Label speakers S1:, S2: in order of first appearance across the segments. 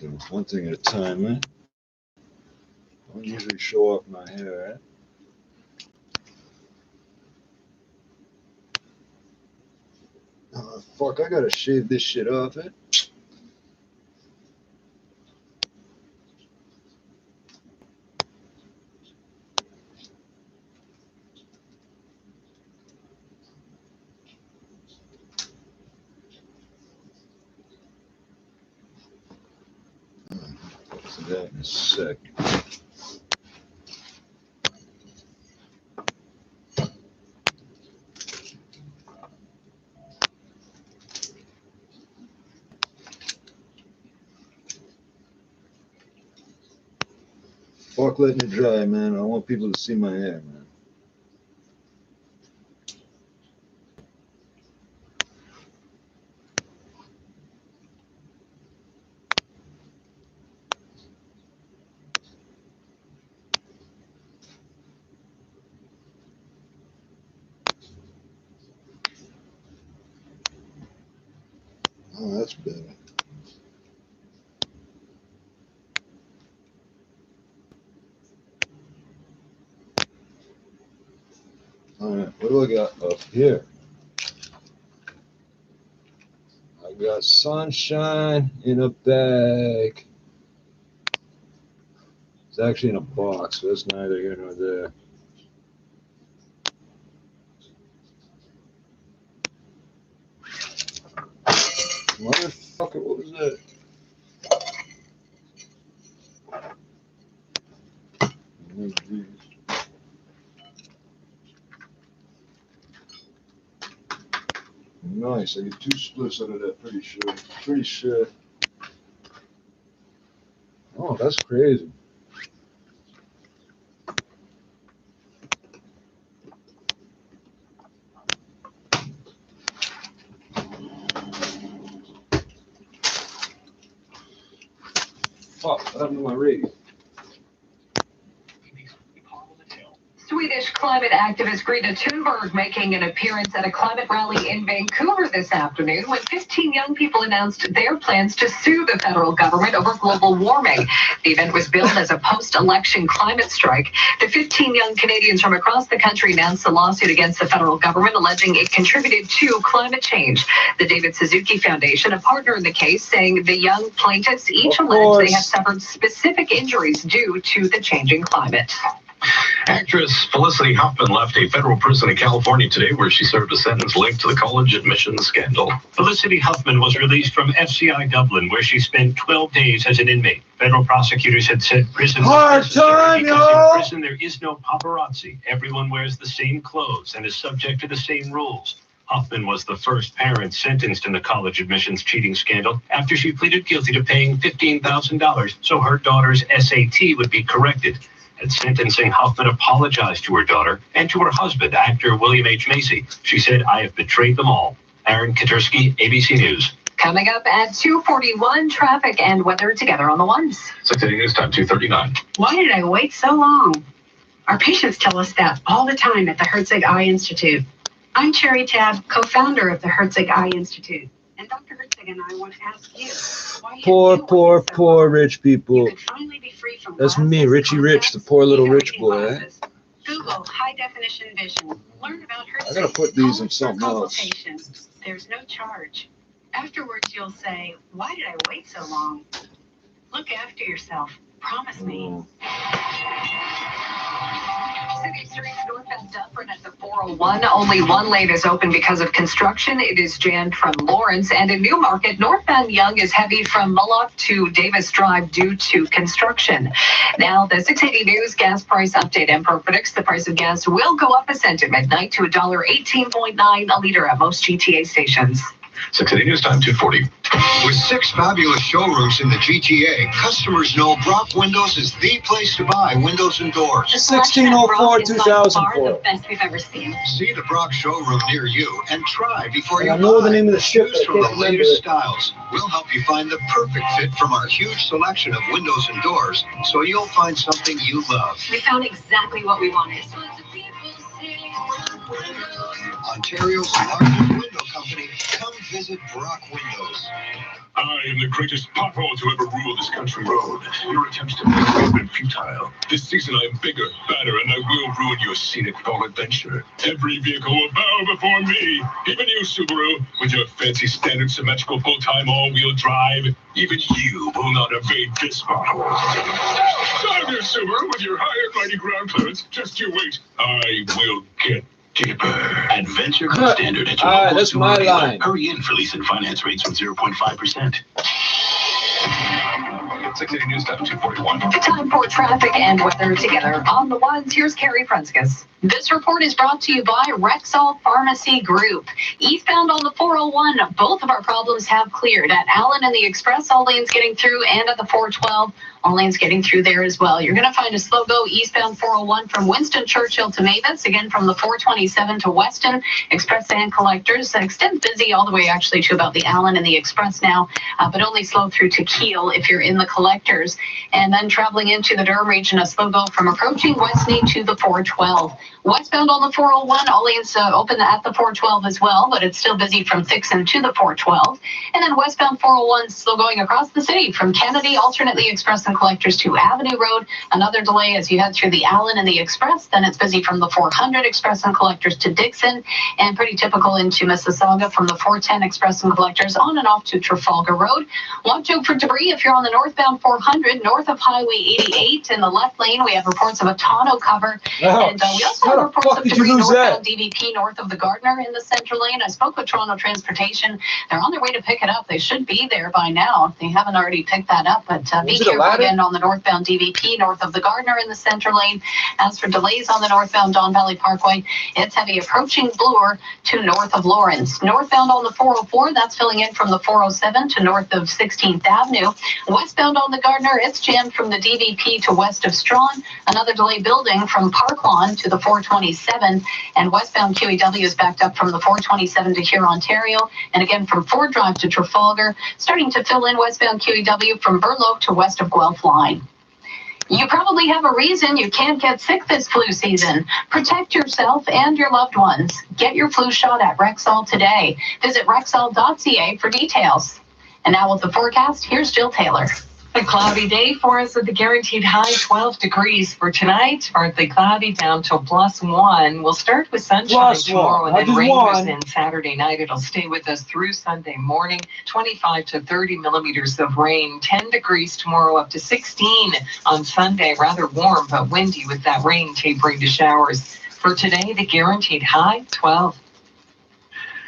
S1: do one thing at a time, man. I don't usually show off my hair, eh? Oh, fuck, I gotta shave this shit off, eh? To that in a sec. Fuck letting it dry, man. I want people to see my hair, man. Oh, that's better. All right, what do I got up here? I got sunshine in a bag. It's actually in a box, but that's neither here nor there. Motherfucker, what was that? Nice, I get 2 splits out of that, pretty sure. Pretty sure. Oh, that's crazy. Fuck, what happened to my rig?
S2: Swedish climate activist Greta Thunberg making an appearance at a climate rally in Vancouver this afternoon when 15 young people announced their plans to sue the federal government over global warming. The event was billed as a post-election climate strike. The 15 young Canadians from across the country announced a lawsuit against the federal government alleging it contributed to climate change. The David Suzuki Foundation, a partner in the case, saying the young plaintiffs each allege they have suffered specific injuries due to the changing climate.
S3: Actress Felicity Huffman left a federal prison in California today where she served a sentence linked to the college admissions scandal. Felicity Huffman was released from FCI Dublin, where she spent 12 days as an inmate. Federal prosecutors had said prison was necessary because in prison there is no paparazzi. Everyone wears the same clothes and is subject to the same rules. Huffman was the first parent sentenced in the college admissions cheating scandal after she pleaded guilty to paying $15,000 so her daughter's SAT would be corrected. At sentencing, Huffman apologized to her daughter and to her husband, actor William H. Macy. She said, "I have betrayed them all." Aaron Katursky, ABC News.
S2: Coming up at 2:41, traffic and weather together on the ones.
S3: 6 a.m. news time, 2:39.
S4: Why did I wait so long? Our patients tell us that all the time at the Herzig Eye Institute. I'm Cherry Tab, co-founder of the Herzig Eye Institute. And Dr. Herzig and I want to ask you, why
S1: Poor rich people.
S4: You could finally be free from
S1: That's me,
S4: glasses,
S1: Richie Rich, the
S4: contacts,
S1: poor little
S4: even
S1: rich
S4: reading
S1: boy, eh?
S4: glasses. Google high definition vision. Learn about Herzig.
S1: I gotta put these
S4: Call
S1: in
S4: for
S1: something else.
S4: consultation. There's no charge. Afterwards, you'll say, "Why did I wait so long?" Look after yourself. Promise me.
S2: City streets northbound Dufferin at the 401. Only one lane is open because of construction. It is jammed from Lawrence, and in Newmarket, northbound Yonge is heavy from Mullock to Davis Drive due to construction. Now, the 680 News gas price update. Emperor predicts the price of gas will go up a cent at midnight to $1.18.9 a liter at most GTA stations.
S3: 680 news time, 2:40.
S5: With 6 fabulous showrooms in the GTA, customers know Brock Windows is the place to buy windows and doors.
S1: 1604,
S4: The
S1: 2004.
S4: best we've ever seen.
S5: See the Brock showroom near you and try before you
S1: I know
S5: buy.
S1: the name of the ship,
S5: Choose
S1: but I
S5: from the
S1: can't remember
S5: latest
S1: it.
S5: styles. We'll help you find the perfect fit from our huge selection of windows and doors, so you'll find something you love.
S4: We found exactly what we wanted.
S5: Ontario's largest window company. Come visit Brock Windows.
S3: I am the greatest pothole to ever rule this country road. Your attempts to fix me have been futile. This season I am bigger, badder, and I will ruin your scenic fall adventure. Every vehicle will bow before me. Even you, Subaru, with your fancy standard symmetrical full-time all-wheel drive. Even you will not evade this pothole. Drive your Subaru with your high and mighty ground clearance. Just you wait. I will get deeper. Adventure standard at your local
S1: that's my
S3: Subaru
S1: line.
S3: dealer. Hurry in for lease and finance rates from 0.5%. 680 News Time 241.
S2: Time for traffic and weather together. On the ones, here's Carrie Frenskus. This report is brought to you by Rexall Pharmacy Group. Eastbound on the 401, both of our problems have cleared. At Allen and the Express, all lanes getting through, and at the 412, all lanes getting through there as well. You're going to find a slow go eastbound 401 from Winston Churchill to Mavis, again from the 427 to Weston, Express and Collectors. Extend busy all the way actually to about the Allen and the Express now, but only slow through to Kiel if you're in the Collectors. And then traveling into the Durham region, a slow go from approaching Westney to the 412. Westbound on the 401, all lanes open at the 412 as well, but it's still busy from Thixon to the 412. And then westbound 401 still going across the city from Kennedy, alternately Express and Collectors to Avenue Road. Another delay as you head through the Allen and the Express. Then it's busy from the 400 Express and Collectors to Dixon, and pretty typical into Mississauga from the 410 Express and Collectors on and off to Trafalgar Road. Watch out for debris if you're on the northbound 400 north of Highway 88. In the left lane, we have reports of a tonneau cover. And we also have reports of debris northbound DVP north of the Gardner in the center lane. I spoke with Toronto Transportation. They're on their way to pick it up. They should be there by now if they haven't already picked that up. But be careful again on the northbound DVP north of the Gardner in the center lane. As for delays on the northbound Don Valley Parkway, it's heavy approaching Bloor to north of Lawrence. Northbound on the 404, that's filling in from the 407 to north of 16th Avenue. Westbound on the Gardner, it's jammed from the DVP to west of Strawn. Another delay building from Park Lawn to the 427, and westbound QEW is backed up from the 427 to Huron, Ontario, and again from Ford Drive to Trafalgar, starting to fill in westbound QEW from Burloak to west of Guelph Line. You probably have a reason you can't get sick this flu season. Protect yourself and your loved ones. Get your flu shot at Rexall today. Visit Rexall.ca for details. And now with the forecast, here's Jill Taylor.
S6: A cloudy day for us with the guaranteed high 12 degrees for tonight. Partly cloudy down till +1. We'll start with sunshine tomorrow and then rain moves in Saturday night. It'll stay with us through Sunday morning. 25 to 30 millimeters of rain. 10 degrees tomorrow, up to 16 on Sunday. Rather warm but windy with that rain tapering to showers. For today, the guaranteed high 12.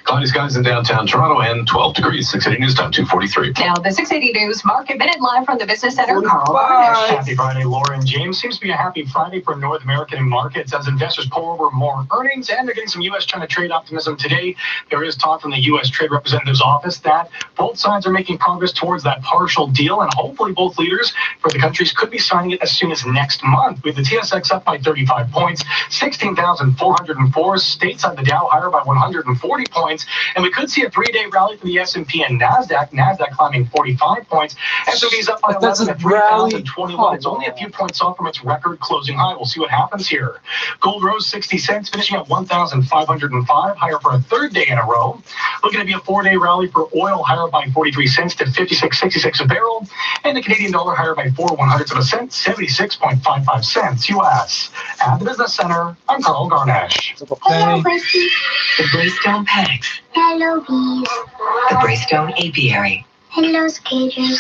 S3: Cloudy skies in downtown Toronto and 12 degrees. 680 News Time 243.
S2: Now, the 680 News Market Minute live from the Business Center. Carl
S7: Bye.
S2: Varnish.
S7: Happy Friday, Lauren James. Seems to be a happy Friday for North American markets as investors pull over more earnings, and they're getting some U.S.-China trade optimism today. There is talk from the U.S. Trade Representative's office that both sides are making progress towards that partial deal, and hopefully both leaders for the countries could be signing it as soon as next month. With the TSX up by 35 points, 16,404. Stateside, the Dow higher by 140 points. And we could see a three-day rally for the S&P and NASDAQ. NASDAQ climbing 45 points. S&P's up by 11 at 3,021. It's only a few points off from its record closing high. We'll see what happens here. Gold rose 60 cents, finishing at 1,505, higher for a third day in a row. Looking to be a four-day rally for oil, higher by 43 cents to 56.66 a barrel. And the Canadian dollar higher by 4/100ths of a cent, 76.55 cents U.S. At the Business Center, I'm Carl Garnash.
S4: Hello, Christy.
S6: The Braystone Paddocks.
S8: Hello, bees.
S6: The Braystone Apiary.
S8: Hello, skaters.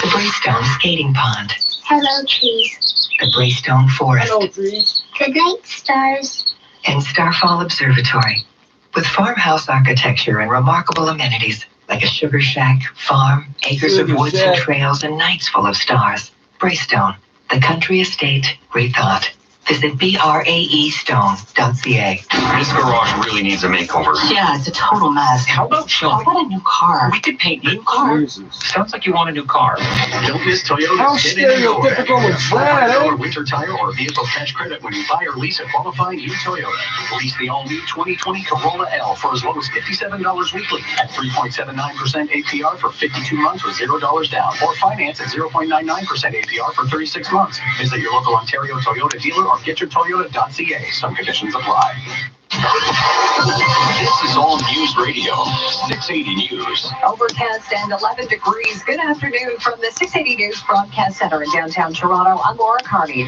S6: The Braystone Skating Pond.
S8: Hello, trees.
S6: The Braystone Forest.
S8: Good night, stars.
S6: And Starfall Observatory. With farmhouse architecture and remarkable amenities like a sugar shack, farm, acres of woods and trails, and nights full of stars. Braystone, the country estate rethought. Visit BRAEstone.ca.
S3: This garage really needs a makeover.
S6: Yeah, it's a total mess.
S7: How about
S6: How about a new car?
S7: We could paint
S6: New car?
S1: Jesus.
S7: Sounds like you want a new car.
S3: Don't miss Toyota's
S1: How
S3: Get In and Go
S1: stereotypical
S3: Bag.
S1: is that,
S3: $500
S1: eh?
S3: winter tire or vehicle cash credit when you buy or lease a qualifying new Toyota. Lease the all-new 2020 Corolla L for as low as $57 weekly at 3.79% APR for 52 months with $0 down, or finance at 0.99% APR for 36 months. Visit your local Ontario Toyota dealer or getyourtoyota.ca. Some conditions apply. This is All News Radio, 680 News.
S2: Overcast and 11 degrees. Good afternoon from the 680 News Broadcast Center in downtown Toronto. I'm Laura Carney.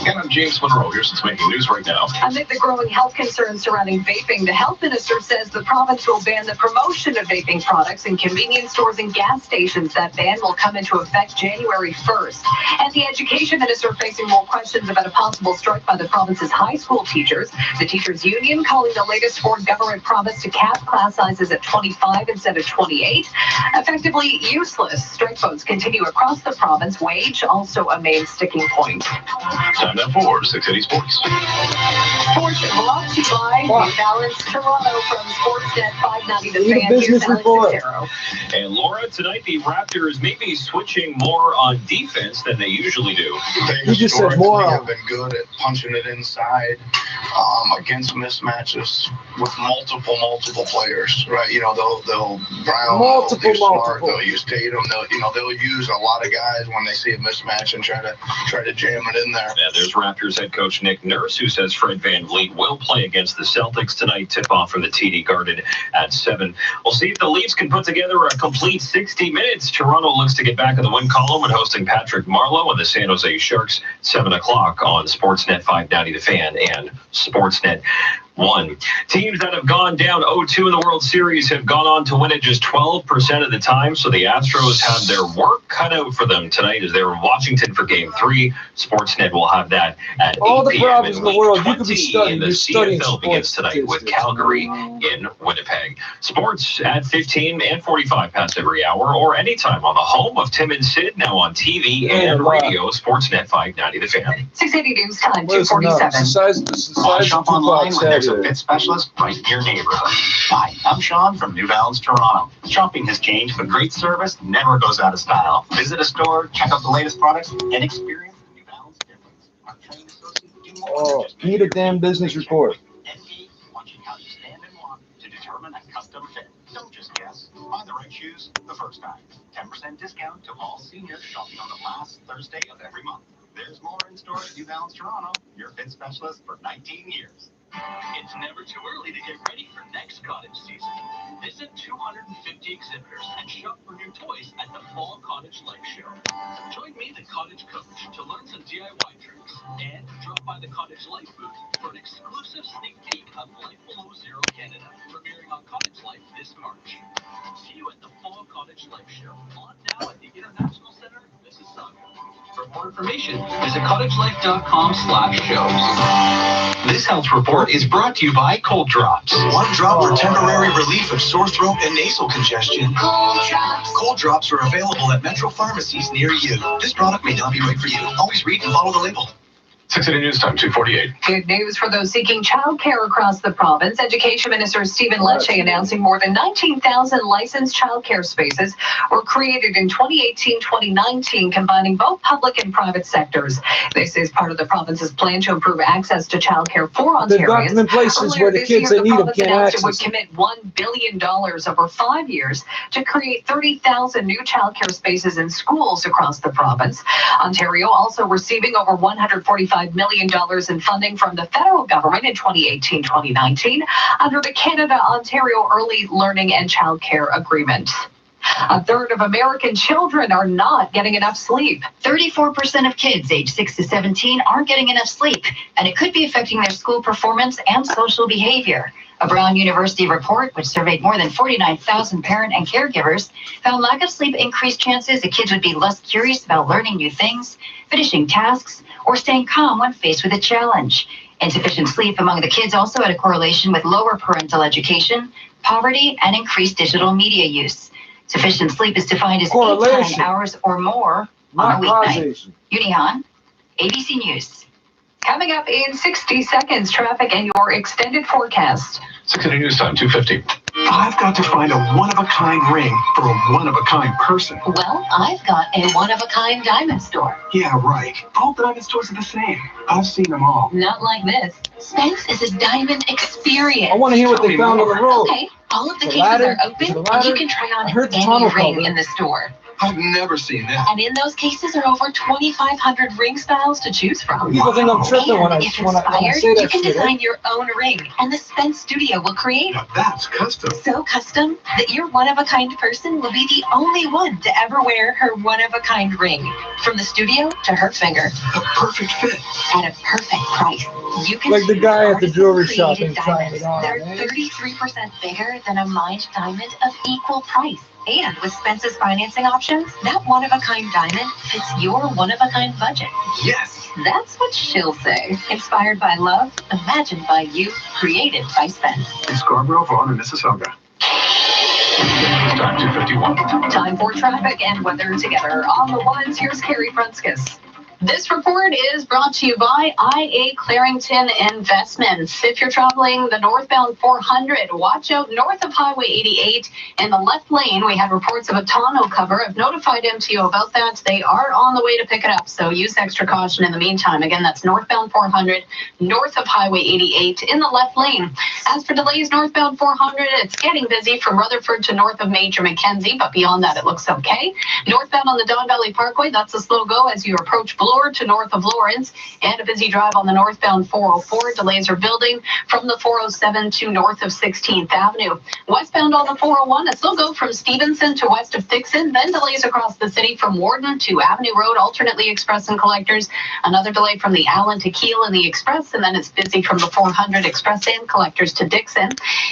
S3: And I'm James Monroe. Here's what's making news right now.
S2: Amid the growing health concerns surrounding vaping, the health minister says the province will ban the promotion of vaping products in convenience stores and gas stations. That ban will come into effect January 1st. And the education minister facing more questions about a possible strike by the province's high school teachers. The teachers union calling the latest Ford government promise to cap class sizes at 25 instead of 28 effectively useless. Strike votes continue across the province. Wage also a main sticking point.
S3: Time now for 680 Sports.
S2: Sports brought to you by New Balance Toronto from Sportsnet 590 The
S9: Need a
S2: Fan.
S9: business
S2: Here's
S9: report.
S2: Alex Sotero.
S3: And Laura, tonight the Raptors may be switching more on defense than they usually do.
S9: You just said more.
S10: Have been good at punching it inside against mismatches with multiple players, right? You know, they'll Brown, they'll use Smart, they'll use Tatum, they'll use a lot of guys when they see a mismatch and try to jam it in there.
S3: Yeah, there's Raptors head coach Nick Nurse, who says Fred VanVleet will play against the Celtics tonight. Tip-off from the TD Garden at 7. We'll see if the Leafs can put together a complete 60 minutes. Toronto looks to get back in the win column when hosting Patrick Marleau and the San Jose Sharks, 7 o'clock on Sportsnet 590 The Fan and Sportsnet 1. Teams that have gone down 0-2 in the World Series have gone on to win it just 12% of the time, so the Astros have their work cut out for them tonight as they're in Washington for Game 3. Sportsnet will have that at 8 p.m.
S9: problems in the world you could be
S3: 20,
S9: studying.
S3: The
S9: You're studying
S3: CFL begins tonight with Calgary in Winnipeg. Sports at 15 and 45 past every hour or anytime on the home of Tim and Sid, now on TV and radio. Sportsnet 590 The Fan.
S2: 680 News Time,
S9: Listen up.
S2: 247.
S9: It's the size
S11: Shop
S9: of
S11: online
S9: Tupac
S11: when there's a
S9: Saturday.
S11: fit specialist right in your neighborhood. Hi, I'm Sean from New Balance Toronto. Shopping has changed, but great service never goes out of style. Visit a store, check out the latest products, and experience the New Balance difference. Our trained associates do more than just
S9: Need a damn business report.
S11: NB, watching how you stand and walk to determine a custom fit. Don't just guess. Find the right shoes the first time. 10% discount to all seniors shopping on the last Thursday of every month. There's more in store at New Balance Toronto, your fit specialist for 19 years.
S3: It's never too early to get ready for next cottage season. Visit 250 exhibitors and shop for new toys at the Fall Cottage Life Show. Join me, the Cottage Coach, to learn some DIY tricks and drop by the Cottage Life booth for an exclusive sneak peek of Life Below Zero Canada, premiering on Cottage Life this March. See you at the Fall Cottage Life Show, on now at the International Center, Mississauga. For more information, visit cottagelife.com/shows. This health report is brought to you by Cold Drops.
S5: One drop for temporary relief of sore throat and nasal congestion.
S8: Cold drops.
S5: Cold drops are available at Metro pharmacies near you. This product may not be right for you. Always read and follow the label.
S3: 680 News Time, 248.
S2: Good news for those seeking childcare across the province. Education Minister Stephen Lecce announcing more than 19,000 licensed childcare spaces were created in 2018-2019, combining both public and private sectors. This is part of the province's plan to improve access to childcare for
S9: They've got them in
S2: Ontarians.
S9: places
S2: Earlier
S9: where the
S2: this
S9: kids
S2: year,
S9: that need them
S2: province
S9: can't
S2: announced it would
S9: access it.
S2: commit $1 billion over 5 years to create 30,000 new childcare spaces in schools across the province. Ontario also receiving over $145 million in funding from the federal government in 2018-2019 under the Canada-Ontario Early Learning and Childcare Agreement. A third of American children are not getting enough sleep.
S12: 34% of kids aged 6 to 17 aren't getting enough sleep, and it could be affecting their school performance and social behavior. A Brown University report, which surveyed more than 49,000 parent and caregivers, found lack of sleep increased chances that kids would be less curious about learning new things, finishing tasks, or staying calm when faced with a challenge. Insufficient sleep among the kids also had a correlation with lower parental education, poverty, and increased digital media use. Sufficient sleep is defined as 8 to 9 hours or more on a weeknight. Unihan, ABC News.
S2: Coming up in 60 seconds, traffic and your extended forecast.
S3: 680 News Time, 250.
S10: I've got to find a one-of-a-kind ring for a one-of-a-kind person.
S12: Well, I've got a one-of-a-kind diamond store.
S10: Yeah, right. All diamond stores are the same. I've seen them all.
S12: Not like this. Spence is a diamond experience.
S9: I want to hear what they found on the road.
S12: Okay, all of the
S9: The
S12: cases
S9: ladder?
S12: are open,
S9: Is it a
S12: and
S9: ladder?
S12: you can try
S9: I
S12: on
S9: heard the
S12: any
S9: tunnel
S12: ring
S9: cover.
S12: in the store.
S5: I've never seen that.
S6: And in those cases, there are over 2,500 ring styles to choose from.
S9: People think I'm tripping when I
S6: If
S9: say
S6: inspired,
S9: that
S6: you can
S9: shit.
S6: design your own ring, and the Spence Studio will create it.
S5: Now that's custom.
S6: So custom that your one-of-a-kind person will be the only one to ever wear her one-of-a-kind ring. From the studio to her finger.
S5: A perfect fit.
S6: At a perfect price. You can
S9: Like the
S6: choose
S9: guy at the jewelry shop
S6: artisan-created
S9: and trying it
S6: diamonds.
S9: on,
S6: They're
S9: man.
S6: 33% bigger than a mined diamond of equal price. And with Spence's financing options, that one-of-a-kind diamond fits your one-of-a-kind budget.
S5: Yes.
S6: That's what she'll say. Inspired by love, imagined by you, created by Spence.
S5: In Scarborough, Vaughan, and Mississauga.
S3: Time 2:51.
S2: Time for traffic and weather together. On the ones, here's Carrie Frunskis.
S4: This report is brought to you by IA Clarington Investments. If you're traveling the northbound 400, watch out north of Highway 88 in the left lane. We had reports of a tonneau cover. I've notified MTO about that. They are on the way to pick it up, so use extra caution in the meantime. Again, that's northbound 400, north of Highway 88 in the left lane. As for delays northbound 400, it's getting busy from Rutherford to north of Major Mackenzie, but beyond that, it looks okay. Northbound on the Don Valley Parkway, that's a slow go as you approach Bloor to north of Lawrence, and a busy drive on the northbound 404. Delays are building from the 407 to north of 16th Avenue. Westbound on the 401, a slow go from Stevenson to west of Dixon, then delays across the city from Warden to Avenue Road, alternately express and collectors. Another delay from the Allen to Kiel in the express, and then it's busy from the 400 express and collectors to Dixon.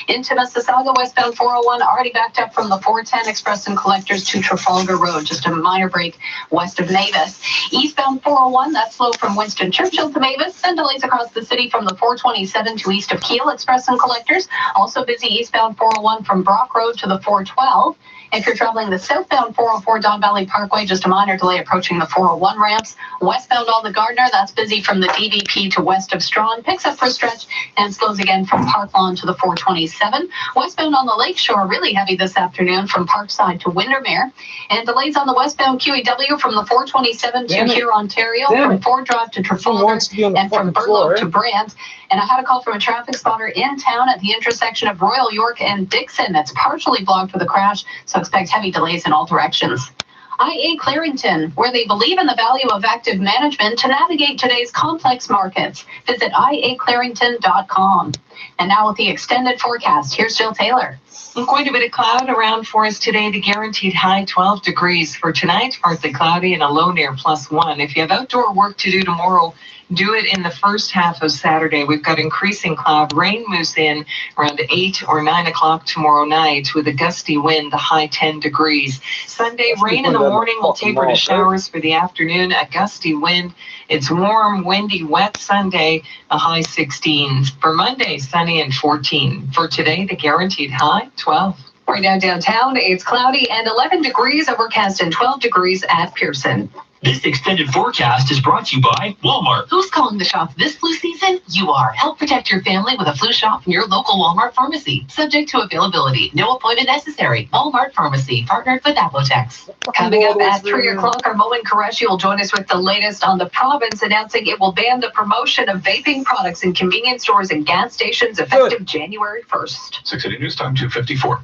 S4: Into Mississauga, westbound 401 already backed up from the 410 express and collectors to Trafalgar Road, just a minor break west of Mavis. Eastbound 401, that's slow from Winston Churchill to Mavis, then delays across the city from the 427 to east of Kiel express and collectors. Also busy eastbound 401 from Brock Road to the 412. If you're traveling the southbound 404 Don Valley Parkway, just a minor delay approaching the 401 ramps. Westbound on the Gardner, that's busy from the DVP to west of Strawn, picks up for a stretch and slows again from Park Lawn to the 427. Westbound on the Lakeshore, really heavy this afternoon from Parkside to Windermere. And delays on the westbound QEW from the 427 to here, Ontario, from Ford Drive to Trafalgar, and from Burloak to Brant. And I had a call from a traffic spotter in town at the intersection of Royal York and Dixon. That's partially blocked with a crash, so expect heavy delays in all directions. IA Clarington, where they believe in the value of active management to navigate today's complex markets. Visit iaclarington.com. And now with the extended forecast, here's Jill Taylor.
S6: Quite a bit of cloud around for us today. The guaranteed high 12 degrees for tonight, partly cloudy and a low near +1. If you have outdoor work to do tomorrow, do it in the first half of Saturday. We've got increasing cloud. Rain moves in around 8 or 9 o'clock tomorrow night with a gusty wind, the high 10 degrees. Sunday, rain in the morning will taper to showers for the afternoon, a gusty wind. It's warm, windy, wet Sunday, a high 16. For Monday, sunny and 14. For today, the guaranteed high 12.
S2: Right now downtown, it's cloudy and 11 degrees, overcast and 12 degrees at Pearson.
S13: This extended forecast is brought to you by Walmart.
S14: Who's calling the shop this flu season? You are. Help protect your family with a flu shot from your local Walmart pharmacy. Subject to availability. No appointment necessary. Walmart Pharmacy, partnered with Apotex.
S2: Coming up at 3 o'clock, our Moen Qureshi will join us with the latest on the province announcing it will ban the promotion of vaping products in convenience stores and gas stations effective January 1st.
S3: 680 News Time 2:54.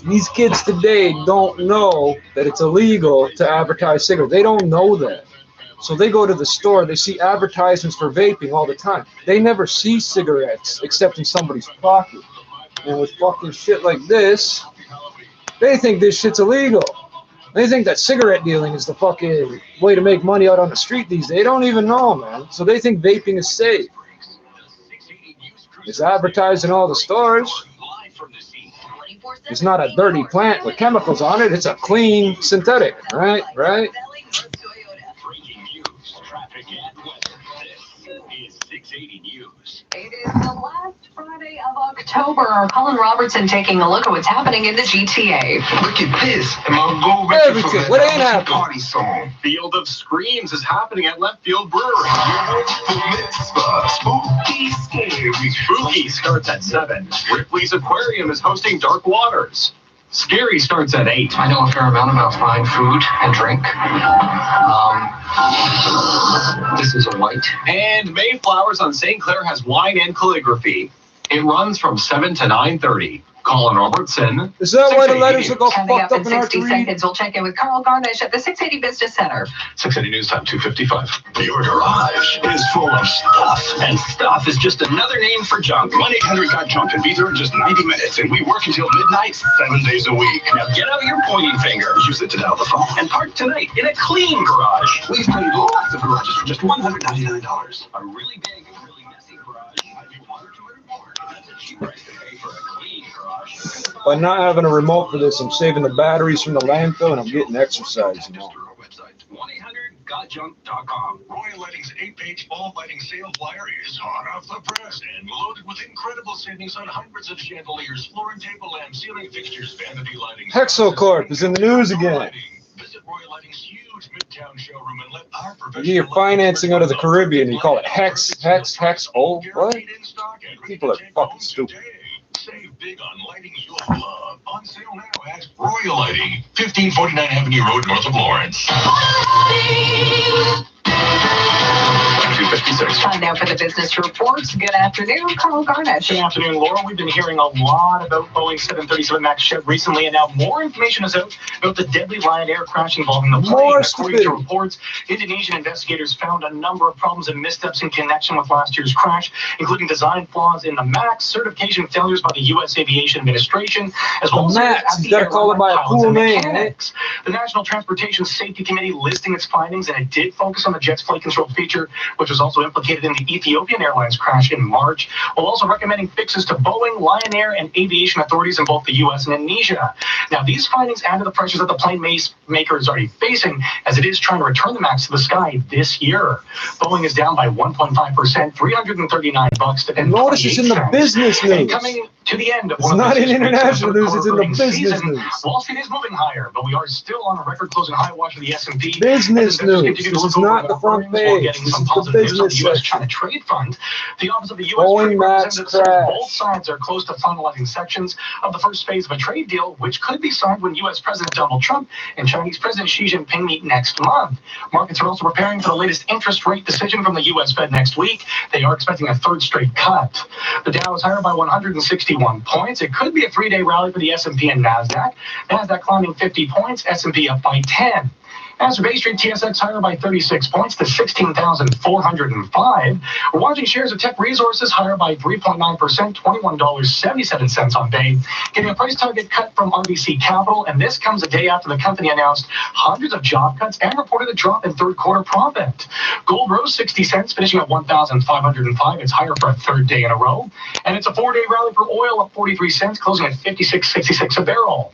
S9: These kids today don't know that it's illegal to advertise cigarettes. They don't know that. So they go to the store, they see advertisements for vaping all the time. They never see cigarettes except in somebody's pocket. And with fucking shit like this, they think this shit's illegal. They think that cigarette dealing is the fucking way to make money out on the street these days. They don't even know, man. So they think vaping is safe. It's advertised in all the stores. It's not a dirty plant with chemicals on it. It's a clean synthetic, right? Right?
S11: Breaking news, traffic and weather. This is 680 News.
S2: It is the last Friday of October. Colin Robertson taking a look at what's happening in the GTA.
S5: Look at this. Am I go record
S9: Everything. What ain't happening?
S5: Party song.
S3: Field of Screams is happening at Left Field Brewery.
S5: Spooky, scary.
S3: Spooky starts at 7. Ripley's Aquarium is hosting Dark Waters. Scary starts at 8.
S10: I know a fair amount about fine food and drink. This is a white.
S3: And Mayflowers on St. Clair has wine and calligraphy. It runs from 7 to 9:30. Colin Robertson.
S9: Is that why the letters look all
S2: Coming
S9: fucked
S2: up
S9: up
S2: in
S9: and hard to
S2: 60
S9: read?
S2: seconds, we'll check in with Carl Garnish at the 680 Business Center.
S3: 680 News Time, 2:55.
S13: Your garage is full of stuff, and stuff is just another name for junk.
S10: 1-800-GOT-JUNK can be there in just 90 minutes, and we work until midnight, 7 days a week.
S13: Now get out your pointing finger.
S10: Use it to dial the phone.
S13: And park tonight in a clean garage.
S10: We've cleaned lots of garages for just $199.
S13: A really big, really messy garage. I'd be $1 or $200 more. That's a cheap price to pay for a clean garage.
S9: By not having a remote for this, I'm saving the batteries from the landfill and I'm getting exercise, you know.
S13: 1-800-GOT-JUNK.com.
S5: Royal Lighting's 8-page fall lighting sale flyer is hot off the press and loaded with incredible savings on hundreds of chandeliers, floor and table lamps, ceiling fixtures, vanity lighting.
S9: Hexocorp is in the news again.
S5: Visit Royal Lighting's huge midtown showroom and let our
S9: You get your financing out of the Caribbean and you call it Hex. Oh, what? People are fucking stupid.
S5: Save big on lighting you'll love. On sale now at Royal Lighting, 1549 Avenue Road, north of Lawrence.
S3: 2:56.
S2: Time now for the business reports. Good afternoon, Carl Garnish.
S7: Good afternoon, Laura. We've been hearing a lot about Boeing 737 MAX jet recently, and now more information is out about the deadly Lion Air crash involving the plane. According to reports, Indonesian investigators found a number of problems and missteps in connection with last year's crash, including design flaws in the MAX, certification failures by the U.S. Aviation Administration, as well as
S9: MAX, you gotta call it by a cool name, eh?
S7: The National Transportation Safety Committee listing its findings, and it did focus on the jet's flight control feature, which was also implicated in the Ethiopian Airlines crash in March, while also recommending fixes to Boeing, Lion Air, and aviation authorities in both the U.S. and Indonesia. Now, these findings add to the pressures that the plane maker is already facing, as it is trying to return the MAX to the sky this year. Boeing is down by 1.5%, $339 to
S9: Notice it's in the business news.
S7: And coming to the end of
S9: It's not in international news, it's in the business news.
S7: Wall Street is moving higher, but we are still on a record closing high watch for the S&P.
S9: Business news. This is not the front page. This is the business
S7: U.S.-China Trade Fund. The Office of the U.S.
S9: Boeing
S7: Trade
S9: MAX
S7: Representative says
S9: crash.
S7: both sides are close to finalizing sections of the first phase of a trade deal, which could be signed when U.S. President Donald Trump and Chinese President Xi Jinping meet next month. Markets are also preparing for the latest interest rate decision from the U.S. Fed next week. They are expecting a third straight cut. The Dow is higher by 161 points. It could be a three-day rally for the S&P and NASDAQ. NASDAQ climbing 50 points, S&P up by 10. As for Bay Street, TSX higher by 36 points to 16,405. We're watching shares of Tech Resources higher by 3.9%, $21.77 on Bay, getting a price target cut from RBC Capital, and this comes a day after the company announced hundreds of job cuts and reported a drop in third quarter profit. Gold rose 60 cents, finishing at $1,505. It's higher for a third day in a row, and it's a four-day rally for oil, up 43 cents, closing at $56.66 a barrel.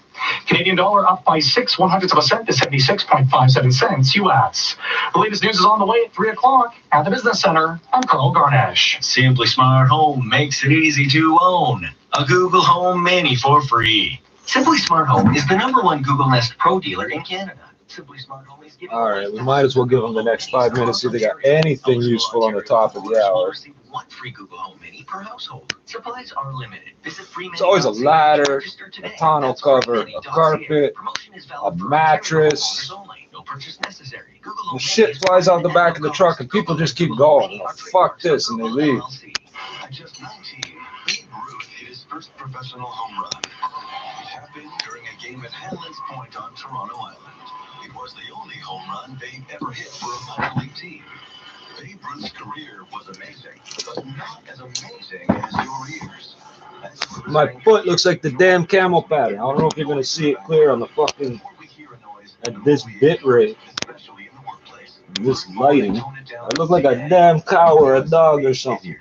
S7: Canadian dollar up by 0.06 of a cent to 76.57 cents U.S. The latest news is on the way at 3 o'clock at the Business Center. I'm Carl Garnish.
S13: Simply Smart Home makes it easy to own a Google Home Mini for free. Simply Smart Home is the #1 Google Nest Pro dealer in Canada. Simply Smart Home is giving.
S9: All right, we might as well give them the next 5 minutes, see if they got anything useful on the top of the hour.
S13: One free Google Home Mini per household. Supplies are limited. Visit
S9: It's always a ladder, a tonneau cover, a carpet, a mattress. The shit flies out the back of the truck and people just keep going. Oh, fuck this, and they leave.
S5: At just 19, Babe Ruth hit his first professional home run. It happened during a game at Hanlan's Point on Toronto Island. It was the only home run Babe ever hit for a minor league team. Babe Ruth's career was amazing, but not as amazing as your ears.
S9: My foot looks like the damn camel pattern. I don't know if you're gonna see it clear on the fucking at this bit rate. This lighting. I look like a damn cow or a dog or something.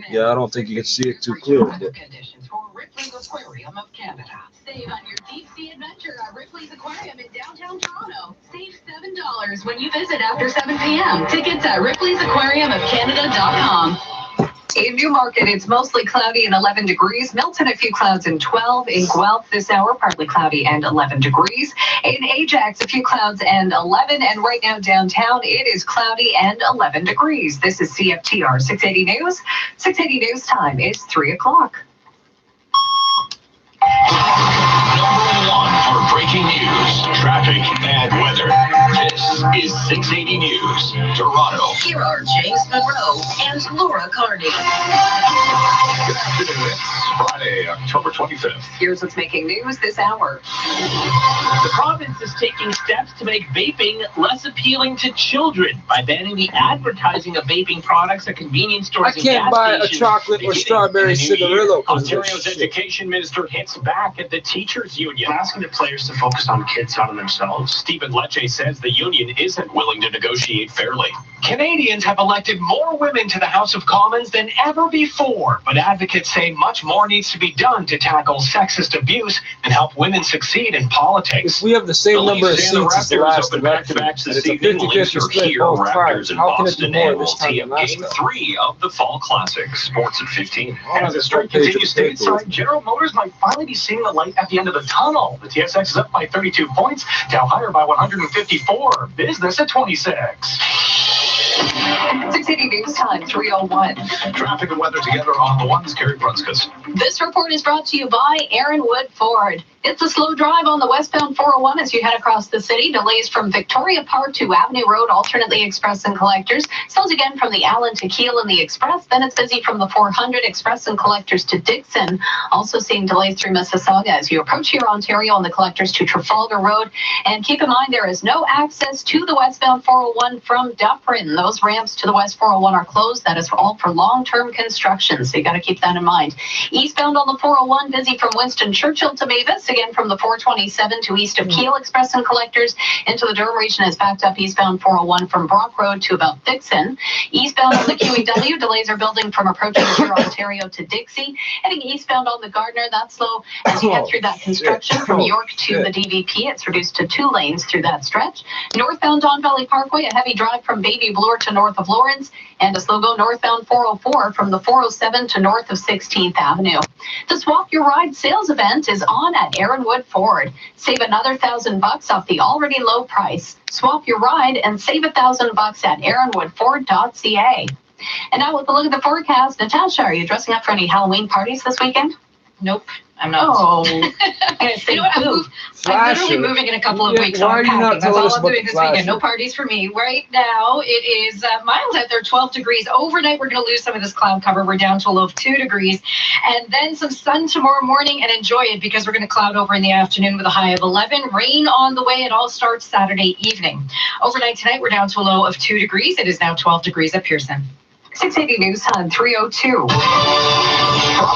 S9: Yeah, I don't think you can see it too clear.
S2: Conditions for Ripley's Aquarium of Canada. Save on your deep sea adventure at Ripley's Aquarium in downtown Toronto. Save $7 when you visit after 7 p.m. Tickets at Ripley'sAquariumofCanada.com. In Newmarket, it's mostly cloudy and 11 degrees. Milton, a few clouds and 12. In Guelph this hour, partly cloudy and 11 degrees. In Ajax, a few clouds and 11. And right now downtown, it is cloudy and 11 degrees. This is CFTR 680 News. 680 News time is 3 o'clock.
S13: #1 for breaking news, traffic, and weather.
S3: This is 680 News, Toronto.
S14: Here are James Monroe and Laura Carney.
S3: Good afternoon. It's Friday, October 25th.
S2: Here's what's making news this hour.
S15: The province is taking steps to make vaping less appealing to children by banning the advertising of vaping products at convenience stores
S9: I can't buy a chocolate or strawberry cigarillo.
S7: Ontario's education minister hits back at the teachers union, asking the players to focus on kids, not on themselves.
S3: Stephen Lecce says the union isn't willing to negotiate fairly.
S7: Canadians have elected more women to the House of Commons than ever before, but advocates say much more needs to be done to tackle sexist abuse and help women succeed in politics.
S9: If we have the same number of seats as the last election, and
S3: this
S9: it's a
S3: evening.
S9: 50-50 split both tribes, how can it be more this time than last
S3: Game
S9: time?
S3: 3 of the Fall Classic. Sports at 15.
S7: As the strike continues stateside, General Motors might finally be seeing the light at the end of the tunnel. The TSX is up by 32 points, Dow higher by 154. Business at 26.
S2: 680 News Time, 3:01.
S3: Traffic and weather together on the ones. Carrie Brunskas.
S14: This report is brought to you by Aaron Wood Ford. It's a slow drive on the westbound 401 as you head across the city. Delays from Victoria Park to Avenue Road, alternately Express and Collectors. Slows again from the Allen to Keele in the Express. Then it's busy from the 400 Express and Collectors to Dixon. Also seeing delays through Mississauga as you approach here Ontario on the Collectors to Trafalgar Road. And keep in mind there is no access to the westbound 401 from Dufferin. Those ramps to the west 401 are closed. That is all for long-term construction, so you got to keep that in mind. Eastbound on the 401, busy from Winston Churchill to Mavis. Again, from the 427 to east of Keele Express and Collectors into the Durham region is backed up eastbound 401 from Brock Road to about Dixon. Eastbound on the QEW, delays are building from approaching here Ontario to Dixie. Heading eastbound on the Gardner, that's slow as you head through that construction from York to the DVP. It's reduced to 2 lanes through that stretch. Northbound Don Valley Parkway, a heavy drive from Baby Bloor to north of Lawrence, and a slow go northbound 404 from the 407 to north of 16th Avenue. The Swap Your Ride sales event is on at Aaron Wood Ford. Save another $1,000 off the already low price. Swap your ride and save $1,000 at aaronwoodford.ca. And now with a look at the forecast, Natasha, are you dressing up for any Halloween parties this weekend?
S6: Nope, I'm not.
S14: Oh,
S6: You know what? I'm literally moving in a couple of weeks. So
S9: Why are
S6: I'm
S9: you
S6: packing.
S9: not
S6: That's
S9: telling
S6: all
S9: us
S6: I'm
S9: about
S6: doing
S9: the
S6: this weekend.
S9: flasher?
S6: No parties for me. Right now, it is mild out there, 12 degrees. Overnight, we're going to lose some of this cloud cover. We're down to a low of 2 degrees. And then some sun tomorrow morning, and enjoy it because we're going to cloud over in the afternoon with a high of 11. Rain on the way. It all starts Saturday evening. Overnight tonight, we're down to a low of 2 degrees. It is now 12 degrees at Pearson.
S2: 680 News Time, 3:02.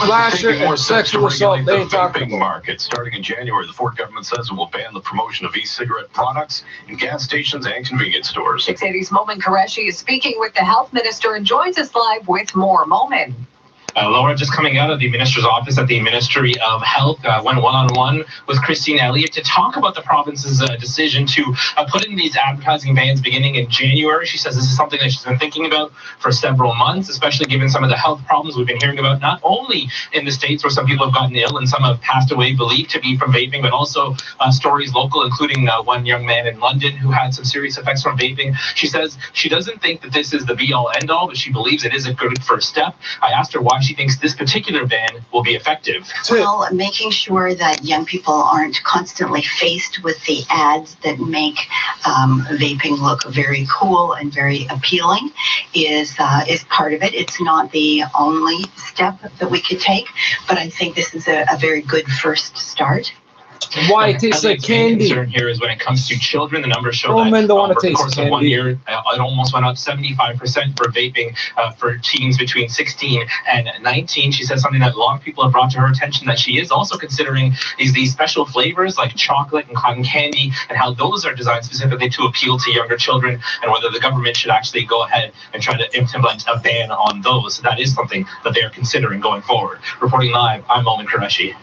S9: Flasher and sexual assault, they ain't talking
S3: vaping market. Starting in January, the Ford government says it will ban the promotion of e-cigarette products in gas stations and convenience stores.
S2: 680's Momin Qureshi is speaking with the health minister and joins us live with more. Momin.
S16: Laura, just coming out of the minister's office at the Ministry of Health, went one-on-one with Christine Elliott to talk about the province's decision to put in these advertising bans beginning in January. She says this is something that she's been thinking about for several months, especially given some of the health problems we've been hearing about, not only in the States where some people have gotten ill and some have passed away believed to be from vaping, but also stories local, including one young man in London who had some serious effects from vaping. She says she doesn't think that this is the be-all, end-all, but she believes it is a good first step. I asked her why she thinks this particular ban will be effective.
S17: Well, making sure that young people aren't constantly faced with the ads that make vaping look very cool and very appealing is part of it. It's not the only step that we could take, but I think this is a very good first start.
S9: Why it tastes like candy.
S16: Concern here is when it comes to children, the numbers show
S9: Grown
S16: that
S9: men don't want to
S16: over the
S9: taste
S16: course
S9: candy.
S16: of 1 year, it almost went up 75% for vaping for teens between 16 and 19. She says something that a lot of people have brought to her attention, that she is also considering is these special flavors like chocolate and cotton candy, and how those are designed specifically to appeal to younger children, and whether the government should actually go ahead and try to implement a ban on those. So that is something that they are considering going forward. Reporting live, I'm Momin Qureshi.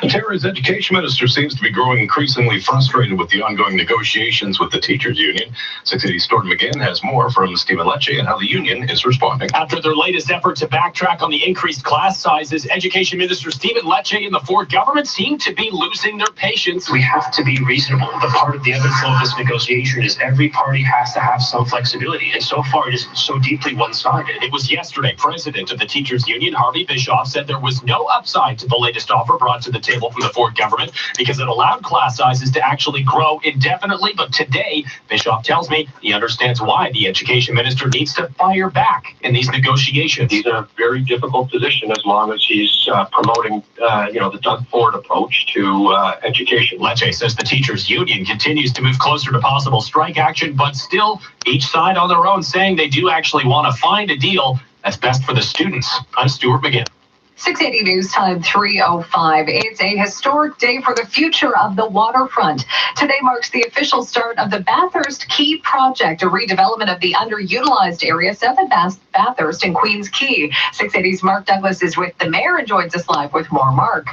S3: Ontario's education minister seems to be growing increasingly frustrated with the ongoing negotiations with the teachers union. 680's Storm McGinn has more from Stephen Lecce and how the union is responding.
S7: After their latest effort to backtrack on the increased class sizes, Education Minister Stephen Lecce and the Ford government seem to be losing their patience.
S18: We have to be reasonable. The part of the ebb and flow of this negotiation is every party has to have some flexibility, and so far it is so deeply one-sided.
S7: It was yesterday, President of the Teachers Union, Harvey Bischoff, said there was no upside to the latest offer brought
S3: brought to the table from the Ford government because it allowed class sizes to actually grow indefinitely. But today, Bischoff tells me he understands why the education minister needs to fire back in these negotiations.
S19: He's in a very difficult position as long as he's promoting, the Doug Ford approach to education.
S3: Lecce says the teachers' union continues to move closer to possible strike action, but still each side on their own saying they do actually want to find a deal that's best for the students. I'm Stuart McGinn.
S2: 680 News Time 3:05. It's a historic day for the future of the waterfront. Today marks the official start of the Bathurst Quay project, a redevelopment of the underutilized area south of Bathurst and Queens Quay. 680's Mark Douglas is with the mayor and joins us live with more. Mark.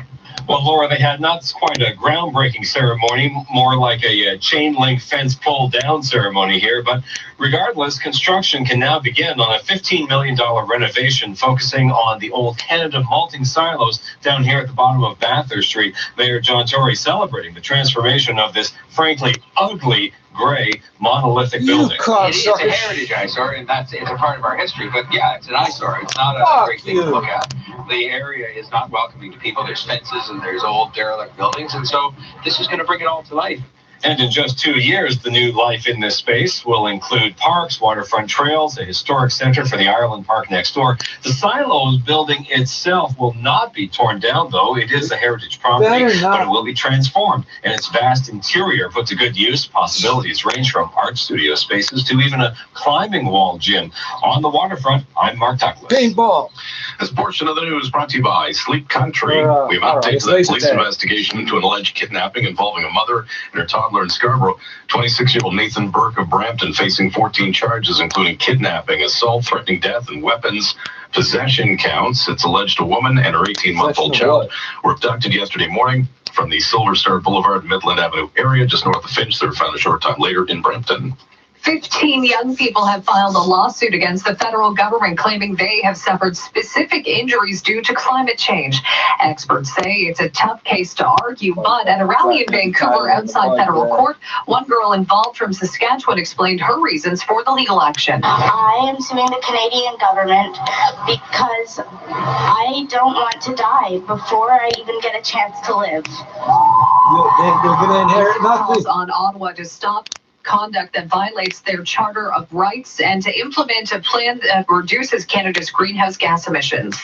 S20: Well, Laura, they had not quite a groundbreaking ceremony, more like a chain link fence pull down ceremony here. But regardless, construction can now begin on a $15 million renovation focusing on the old Canada malting silos down here at the bottom of Bathurst Street. Mayor John Tory celebrating the transformation of this frankly ugly gray monolithic building.
S21: It is a heritage eyesore, and it's a part of our history. But yeah, it's an eyesore. It's not a great thing to look at. The area is not welcoming to people. There's fences and there's old derelict buildings, and so this is going to bring it all to life.
S20: And in just 2 years, the new life in this space will include parks, waterfront trails, a historic center for the Ireland Park next door. The silos building itself will not be torn down, though. It is a heritage property, but it will be transformed, and its vast interior put to good use. Possibilities range from art studio spaces to even a climbing wall gym. On the waterfront, I'm Mark Douglas.
S9: Paintball.
S3: This portion of the news brought to you by Sleep Country. We have updates on the police investigation into an alleged kidnapping involving a mother and her toddler in Scarborough. 26-year-old Nathan Burke of Brampton facing 14 charges, including kidnapping, assault, threatening death, and weapons possession counts. It's alleged a woman and her 18-month-old child were abducted yesterday morning from the Silver Star Boulevard, Midland Avenue area, just north of Finch. They were found a short time later in Brampton.
S2: 15 young people have filed a lawsuit against the federal government claiming they have suffered specific injuries due to climate change. Experts say it's a tough case to argue, but at a rally in Vancouver outside federal court, one girl involved from Saskatchewan explained her reasons for the legal action.
S8: I am suing the Canadian government because I don't want to die before I even get a chance to live.
S9: They're going to inherit nothing.
S2: On Ottawa to stop conduct that violates their Charter of Rights and to implement a plan that reduces Canada's greenhouse gas emissions.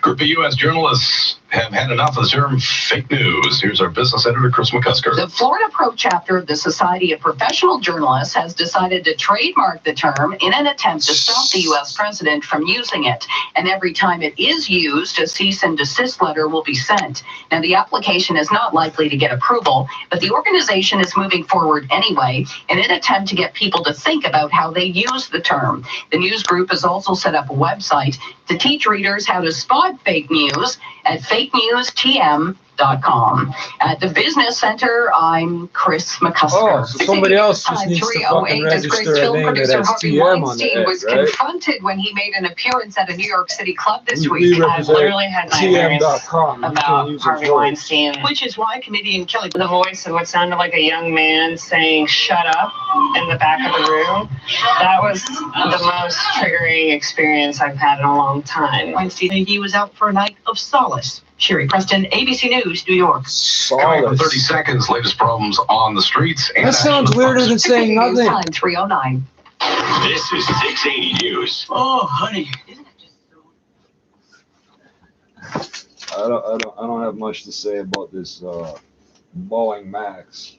S3: Group of U.S. journalists have had enough of the term fake news. Here's our business editor, Chris McCusker.
S14: The Florida Pro chapter of the Society of Professional Journalists has decided to trademark the term in an attempt to stop the U.S. president from using it. And every time it is used, a cease and desist letter will be sent. Now, the application is not likely to get approval, but the organization is moving forward anyway in an attempt to get people to think about how they use the term. The news group has also set up a website to teach readers how to spot fake news at fakenewstm.com. At the Business Center, I'm Chris McCusker.
S9: Oh, so somebody else just needs to fucking register a name that has TM on it,
S2: was
S9: right?
S2: confronted when he made an appearance at a New York City club this
S9: We
S2: week.
S9: represent
S6: I've literally had nightmares
S9: TM.com.
S6: about Harvey Weinstein, which is why comedian Kelly, the voice of what sounded like a young man saying "shut up" in the back of the room, that was the most triggering experience I've had in a long time.
S14: Weinstein, he was out for a night of solace. Sherry Preston, ABC News, New York.
S3: Coming up in 30 seconds, latest problems on the streets. And
S9: That sounds weirder than saying nothing.
S2: Time 3:09.
S3: This is 680 News.
S15: Oh, honey.
S9: I don't have much to say about this Boeing Max.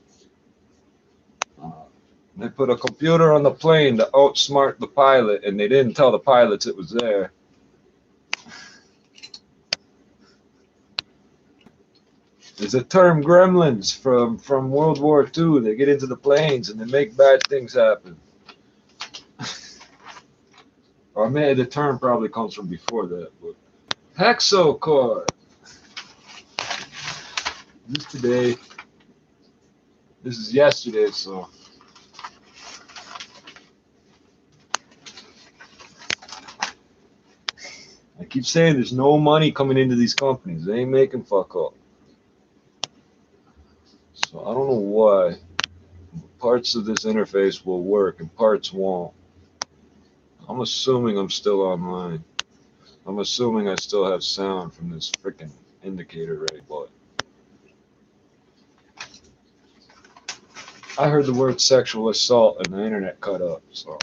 S9: They put a computer on the plane to outsmart the pilot, and they didn't tell the pilots it was there. There's a term, gremlins, from World War II. They get into the planes and they make bad things happen. Or maybe the term probably comes from before that. But Hexocore. This is today. This is yesterday, so. I keep saying there's no money coming into these companies. They ain't making fuck up. So I don't know why parts of this interface will work and parts won't. I'm assuming I'm still online. I'm assuming I still have sound from this freaking indicator right, but I heard the word sexual assault and the internet cut up. So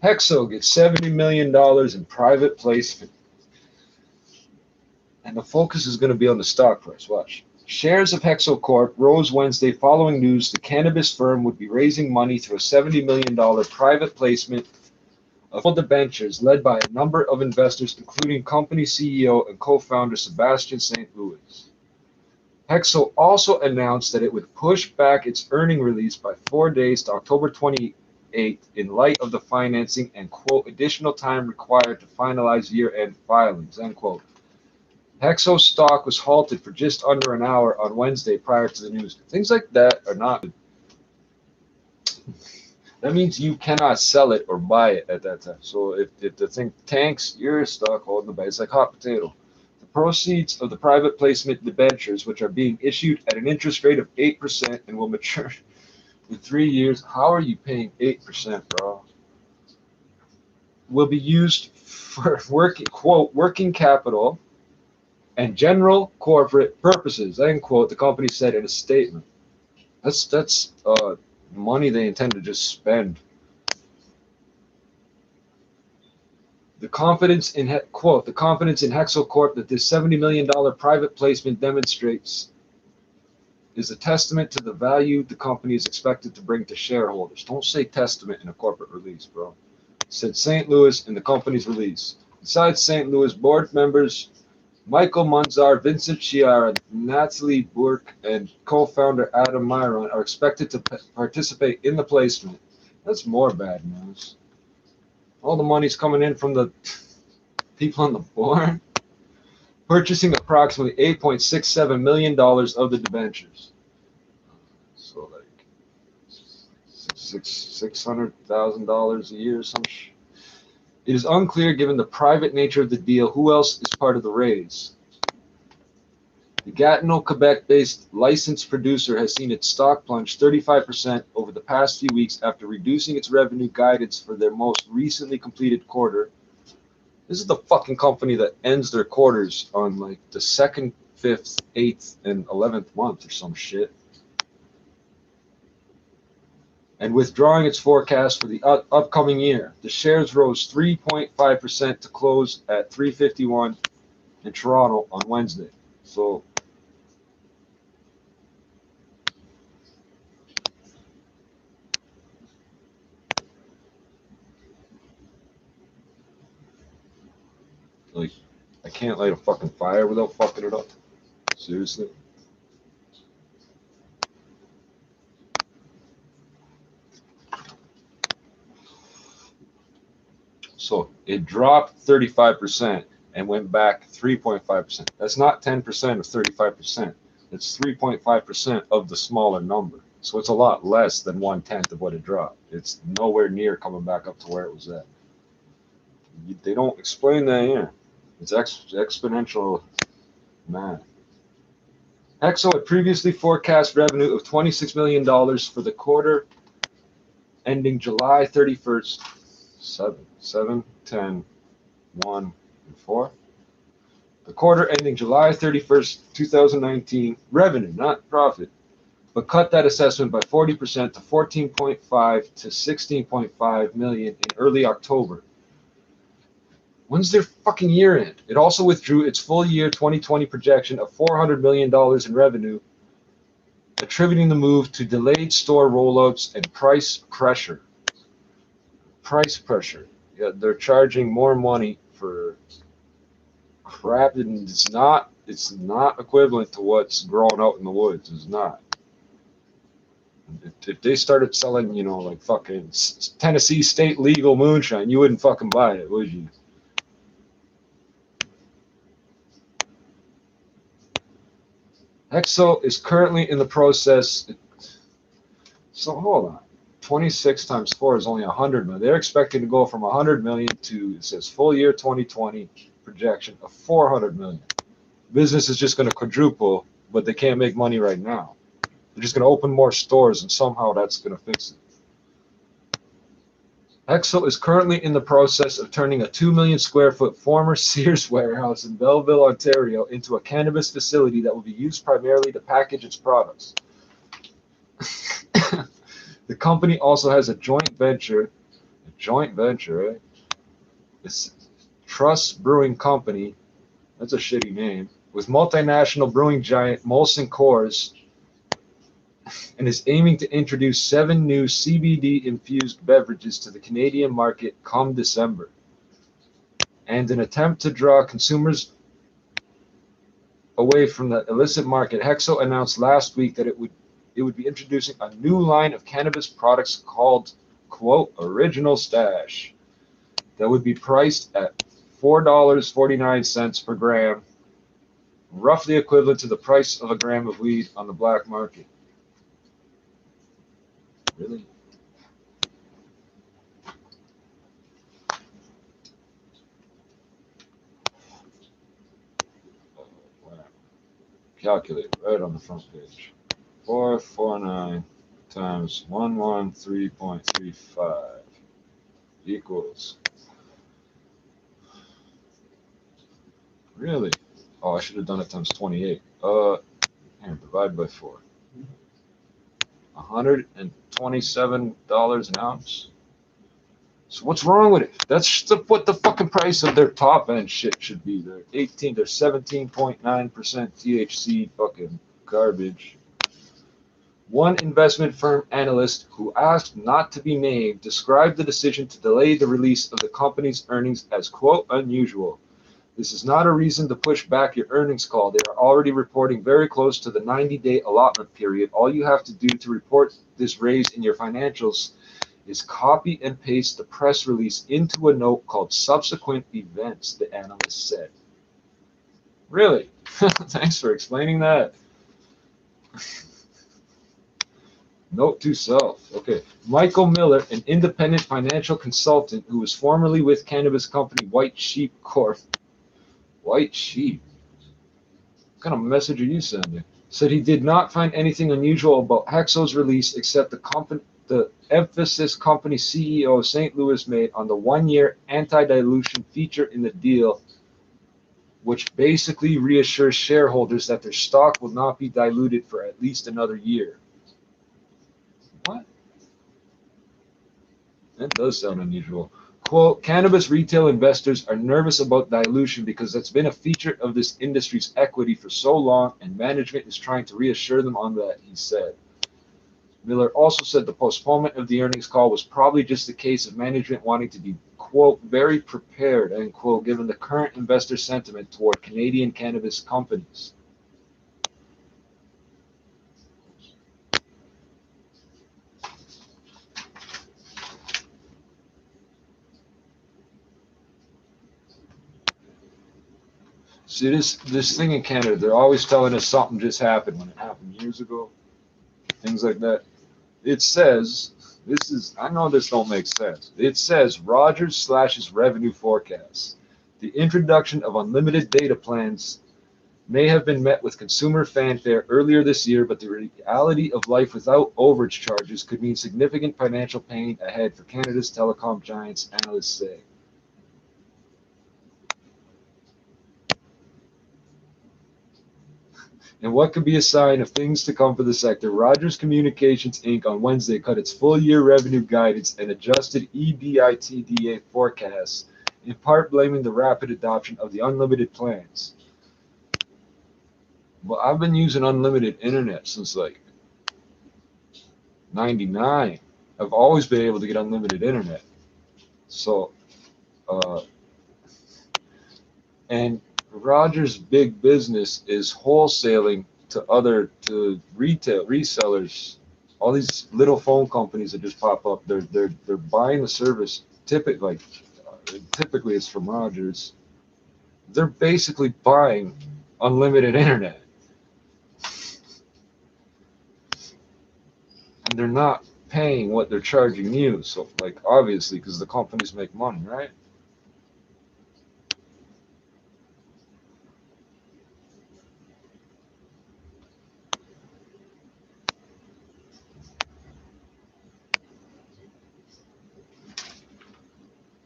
S9: Hexo gets $70 million in private placement. And the focus is going to be on the stock price. Watch. Shares of Hexo Corp rose Wednesday following news the cannabis firm would be raising money through a $70 million private placement of debentures led by a number of investors, including company CEO and co-founder Sebastian St. Louis. Hexo also announced that it would push back its earning release by 4 days to October 28th in light of the financing and, quote, additional time required to finalize year-end filings, end quote. Hexo stock was halted for just under an hour on Wednesday prior to the news. Things like that are not. That means you cannot sell it or buy it at that time. So if the thing tanks, you're stuck holding the bag. It's like hot potato. The proceeds of the private placement debentures, which are being issued at an interest rate of 8% and will mature in 3 years. How are you paying 8%, bro? Will be used for working capital and general corporate purposes, end quote, the company said in a statement. That's money they intend to just spend. The confidence in, quote, the confidence in Hexo Corp that this $70 million private placement demonstrates is a testament to the value the company is expected to bring to shareholders. Don't say testament in a corporate release, bro. Said St. Louis in the company's release. Besides St. Louis, board members Michael Munzar, Vincent Chiara, Natalie Burke, and co-founder Adam Myron are expected to participate in the placement. That's more bad news. All the money's coming in from the people on the board, purchasing approximately $8.67 million of the debentures. So like $600,000 a year, some shit. It is unclear, given the private nature of the deal, who else is part of the raise. The Gatineau, Quebec-based licensed producer has seen its stock plunge 35% over the past few weeks after reducing its revenue guidance for their most recently completed quarter. This is the fucking company that ends their quarters on like the 2nd, 5th, 8th, and 11th month or some shit. And withdrawing its forecast for the upcoming year. The shares rose 3.5% to close at $3.51 in Toronto on Wednesday. So like, I can't light a fucking fire without fucking it up. Seriously. So it dropped 35% and went back 3.5%. That's not 10% of 35%. It's 3.5% of the smaller number. So it's a lot less than 1/10 of what it dropped. It's nowhere near coming back up to where it was at. They don't explain that here. It's exponential math. Hexo had previously forecast revenue of $26 million for the quarter ending July 31st. 7, 10, 1, and 4. The quarter ending July 31st, 2019, revenue, not profit, but cut that assessment by 40% to 14.5 to 16.5 million in early October. When's their fucking year end? It also withdrew its full year 2020 projection of $400 million in revenue, attributing the move to delayed store rollouts and price pressure. Price pressure. Yeah, they're charging more money for crap, and it's not equivalent to what's growing out in the woods. It's not. If they started selling, you know, like fucking Tennessee state legal moonshine, you wouldn't fucking buy it, would you? Hexo is currently in the process. So hold on. 26 times 4 is only 100 million. They're expecting to go from 100 million to, it says, full year 2020 projection of 400 million. Business is just going to quadruple, but they can't make money right now. They're just going to open more stores, and somehow that's going to fix it. Hexo is currently in the process of turning a 2 million square foot former Sears warehouse in Belleville, Ontario into a cannabis facility that will be used primarily to package its products. The company also has a joint venture, right? It's Truss Brewing Company, that's a shitty name, with multinational brewing giant Molson Coors, and is aiming to introduce 7 new CBD-infused beverages to the Canadian market come December. And an attempt to draw consumers away from the illicit market, HEXO announced last week that it would be introducing a new line of cannabis products called, quote, Original Stash, that would be priced at $4.49 per gram, roughly equivalent to the price of a gram of weed on the black market. Really? Calculate right on the front page. 449 times 113.35 equals. Really? Oh, I should have done it times 28. Here, divide by 4. $127 an ounce. So what's wrong with it? That's what the fucking price of their top end shit should be. They're 17.9% THC fucking garbage. One investment firm analyst who asked not to be named described the decision to delay the release of the company's earnings as, quote, unusual. This is not a reason to push back your earnings call. They are already reporting very close to the 90-day allotment period. All you have to do to report this raise in your financials is copy and paste the press release into a note called subsequent events, the analyst said. Really? Thanks for explaining that. Note to self. Okay. Michael Miller, an independent financial consultant who was formerly with cannabis company White Sheep Corp. White Sheep? What kind of message are you sending? Said he did not find anything unusual about HEXO's release except the emphasis company CEO of St. Louis made on the 1-year anti-dilution feature in the deal, which basically reassures shareholders that their stock will not be diluted for at least another year. What? That does sound unusual. Quote, cannabis retail investors are nervous about dilution because that's been a feature of this industry's equity for so long, and management is trying to reassure them on that, he said. Miller also said the postponement of the earnings call was probably just a case of management wanting to be, quote, very prepared, end quote, given the current investor sentiment toward Canadian cannabis companies. See, this thing in Canada, they're always telling us something just happened when it happened years ago. Things like that. It says, I know this don't make sense. It says Rogers slashes revenue forecasts. The introduction of unlimited data plans may have been met with consumer fanfare earlier this year, but the reality of life without overage charges could mean significant financial pain ahead for Canada's telecom giants, analysts say. And what could be a sign of things to come for the sector? Rogers Communications Inc. on Wednesday cut its full-year revenue guidance and adjusted EBITDA forecasts, in part blaming the rapid adoption of the unlimited plans. Well, I've been using unlimited internet since like 99. I've always been able to get unlimited internet. So, and Rogers' big business is wholesaling to retail resellers. All these little phone companies that just pop up, they're buying the service. Typically it's from Rogers. They're basically buying unlimited internet, and they're not paying what they're charging you. So, like, obviously, because the companies make money, right?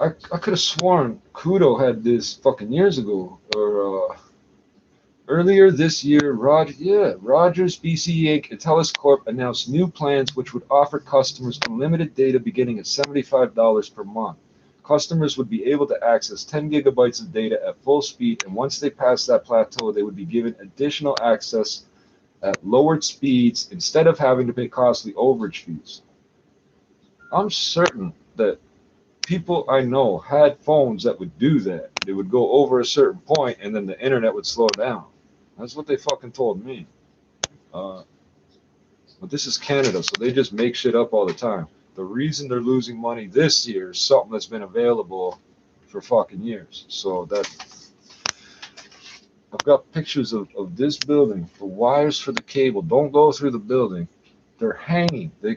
S9: I could have sworn Kudo had this fucking years ago, or Earlier this year, Rogers BCE Inc. and TELUS Corp announced new plans which would offer customers unlimited data beginning at $75 per month. Customers would be able to access 10 gigabytes of data at full speed, and once they pass that plateau, they would be given additional access at lowered speeds instead of having to pay costly overage fees. I'm certain that people I know had phones that would do that. They would go over a certain point and then the internet would slow down. That's what they fucking told me. But this is Canada, so they just make shit up all the time. The reason they're losing money this year is something that's been available for fucking years. So that I've got pictures of this building. The wires for the cable don't go through the building. They're hanging. They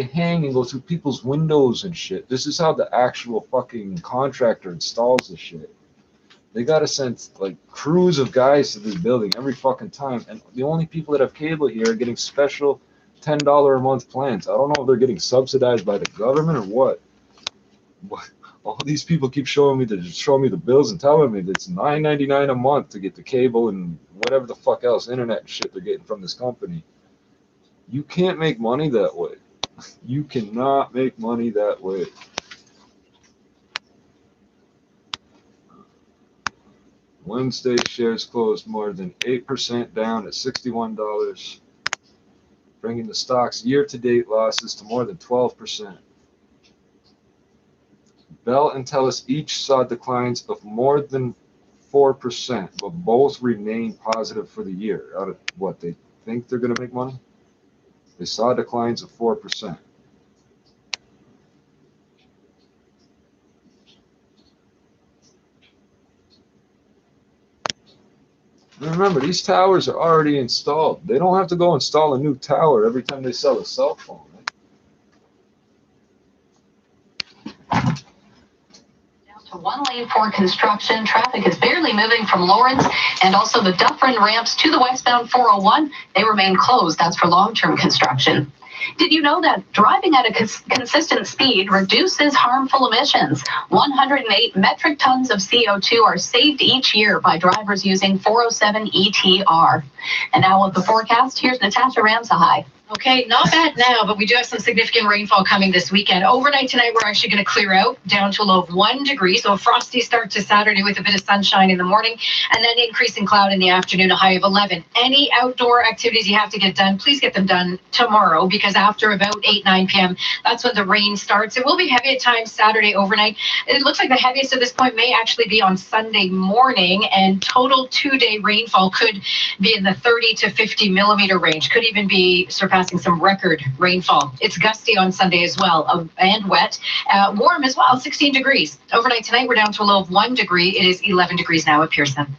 S9: hang and go through people's windows and shit. This is how the actual fucking contractor installs this shit. They gotta send like crews of guys to this building every fucking time. And the only people that have cable here are getting special $10 a month plans. I don't know if they're getting subsidized by the government or what. But all these people keep showing me the bills and telling me that it's $9.99 a month to get the cable and whatever the fuck else internet shit they're getting from this company. You can't make money that way. You cannot make money that way. Wednesday shares closed more than 8% down at $61, bringing the stock's year-to-date losses to more than 12%. Bell and TELUS each saw declines of more than 4%, but both remain positive for the year. Out of what, they think they're going to make money? They saw declines of 4%. And remember, these towers are already installed. They don't have to go install a new tower every time they sell a cell phone.
S14: To one lane for construction. Traffic is barely moving from Lawrence, and also the Dufferin ramps to the westbound 401. They remain closed. That's for long-term construction. Did you know that driving at a consistent speed reduces harmful emissions? 108 metric tons of CO2 are saved each year by drivers using 407 ETR. And now with the forecast, here's Natasha Ramsahai.
S1: Okay, not bad now, but we do have some significant rainfall coming this weekend. Overnight tonight, we're actually going to clear out down to a low of 1 degree. So a frosty start to Saturday with a bit of sunshine in the morning, and then increasing cloud in the afternoon, a high of 11. Any outdoor activities you have to get done, please get them done tomorrow, because after about 8-9 p.m., that's when the rain starts. It will be heavy at times Saturday overnight. It looks like the heaviest at this point may actually be on Sunday morning, and total 2-day rainfall could be in the 30 to 50 millimeter range, could even be surpassing some record rainfall. It's gusty on Sunday as well, and wet. Warm as well, 16 degrees. Overnight tonight, we're down to a low of 1 degree. It is 11 degrees now at Pearson.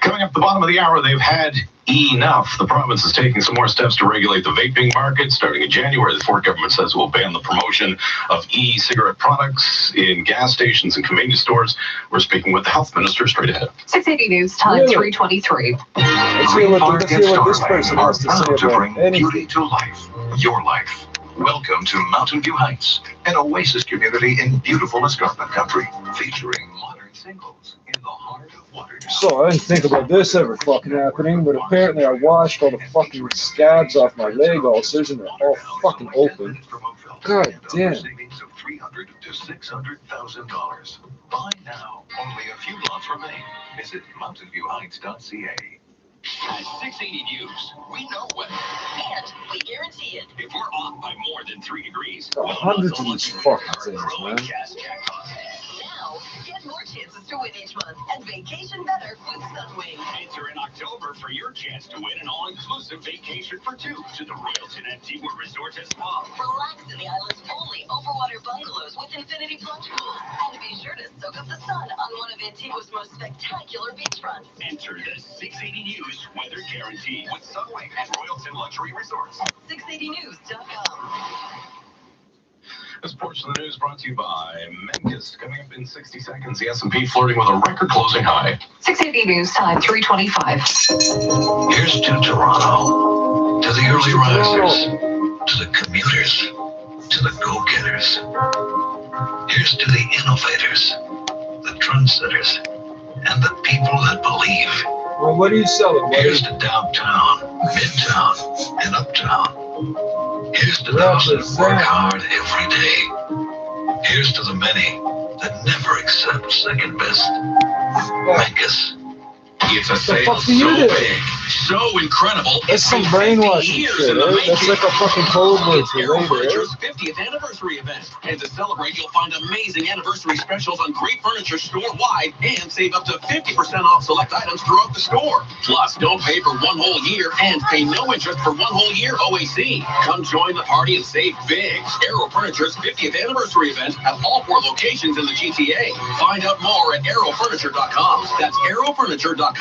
S3: Coming up the bottom of the hour, they've had enough. The province is taking some more steps to regulate the vaping market. Starting in January, the Ford government says it will ban the promotion of e-cigarette products in gas stations and convenience stores. We're speaking with the health minister straight ahead.
S14: 680 News Time, 3:23.
S9: Let's hear what this person has to say
S5: to
S9: about
S5: bring
S9: anything.
S5: beauty to life, your life. Welcome to Mountain View Heights, an oasis community in beautiful escarpment country, featuring modern singles in the heart of Watertown.
S9: So I didn't think about this ever fucking happening, but apparently I washed all the fucking scabs off my leg ulcers and they're all fucking open. God damn.
S5: Savings of $300,000 to $600,000. Buy now. Only a few lots remain. Visit mountainviewheights.ca.
S11: At 680 News, we know weather. And we guarantee it. If we're off by more than 3 degrees,
S9: Hundreds of these fucking things, man.
S11: Now, get more chances to win each month and vacation better with Sunwing. Enter in October for your chance to win an all-inclusive vacation for 2 to the Royalton Antigua Resort and Spa. Relax in the island's only overwater bungalows with infinity plunge pools. And be sure to soak up the sun on one of Antigua's most spectacular beachfronts. Enter the 680 News weather guarantee with Sunwing and Royalton Luxury Resorts at 680news.com.
S3: This portion of the news brought to you by Memphis. Coming up in 60 seconds, the S&P flirting with a record-closing high.
S14: 680 News Time, 3:25.
S5: Here's to Toronto, to the early risers, to the commuters, to the go-getters. Here's to the innovators, the trendsetters, and the people that believe.
S9: Well, what are you selling, buddy?
S5: Here's to downtown, midtown, and uptown. Here's to those that work hard every day. Here's to the many that never accept second best. Megas.
S3: It's a sale so big, so incredible.
S9: That's some brainwashing shit, eh? That's like a fucking code word for
S3: Aero
S9: later, eh?
S3: Furniture's 50th anniversary event. And to celebrate, you'll find amazing anniversary specials on great furniture store-wide and save up to 50% off select items throughout the store. Plus, don't pay for 1 whole year and pay no interest for 1 whole year OAC. Come join the party and save big. Aero Furniture's 50th anniversary event at all 4 locations in the GTA. Find out more at aerofurniture.com. That's aerofurniture.com.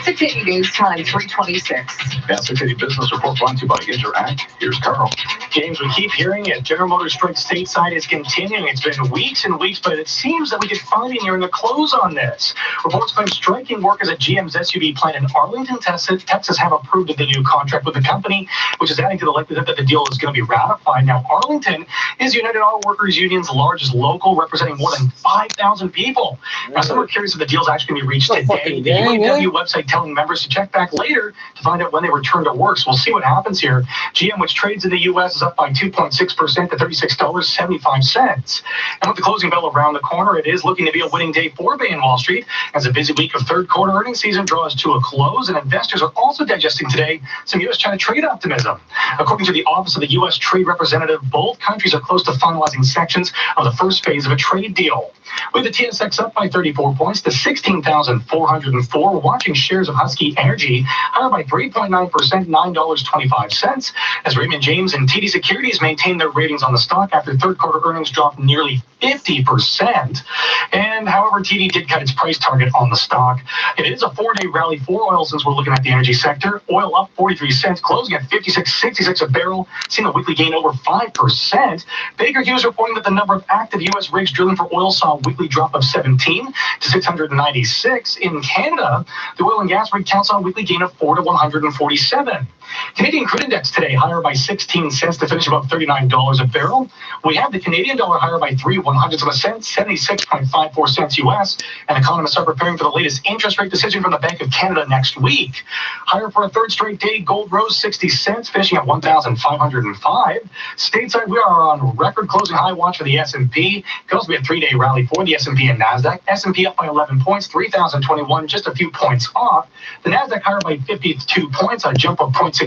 S2: 680 News Time, 326.
S7: That's the City Business Report brought to you by Interact. Here's Carl. James, we keep hearing it. General Motors strike stateside is continuing. It's been weeks and weeks, but it seems that we could finally nearing the close on this. Reports claim striking workers at GM's SUV plant in Arlington, Texas have approved of the new contract with the company, which is adding to the likelihood that the deal is going to be ratified. Now, Arlington is United Auto Workers Union's largest local, representing more than 5,000 people. Now, some are curious if the deal is actually going to be reached today. The UAW website telling members to check back later to find out when they return to work. So we'll see what happens here. GM, which trades in the U.S., is up by 2.6% to $36.75. And with the closing bell around the corner, it is looking to be a winning day for Bay and Wall Street as a busy week of third quarter earnings season draws to a close, and investors are also digesting today some U.S.-China trade optimism. According to the Office of the U.S. Trade Representative, both countries are close to finalizing sections of the first phase of a trade deal. With the TSX up by 34 points to 16,404, watching shares of Husky Energy higher by 3.9%, $9.25, as Raymond James and TD Securities maintain their ratings on the stock after third quarter earnings dropped nearly 50%. And however, TD did cut its price target on the stock. It is a 4-day rally for oil since we're looking at the energy sector. Oil up 43 cents, closing at $56.66 a barrel, seeing a weekly gain over 5%. Baker Hughes reporting that the number of active U.S. rigs drilling for oil saw a weekly drop of 17 to 696. In Canada, the oil and gas rig count saw a weekly gain of 4 to 147. Canadian crude index today higher by 16 cents to finish about $39 a barrel. We have the Canadian dollar higher by 3/100ths of a cent, 76.54 cents U.S. And economists are preparing for the latest interest rate decision from the Bank of Canada next week. Higher for a third straight day, gold rose 60 cents, finishing at $1,505. Stateside, we are on record closing high watch for the S&P. Could also be a 3-day rally for the S&P and NASDAQ. S&P up by 11 points, 3,021, just a few points off. The NASDAQ higher by 52 points, a jump of 0.6%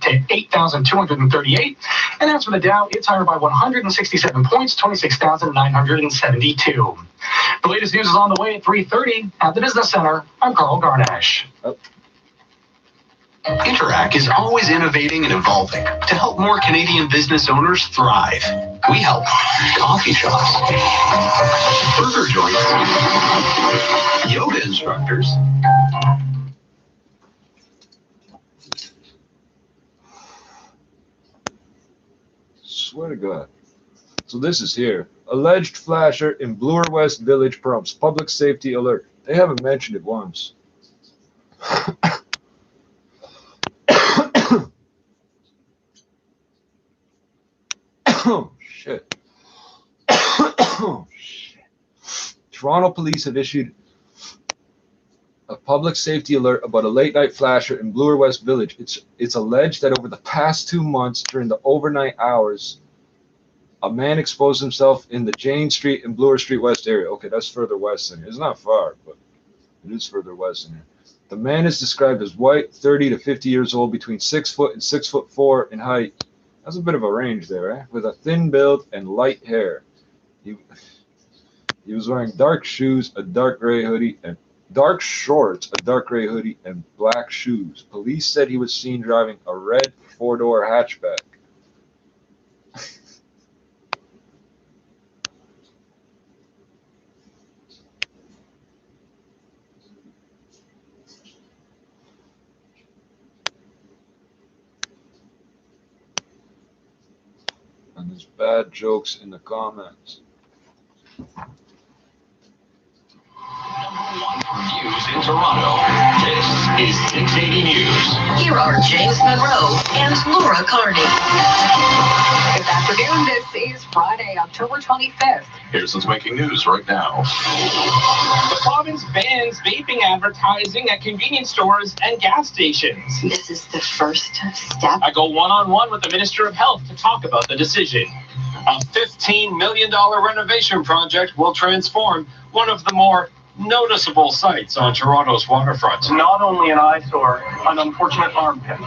S7: to 8,238. And as for the Dow, it's higher by 167 points, 26,972. The latest news is on the way at 3:30 at the Business Center. I'm Carl Garnash.
S11: Interac is always innovating and evolving to help more Canadian business owners thrive. We help coffee shops, burger joints, yoga instructors,
S9: Swear to God. So this is here. Alleged flasher in Bloor West Village prompts public safety alert. They haven't mentioned it once. Oh, shit. Oh, shit. Toronto police have issued a public safety alert about a late-night flasher in Bloor West Village. It's alleged that over the past 2 months, during the overnight hours, a man exposed himself in the Jane Street and Bloor Street West area. Okay, that's further west than here. It's not far, but it is further west than here. The man is described as white, 30 to 50 years old, between 6 foot and 6'4" in height. That's a bit of a range there, eh? With a thin build and light hair. He was wearing dark shoes, a dark gray hoodie, and dark shorts, a dark gray hoodie, and black shoes. Police said he was seen driving a red 4-door hatchback. And there's bad jokes in the comments.
S11: News in Toronto. This is 680 News.
S2: Here are James Monroe and Laura Carney. Good afternoon. This is Friday, October
S14: October 25th.
S3: Here's what's making news right now.
S15: The province bans vaping advertising at convenience stores and gas stations.
S17: This is the first step.
S15: I go one-on-one with the Minister of Health to talk about the decision.
S20: A $15 million renovation project will transform one of the more noticeable sites on Toronto's waterfront.
S18: Not only an eyesore, an unfortunate armpit.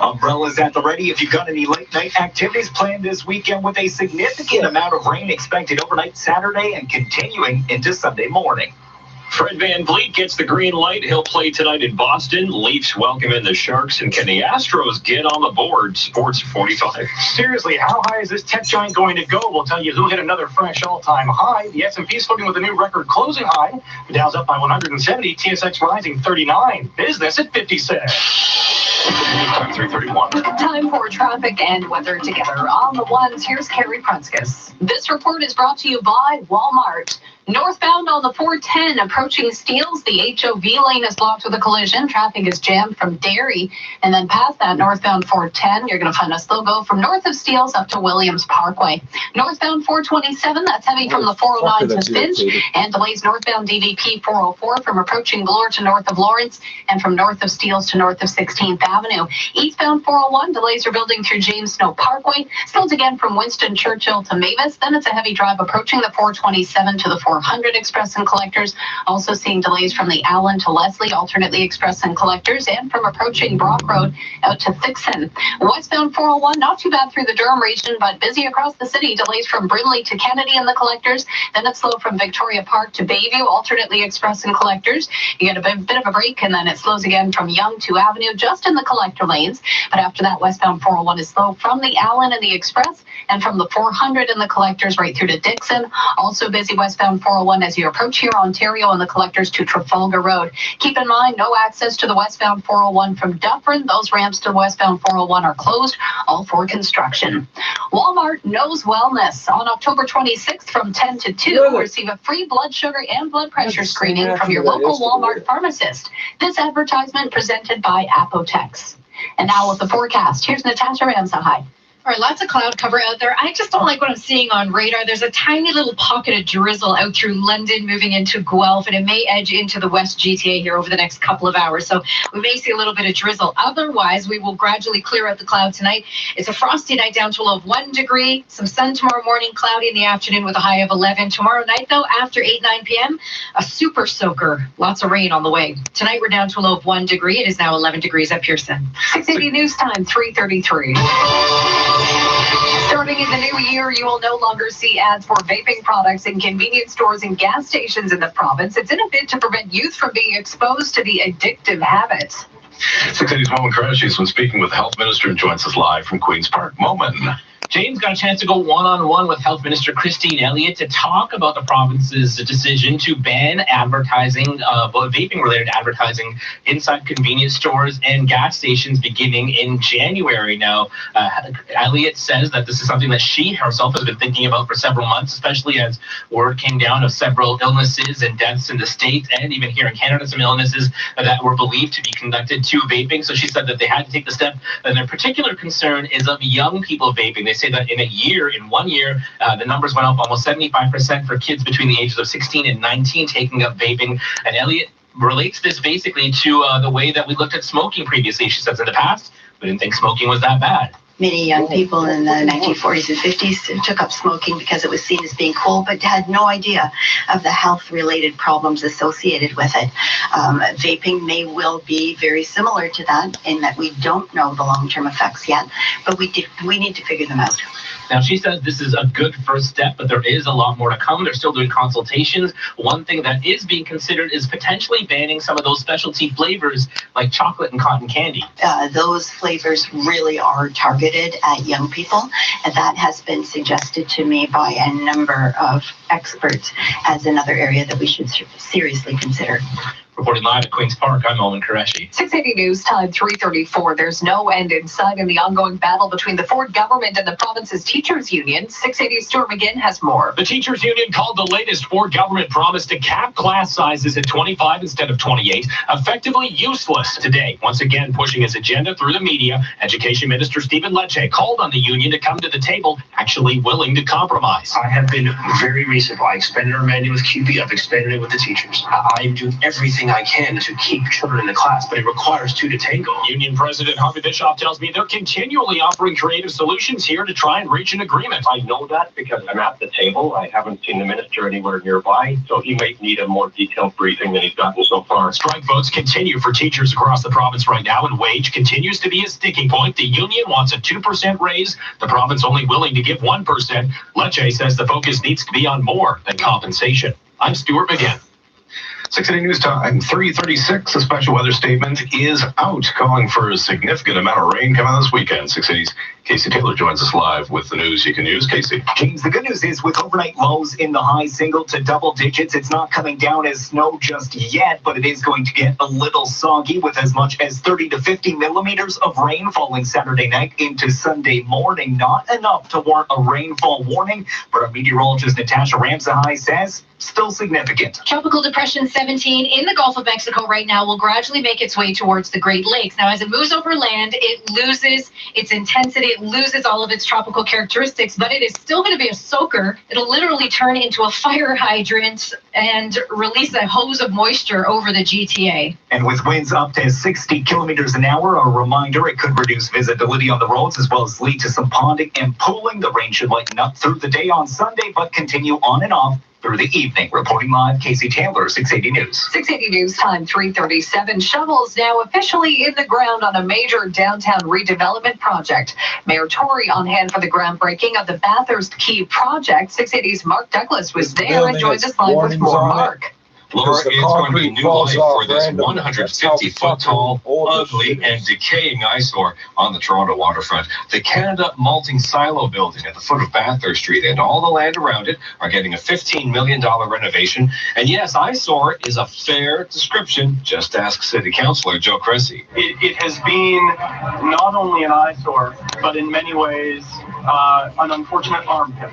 S11: Umbrellas at the ready if you've got any late night activities planned this weekend, with a significant amount of rain expected overnight Saturday and continuing into Sunday morning.
S3: Fred VanVleet gets the green light. He'll play tonight in Boston. Leafs welcome in the Sharks. And can the Astros get on the board? Sports 45.
S7: Seriously, how high is this tech giant going to go? We'll tell you who hit another fresh all-time high. The S&P's floating with a new record closing high. The Dow's up by 170. TSX rising 39. Business at 56.
S3: Time 3:31.
S14: Time for traffic and weather together. On the ones, here's Carrie Prunskis. This report is brought to you by Walmart. Northbound on the 410 approaching Steeles, the HOV lane is blocked with a collision. Traffic is jammed from Derry, and then past that northbound 410, you're going to find a slow go from north of Steeles up to Williams Parkway. Northbound 427, that's heavy from the 409 to Finch, and delays northbound DVP 404 from approaching Bloor to north of Lawrence, and from north of Steeles to north of 16th Avenue. Eastbound 401, delays are building through James Snow Parkway. Stills again from Winston Churchill to Mavis. Then it's a heavy drive approaching the 427 to the 400 Express and Collectors. Also seeing delays from the Allen to Leslie, alternately Express and Collectors, and from approaching Brock Road out to Thixon. Westbound 401, not too bad through the Durham region, but busy across the city. Delays from Brinley to Kennedy and the Collectors. Then it's slow from Victoria Park to Bayview, alternately Express and Collectors. You get a bit of a break, and then it slows again from Yonge to Avenue, just in the collector lanes. But after that, westbound 401 is slow from the Allen and the Express, and from the 400 and the Collectors right through to Dixon. Also busy westbound 401 as you approach here Ontario and the Collectors to Trafalgar Road. Keep in mind, no access to the westbound 401 from Dufferin. Those ramps to westbound 401 are closed, all for construction. Walmart knows wellness. On October 26th from 10 to 2, receive a free blood sugar and blood pressure screening from your local Walmart pharmacist. This advertisement presented by Apotex. And now with the forecast, here's Natasha Ramsahai.
S1: All right, lots of cloud cover out there. I just don't like what I'm seeing on radar. There's a tiny little pocket of drizzle out through London, moving into Guelph, and it may edge into the West GTA here over the next couple of hours. So we may see a little bit of drizzle. Otherwise, we will gradually clear out the cloud tonight. It's a frosty night down to a low of 1 degree. Some sun tomorrow morning, cloudy in the afternoon with a high of 11. Tomorrow night, though, after 8, 9 p.m., a super soaker. Lots of rain on the way. Tonight, we're down to a low of 1 degree. It is now 11 degrees at Pearson.
S14: 680 news time, 3:33. Starting in the new year, you will no longer see ads for vaping products in convenience stores and gas stations in the province. It's in a bid to prevent youth from being exposed to the addictive habits.
S3: 680's Momin Qureshi when speaking with the Health Minister and joins us live from Queen's Park. Momin.
S15: James got a chance to go one-on-one with Health Minister Christine Elliott to talk about the province's decision to ban advertising, vaping-related advertising inside convenience stores and gas stations beginning in January. Now, Elliott says that this is something that she herself has been thinking about for several months, especially as word came down of several illnesses and deaths in the States, and even here in Canada, some illnesses that were believed to be connected to vaping. So she said that they had to take the step, and their particular concern is of young people vaping. They say that in 1 year, the numbers went up almost 75% for kids between the ages of 16 and 19 taking up vaping. And Elliott relates this basically to the way that we looked at smoking previously. She says in the past, we didn't think smoking was that bad.
S17: Many young people in the 1940s and 50s took up smoking because it was seen as being cool, but had no idea of the health-related problems associated with it. Vaping may well be very similar to that in that we don't know the long-term effects yet, but we need to figure them out.
S15: Now, she says this is a good first step, but there is a lot more to come. They're still doing consultations. One thing that is being considered is potentially banning some of those specialty flavors like chocolate and cotton candy.
S17: Those flavors really are targeted at young people, and that has been suggested to me by a number of experts as another area that we should seriously consider.
S15: Reporting live at Queen's Park, I'm Owen Qureshi.
S2: 680 News Time 3:34. There's no end in sight in the ongoing battle between the Ford government and the province's teachers union. 680's Stuart McGinn has more.
S3: The teachers union called the latest Ford government promise to cap class sizes at 25 instead of 28 effectively useless today. Once again, pushing his agenda through the media, Education Minister Stephen Lecce called on the union to come to the table, actually willing to compromise.
S18: I have been very reasonable. I expanded our menu with QB. I've expanded it with the teachers. I'm doing everything I can to keep children in the class, but it requires two to tango.
S3: Union President Harvey Bischoff tells me they're continually offering creative solutions here to try and reach an agreement.
S19: I know that because I'm at the table. I haven't seen the minister anywhere nearby, so he might need a more detailed briefing than he's gotten so far.
S3: Strike votes continue for teachers across the province right now, and wage continues to be a sticking point. The union wants a 2% raise. The province only willing to give 1%. Lecce says the focus needs to be on more than compensation. I'm Stuart McGinn. 680 News Time 3:36. A special weather statement is out, calling for a significant amount of rain coming this weekend. 680's Casey Taylor joins us live with the news you can use. Casey.
S13: James, the good news is with overnight lows in the high single to double digits, it's not coming down as snow just yet, but it is going to get a little soggy with as much as 30 to 50 millimeters of rain falling Saturday night into Sunday morning. Not enough to warrant a rainfall warning, but our meteorologist Natasha Ramsahai says still significant.
S1: Tropical Depression 17 in the Gulf of Mexico right now will gradually make its way towards the Great Lakes. Now, as it moves over land, it loses its intensity, it loses all of its tropical characteristics, but it is still going to be a soaker. It'll literally turn into a fire hydrant and release a hose of moisture over the GTA.
S13: And with winds up to 60 kilometers an hour, a reminder it could reduce visibility on the roads as well as lead to some ponding and pooling. The rain should lighten up through the day on Sunday, but continue on and off through the evening. Reporting live, Casey Taylor, 680 News.
S2: 680 News Time 3:37. Shovels now officially in the ground on a major downtown redevelopment project. Mayor Tory on hand for the groundbreaking of the Bathurst Quay project. 680's Mark Douglas was there and joins us live with more. Mark.
S20: Laura, it's going to be new life for this 150-foot-tall, ugly, and decaying eyesore on the Toronto waterfront. The Canada Malting Silo building at the foot of Bathurst Street and all the land around it are getting a $15 million renovation. And yes, eyesore is a fair description. Just ask City Councillor Joe Cressy.
S12: It has been not only an eyesore, but in many ways an unfortunate armpit.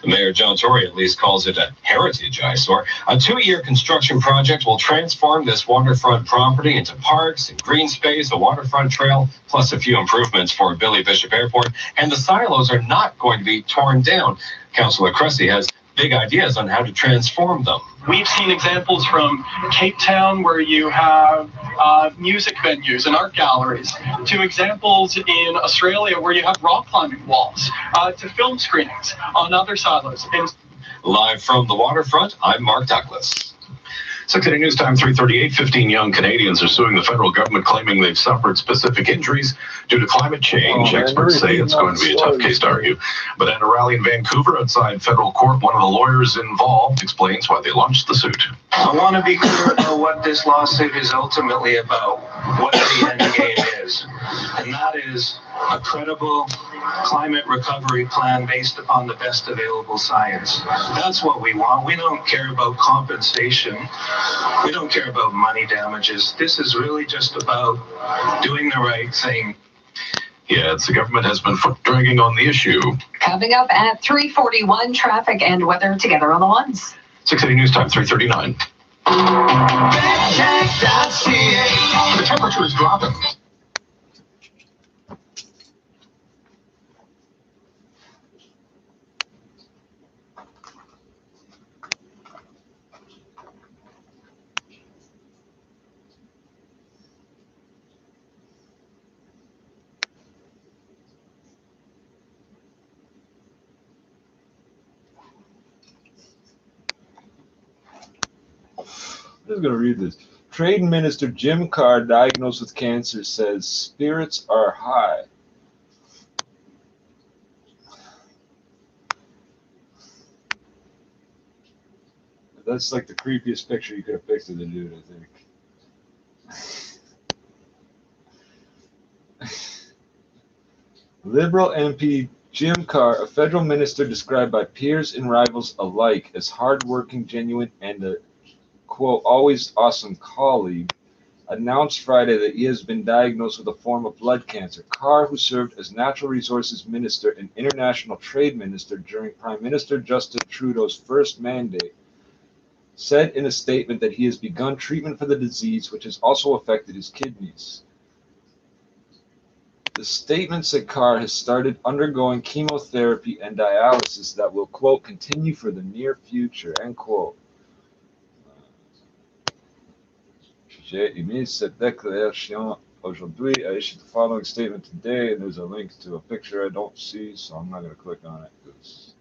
S20: Mayor John Tory at least calls it a heritage eyesore. A 2-year construction project will transform this waterfront property into parks and green space, a waterfront trail, plus a few improvements for Billy Bishop Airport. And the silos are not going to be torn down. Councillor Cressy has big ideas on how to transform them.
S12: We've seen examples from Cape Town where you have music venues and art galleries, to examples in Australia where you have rock climbing walls, to film screenings on other silos.
S20: Live from the waterfront, I'm Mark Douglas.
S3: 680 News Time 3:38. 15 young Canadians are suing the federal government, claiming they've suffered specific injuries due to climate change. Experts say it's going to be a tough case to argue. But at a rally in Vancouver outside federal court, one of the lawyers involved explains why they launched the suit.
S22: I want to be clear about what this lawsuit is ultimately about, what the end game is. And that is a credible climate recovery plan based upon the best available science. That's what we want. We don't care about compensation. We don't care about money damages. This is really just about doing the right thing.
S3: Yeah, the government has been foot dragging on the issue.
S2: Coming up at 3:41, traffic and weather together on the ones.
S3: 680 News Time 3:39.
S12: The temperature is dropping.
S9: I'm just going to read this. Trade Minister Jim Carr, diagnosed with cancer, says spirits are high. That's like the creepiest picture you could have picked of the dude, I think. Liberal MP Jim Carr, a federal minister described by peers and rivals alike as hardworking, genuine, and a quote, always awesome colleague, announced Friday that he has been diagnosed with a form of blood cancer. Carr, who served as Natural Resources Minister and International Trade Minister during Prime Minister Justin Trudeau's first mandate, said in a statement that he has begun treatment for the disease, which has also affected his kidneys. The statement said Carr has started undergoing chemotherapy and dialysis that will, quote, continue for the near future, end quote. J'ai émis cette déclaration aujourd'hui. I issued the following statement today, and there's a link to a picture I don't see, so I'm not going to click on it because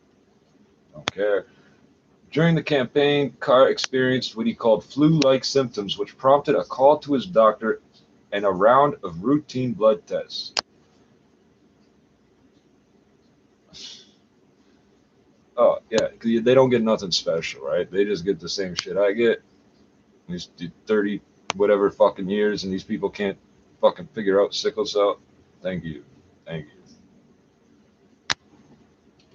S9: I don't care. During the campaign, Carr experienced what he called flu-like symptoms, which prompted a call to his doctor and a round of routine blood tests. Oh, yeah, they don't get nothing special, right? They just get the same shit I get. These 30 whatever fucking years, and these people can't fucking figure out sickle cell. Thank you. Thank you.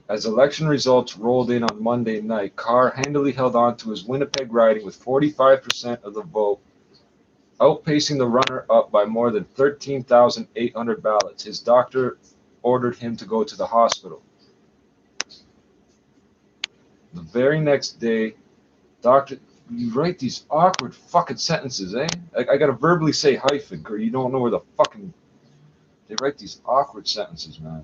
S9: As election results rolled in on Monday night, Carr handily held on to his Winnipeg riding with 45% of the vote, outpacing the runner-up by more than 13,800 ballots. His doctor ordered him to go to the hospital. The very next day, you write these awkward fucking sentences, eh? I gotta verbally say hyphen, or you don't know where the fucking... They write these awkward sentences, man.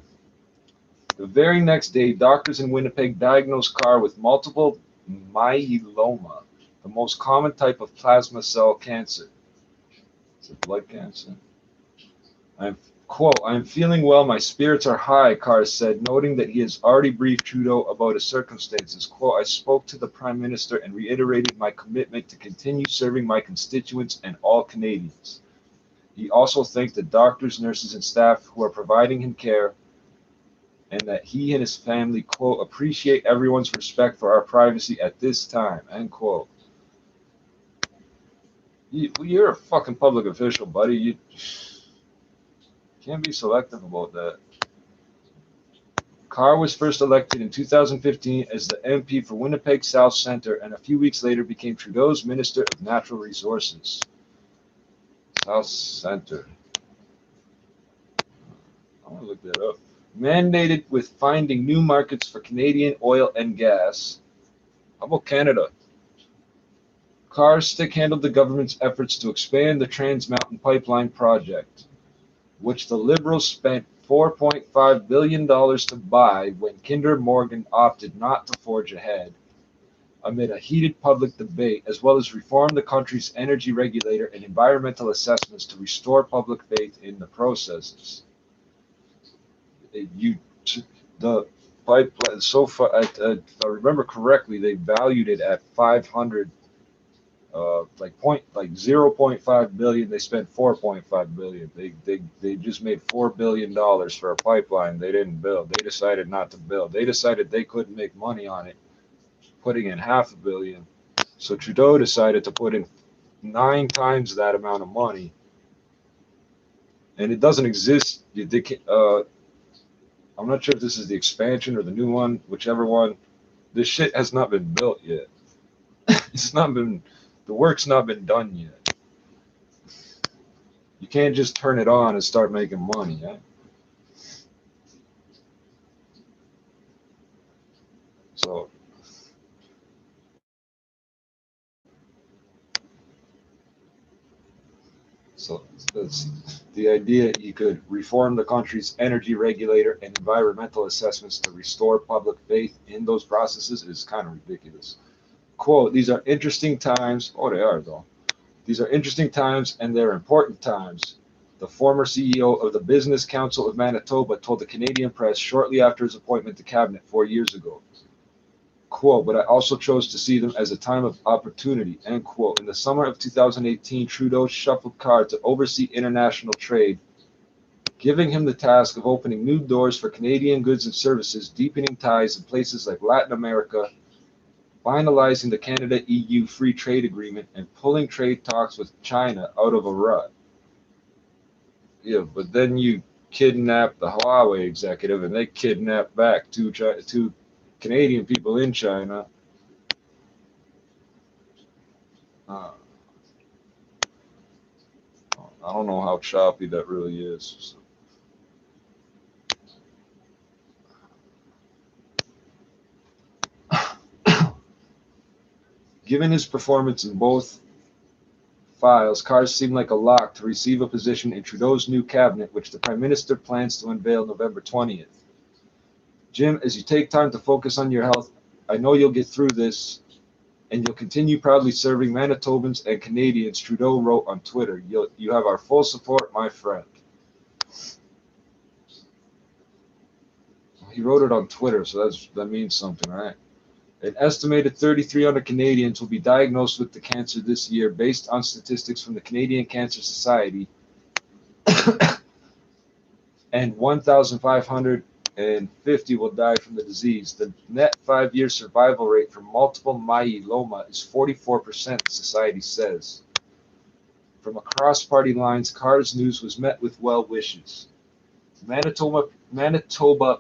S9: The very next day, doctors in Winnipeg diagnosed Carr with multiple myeloma, the most common type of plasma cell cancer. Is it blood cancer? Quote, I am feeling well, my spirits are high, Carr said, noting that he has already briefed Trudeau about his circumstances. Quote, I spoke to the Prime Minister and reiterated my commitment to continue serving my constituents and all Canadians. He also thanked the doctors, nurses, and staff who are providing him care, and that he and his family, quote, appreciate everyone's respect for our privacy at this time, end quote. You're a fucking public official, buddy. You can't be selective about that. Carr was first elected in 2015 as the MP for Winnipeg South Centre, and a few weeks later became Trudeau's Minister of Natural Resources. South Centre. I want to look that up. Mandated with finding new markets for Canadian oil and gas. How about Canada? Carr stick-handled the government's efforts to expand the Trans Mountain Pipeline project, which the Liberals spent $4.5 billion to buy when Kinder Morgan opted not to forge ahead, amid a heated public debate, as well as reform the country's energy regulator and environmental assessments to restore public faith in the processes. The pipeline, so far, if I remember correctly, they valued it at 500. 0.5 billion. They spent 4.5 billion. They just made $4 billion for a pipeline they didn't build. They decided not to build. They decided they couldn't make money on it, putting in $500 million. So Trudeau decided to put in 9 times that amount of money, and it doesn't exist. I'm not sure if this is the expansion or the new one, whichever one. This shit has not been built yet. It's not been. The work's not been done yet. You can't just turn it on and start making money, eh? So that's the idea. You could reform the country's energy regulator and environmental assessments to restore public faith in those processes is kind of ridiculous. Quote, these are interesting times. Oh, they are, though. These are interesting times, and they're important times. The former CEO of the Business Council of Manitoba told the Canadian press shortly after his appointment to cabinet 4 years ago. Quote, but I also chose to see them as a time of opportunity, end quote. In the summer of 2018, Trudeau shuffled Carr to oversee international trade, giving him the task of opening new doors for Canadian goods and services, deepening ties in places like Latin America, finalizing the Canada-EU Free Trade Agreement, and pulling trade talks with China out of a rut. Yeah, but then you kidnap the Huawei executive, and they kidnap back two Canadian people in China. I don't know how choppy that really is. Given his performance in both files, cars seem like a lock to receive a position in Trudeau's new cabinet, which the Prime Minister plans to unveil November 20th. Jim, as you take time to focus on your health, I know you'll get through this, and you'll continue proudly serving Manitobans and Canadians, Trudeau wrote on Twitter. You have our full support, my friend. He wrote it on Twitter, so that means something, right? An estimated 3,300 Canadians will be diagnosed with the cancer this year based on statistics from the Canadian Cancer Society, and 1,550 will die from the disease. The net 5-year survival rate for multiple myeloma is 44%, the society says. From across party lines, Cars News was met with well wishes. Manitoba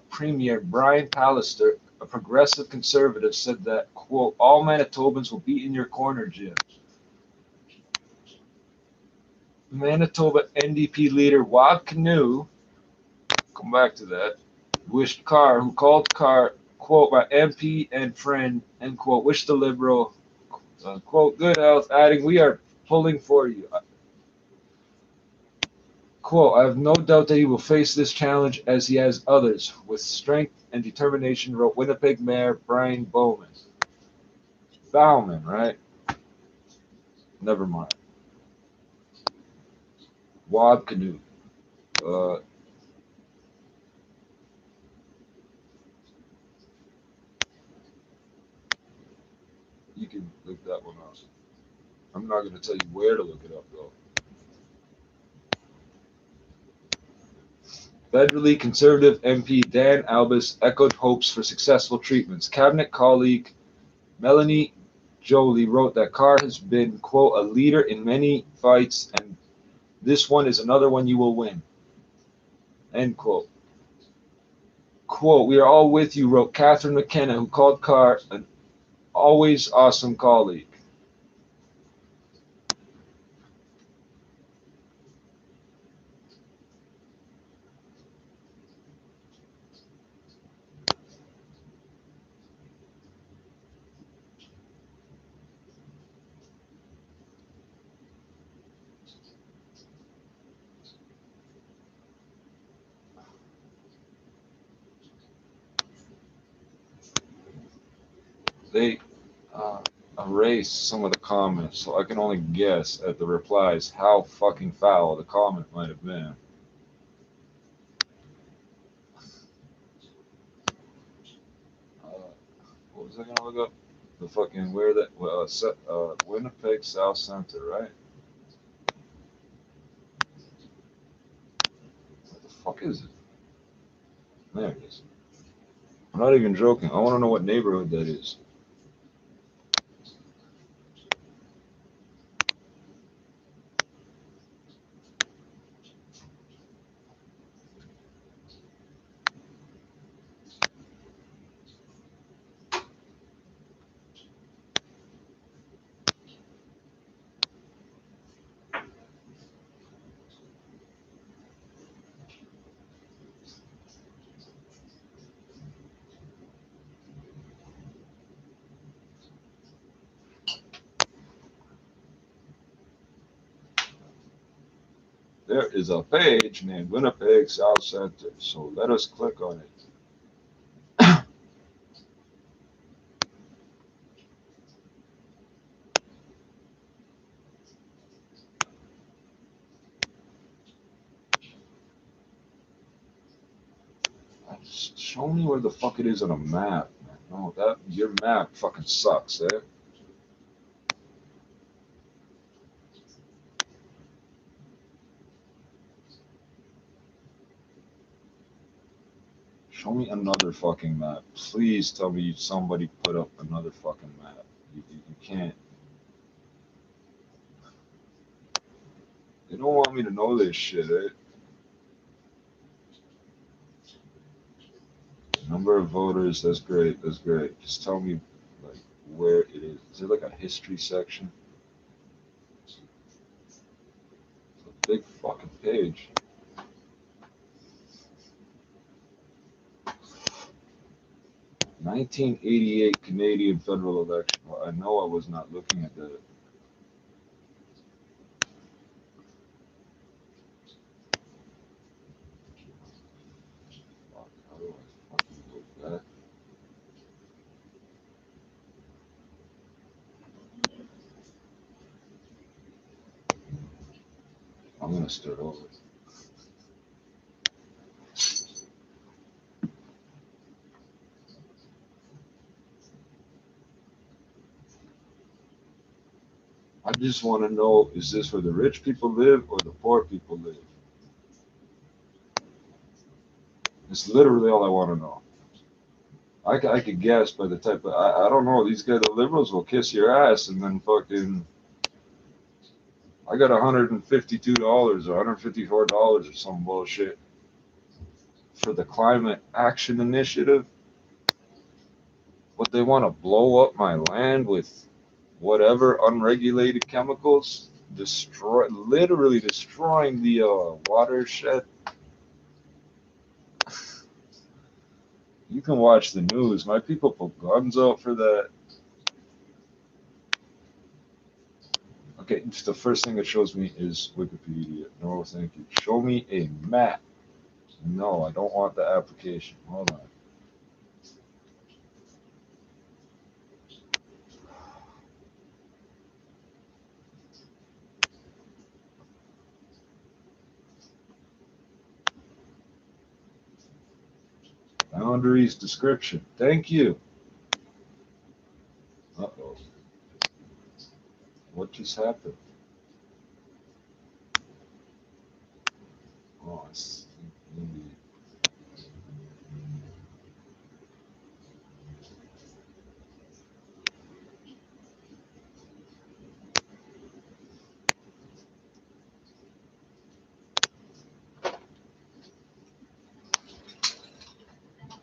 S9: Premier Brian Pallister, a progressive conservative, said that, quote, all Manitobans will be in your corner, Jim. Manitoba NDP leader Wab Kinew, come back to that, wished Carr, who called Carr, quote, my MP and friend, end quote, wished the Liberal, quote, good health, adding, we are pulling for you. Quote, I have no doubt that he will face this challenge as he has others, with strength and determination, wrote Winnipeg Mayor Brian Bowman. Bowman, right? Never mind. Wab Kinew. You can look that one up. I'm not going to tell you where to look it up, though. Federally conservative MP Dan Albus echoed hopes for successful treatments. Cabinet colleague Melanie Joly wrote that Carr has been, quote, a leader in many fights, and this one is another one you will win, end quote. Quote, we are all with you, wrote Catherine McKenna, who called Carr an always awesome colleague. They erased some of the comments, so I can only guess at the replies how fucking foul the comment might have been. What was I gonna look up? The fucking where that Winnipeg South Center, right? What the fuck is it? There it is. I'm not even joking. I want to know what neighborhood that is. There is a page named Winnipeg South Center, so let us click on it. Show me where the fuck it is on a map, man. No, your map fucking sucks, eh? Show me another fucking map. Please tell me somebody put up another fucking map. You can't. They don't want me to know this shit, eh? Number of voters, that's great, that's great. Just tell me, like, where it is. Is there like a history section? Big fucking page. "1988 Canadian federal election." Well, I know I was not looking at that. Fuck, how do I fucking go back? I'm gonna start over. I just want to know, is this where the rich people live or the poor people live? It's literally all I want to know. I could guess by the type of, I don't know, these guys, the liberals will kiss your ass and then fucking, I got $152 or $154 or some bullshit for the Climate Action Initiative. But they want to blow up my land with whatever unregulated chemicals, literally destroying the watershed. You can watch the news. My people put guns out for that. Okay, just the first thing it shows me is Wikipedia. No, thank you. Show me a map. No, I don't want the application. Hold on. Boundaries description. Thank you. Uh-oh. What just happened? Oh, it's maybe.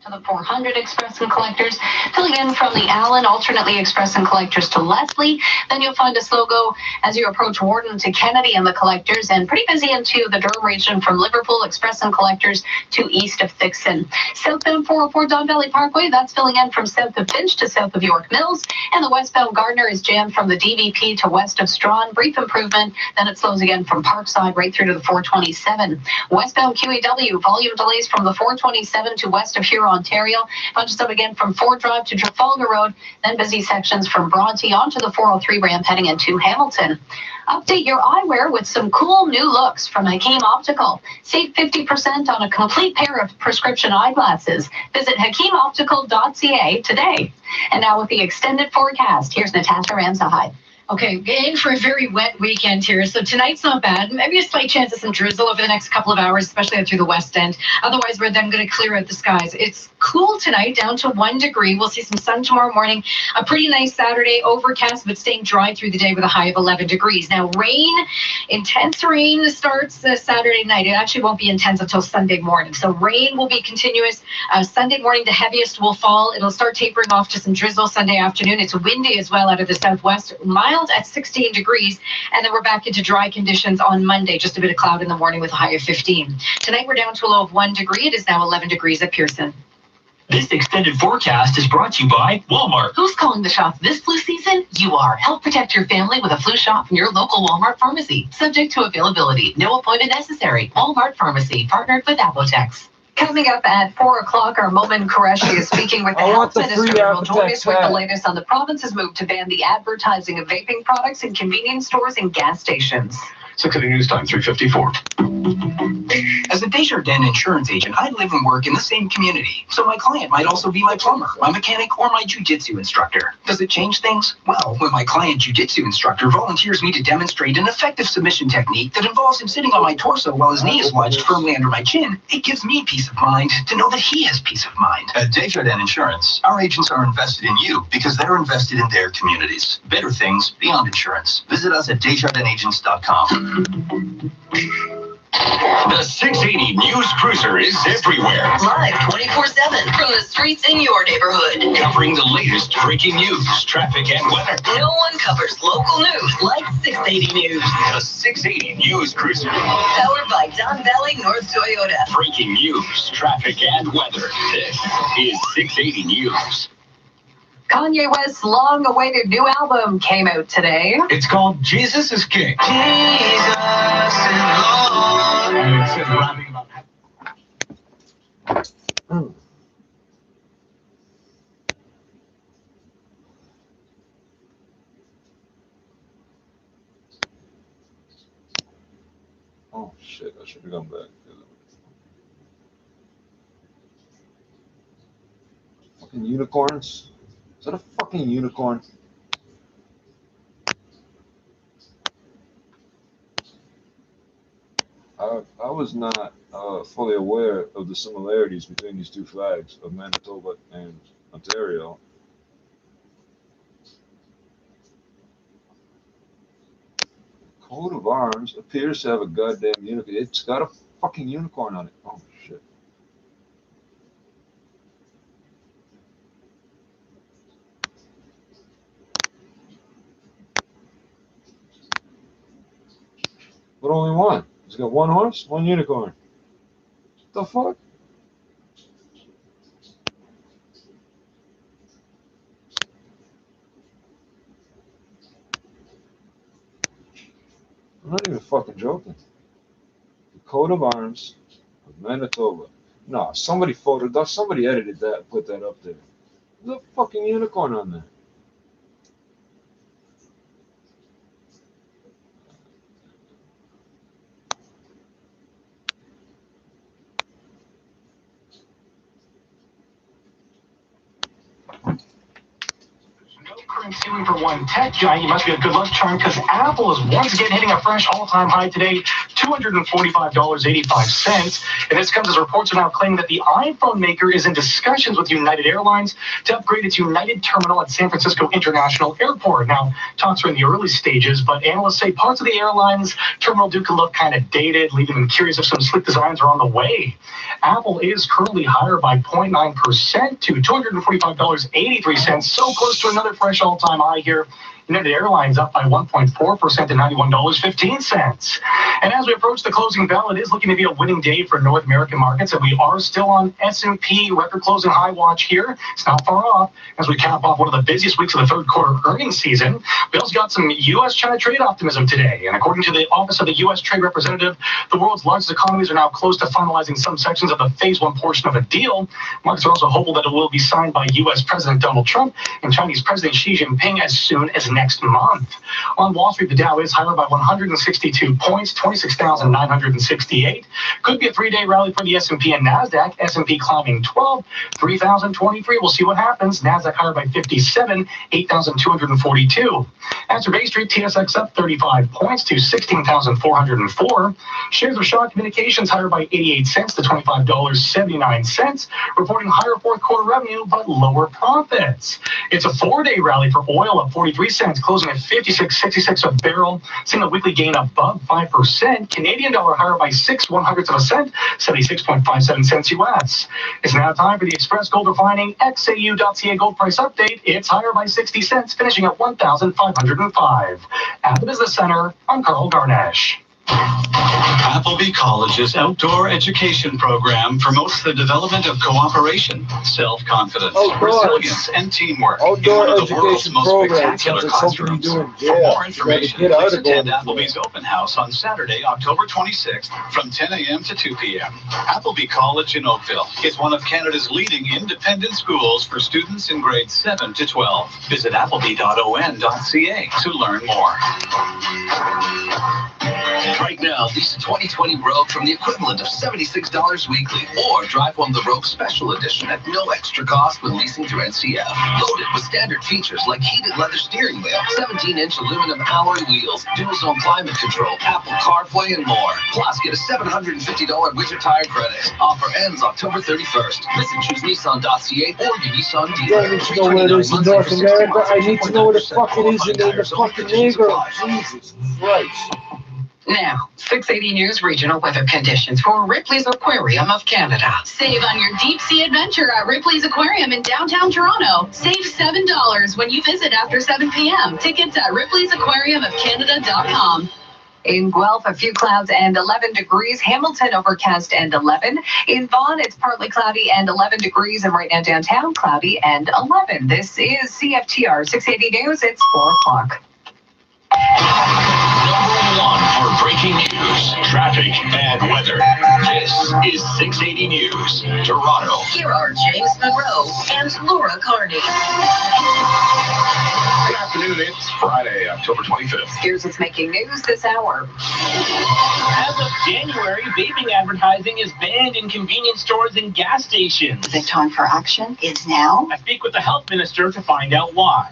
S14: To the 400 Express and Collectors, filling in from the Allen, alternately Express and Collectors to Leslie. Then you'll find a slow go as you approach Warden to Kennedy and the Collectors, and pretty busy into the Durham region from Liverpool Express and Collectors to east of Thixon. Southbound 404 Don Valley Parkway, that's filling in from south of Finch to south of York Mills, and the westbound Gardner is jammed from the DVP to west of Strawn. Brief improvement, then it slows again from Parkside right through to the 427. Westbound QEW, volume delays from the 427 to west of Huron, Ontario. Bunches up again from Ford Drive to Trafalgar Road, then busy sections from Bronte onto the 403 ramp heading into Hamilton. Update your eyewear with some cool new looks from Hakeem Optical. Save 50% on a complete pair of prescription eyeglasses. Visit HakeemOptical.ca today. And now with the extended forecast, here's Natasha Ramsahide.
S1: Okay, in for a very wet weekend here. So tonight's not bad. Maybe a slight chance of some drizzle over the next couple of hours, especially through the west end. Otherwise, we're then going to clear out the skies. It's cool tonight, down to 1 degree. We'll see some sun tomorrow morning. A pretty nice Saturday, overcast, but staying dry through the day with a high of 11 degrees. Now, rain, intense rain starts Saturday night. It actually won't be intense until Sunday morning. So rain will be continuous. Sunday morning, the heaviest will fall. It'll start tapering off to some drizzle Sunday afternoon. It's windy as well out of the southwest. Mild at 16 degrees, and then we're back into dry conditions on Monday. Just a bit of cloud in the morning with a high of 15. Tonight we're down to a low of 1 degree. It is now 11 degrees at Pearson.
S4: This extended forecast is brought to you by Walmart.
S14: Who's calling the shots this flu season? You are. Help protect your family with a flu shot in your local Walmart pharmacy. Subject to availability. No appointment necessary. Walmart Pharmacy, partnered with Apotex. Coming up at 4 o'clock, our Momin Qureshi is speaking with the Health Minister who will join us with the latest on the province's move to ban the advertising of vaping products in convenience stores and gas stations.
S3: 6 City News Time, 3:54.
S10: As a Desjardins insurance agent, I live and work in the same community, so my client might also be my plumber, my mechanic, or my jiu-jitsu instructor. Does it change things? Well, when my client jiu-jitsu instructor volunteers me to demonstrate an effective submission technique that involves him sitting on my torso while his knee is lodged firmly under my chin, it gives me peace of mind to know that he has peace of mind.
S5: At Desjardins Insurance, our agents are invested in you because they're invested in their communities. Better things beyond insurance. Visit us at DesjardinSagents.com.
S16: The 680 News Cruiser is everywhere.
S21: Live 24/7 from the streets in your neighborhood.
S16: Covering the latest breaking news, traffic, and weather.
S21: No one covers local news like 680 News.
S16: The 680 News Cruiser.
S21: Powered by Don Valley North Toyota.
S16: Breaking news, traffic, and weather. This is 680 News.
S6: Kanye West's long-awaited new album came out today.
S16: It's called Jesus is King.
S9: Oh shit, I should have gone back. Fucking unicorns? Is that a fucking unicorn? I was not fully aware of the similarities between these two flags of Manitoba and Ontario. Coat of arms appears to have a goddamn unicorn. It's got a fucking unicorn on it. Oh shit. But only one. It's got one horse, one unicorn. What the fuck? I'm not even fucking joking. The coat of arms of Manitoba. No, somebody somebody edited that and put that up there. There's a fucking unicorn on there.
S7: Ceiling for one tech giant. You must be a good luck charm because Apple is once again hitting a fresh all-time high today, $245.85. And this comes as reports are now claiming that the iPhone maker is in discussions with United Airlines to upgrade its United terminal at San Francisco International Airport. Now, talks are in the early stages, but analysts say parts of the airline's terminal do look kind of dated, leaving them curious if some slick designs are on the way. Apple is currently higher by 0.9% to $245.83, so close to another fresh all-time high here. United Airlines up by 1.4% to $91.15. And as we approach the closing bell, it is looking to be a winning day for North American markets, and we are still on S&P record closing high watch here. It's not far off as we cap off one of the busiest weeks of the third quarter earnings season. We also got some U.S.-China trade optimism today, and according to the Office of the U.S. Trade Representative, the world's largest economies are now close to finalizing some sections of the Phase 1 portion of a deal. Markets are also hopeful that it will be signed by U.S. President Donald Trump and Chinese President Xi Jinping as soon as next month. On Wall Street, the Dow is higher by 162 points, 26,968. Could be a three-day rally for the S&P and NASDAQ. S&P climbing 12, 3,023. We'll see what happens. NASDAQ higher by 57, 8,242. As for Bay Street, TSX up 35 points to 16,404. Shares of Shaw Communications higher by 88 cents to $25.79, reporting higher fourth quarter revenue but lower profits. It's a four-day rally for oil up 43 cents, closing at 56.66 a barrel, seeing a weekly gain above 5%. Canadian dollar higher by 0.06 of a cent, 76.57 cents US. It's now time for the Express Gold Refining XAU.ca gold price update. It's higher by 60 cents, finishing at 1,505. At the Business Center, I'm Carl Garnash.
S5: Appleby College's outdoor education program promotes the development of cooperation, self-confidence, resilience, and teamwork in one of the world's most spectacular classrooms. For more information, please attend Appleby's open house on Saturday, October 26th from 10 a.m. to 2 p.m. Appleby College in Oakville is one of Canada's leading independent schools for students in grades 7 to 12. Visit appleby.on.ca to learn more.
S23: Right now, lease a 2020 Rogue from the equivalent of $76 weekly, or drive one the Rogue Special Edition at no extra cost when leasing through NCF. Loaded with standard features like heated leather steering wheel, 17-inch aluminum alloy wheels, dual-zone climate control, Apple CarPlay, and more. Plus, get a $750 winter tire credit. Offer ends October 31st. Visit ChooseNissan.ca or your Nissan dealer.
S9: I need to know where it is in North America. I need to know where the fuck it is in the fucking neighborhood. Jesus Christ.
S6: Now, 680 News regional weather conditions for Ripley's Aquarium of Canada.
S14: Save on your deep sea adventure at Ripley's Aquarium in downtown Toronto. Save $7 when you visit after 7 p.m. Tickets at ripleysaqaquariumofcanada.com.
S2: In Guelph, a few clouds and 11 degrees. Hamilton, overcast and 11. In Vaughan, it's partly cloudy and 11 degrees. And right now downtown, cloudy and 11. This is CFTR 680 News. It's 4 o'clock.
S16: Number one for breaking news, traffic, and weather. This is 680 News, Toronto.
S21: Here are James Monroe and Laura Carney.
S16: Good afternoon. It's Friday, October 25th.
S2: Here's what's making news this hour.
S15: As of January, vaping advertising is banned in convenience stores and gas stations.
S8: The time for action is now.
S15: I speak with the health minister to find out why.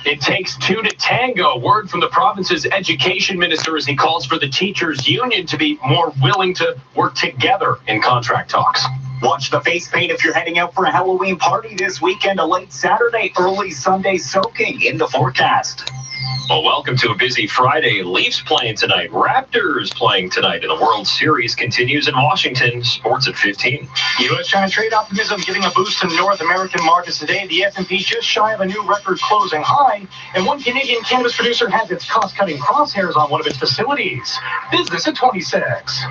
S3: It takes two to tango. Word from the province's education minister as he calls for the teachers' union to be more willing to work together in contract talks.
S13: Watch the face paint if you're heading out for a Halloween party this weekend. A late Saturday, early Sunday soaking in the forecast.
S3: Well, welcome to a busy Friday. Leafs playing tonight. Raptors playing tonight. And the World Series continues in Washington. Sports at 15.
S7: U.S.-China trade optimism giving a boost to North American markets today. The S&P just shy of a new record closing high. And one Canadian cannabis producer has its cost-cutting crosshairs on one of its facilities. Business at 26.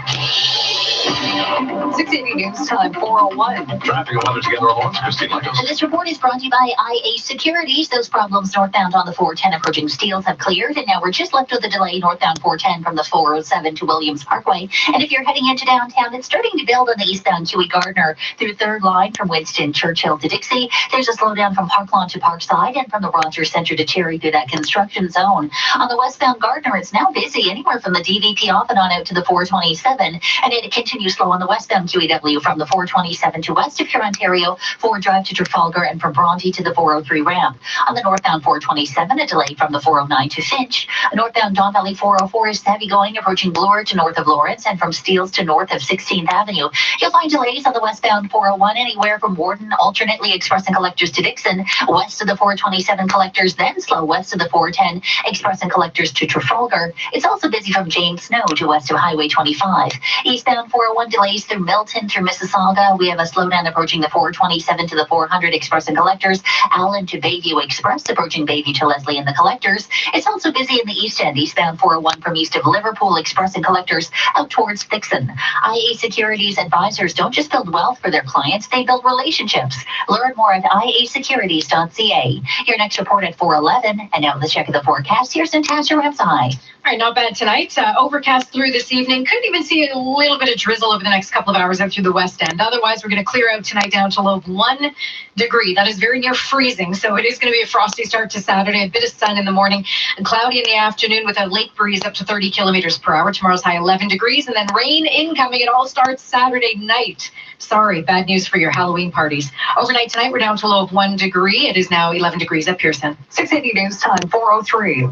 S2: 680 News Time, 4:01.
S16: Traffic and weather together at once. Christine Lagos.
S8: This report is brought to you by IA Securities. Those problems northbound on the 410 approaching Steeles have cleared, and now we're just left with a delay northbound 410 from the 407 to Williams Parkway. And if you're heading into downtown, it's starting to build on the eastbound Huey Gardner through third line from Winston Churchill to Dixie. There's a slowdown from Park Lawn to Parkside and from the Rogers Center to Cherry through that construction zone. On the westbound Gardner, it's now busy anywhere from the DVP off and on out to the 427, and it continues slow on the westbound QEW from the 427 to west of Huron, Ontario, Ford Drive to Trafalgar, and from Bronte to the 403 ramp. On the northbound 427, a delay from the 409 to Finch. Northbound Don Valley 404 is heavy going approaching Bloor to north of Lawrence and from Steeles to north of 16th Avenue. You'll find delays on the westbound 401 anywhere from Warden, alternately Express and Collectors to Dixon, west of the 427 Collectors, then slow west of the 410 Express and Collectors to Trafalgar. It's also busy from James Snow to west of Highway 25. Eastbound 401 delays through Milton through Mississauga. We have a slowdown approaching the 427 to the 400 Express and Collectors, Allen to Bayview Express approaching Bayview to Leslie and the Collectors. It's also busy in the east end, eastbound 401 from east of Liverpool Express and Collectors out towards Dixon. IA Securities advisors don't just build wealth for their clients, they build relationships. Learn more at iasecurities.ca. Your next report at 4:11, and now let's check the forecast. Here's Natasha Repsai.
S1: All right, not bad tonight. Overcast through this evening. Could even see a little bit of drizzle over the next couple of hours out through the west end. Otherwise, we're going to clear out tonight down to a low of 1 degree. That is very near freezing, so it is going to be a frosty start to Saturday. A bit of sun in the morning and cloudy in the afternoon with a lake breeze up to 30 kilometers per hour. Tomorrow's high 11 degrees, and then rain incoming. It all starts Saturday night. Sorry, bad news for your Halloween parties. Overnight tonight, we're down to a low of 1 degree. It is now 11 degrees at Pearson.
S2: 680 News Time, 4:03.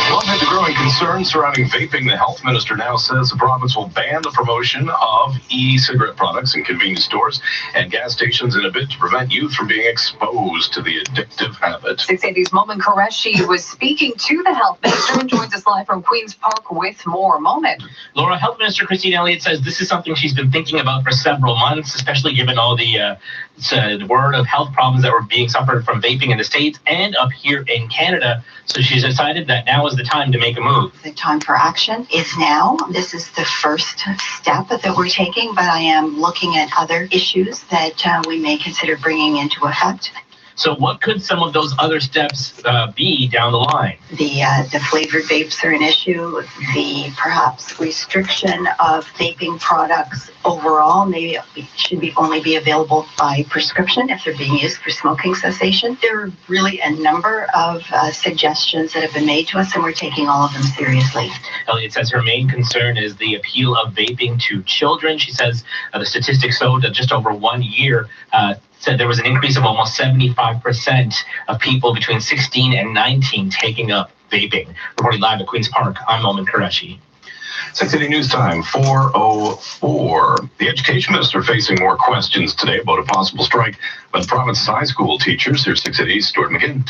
S3: Well, amid the growing concern surrounding vaping, the health minister now says the province will ban the promotion of e-cigarette products in convenience stores and gas stations in a bid to prevent youth from being exposed to the addictive habit.
S2: 680's Momin Qureshi was speaking to the health minister and joins us live from Queen's Park with more. Momin.
S15: Laura, Health Minister Christine Elliott says this is something she's been thinking about for several months, especially given all the word of health problems that were being suffered from vaping in the States and up here in Canada. So she's decided that now is the time to make a move.
S8: The time for action is now. This is the first step that we're taking, but I am looking at other issues that we may consider bringing into effect.
S15: So what could some of those other steps be down the line?
S8: The flavored vapes are an issue. The perhaps restriction of vaping products overall, maybe it should only be available by prescription if they're being used for smoking cessation. There are really a number of suggestions that have been made to us, and we're taking all of them seriously.
S15: Elliott says her main concern is the appeal of vaping to children. She says the statistics showed that just over 1 year, said there was an increase of almost 75% of people between 16 and 19 taking up vaping. Reporting live at Queen's Park, I'm Momin Qureshi.
S3: 680 News Time, 4:04. The education minister facing more questions today about a possible strike by the province's high school teachers. Here's 680's Stuart McGinn.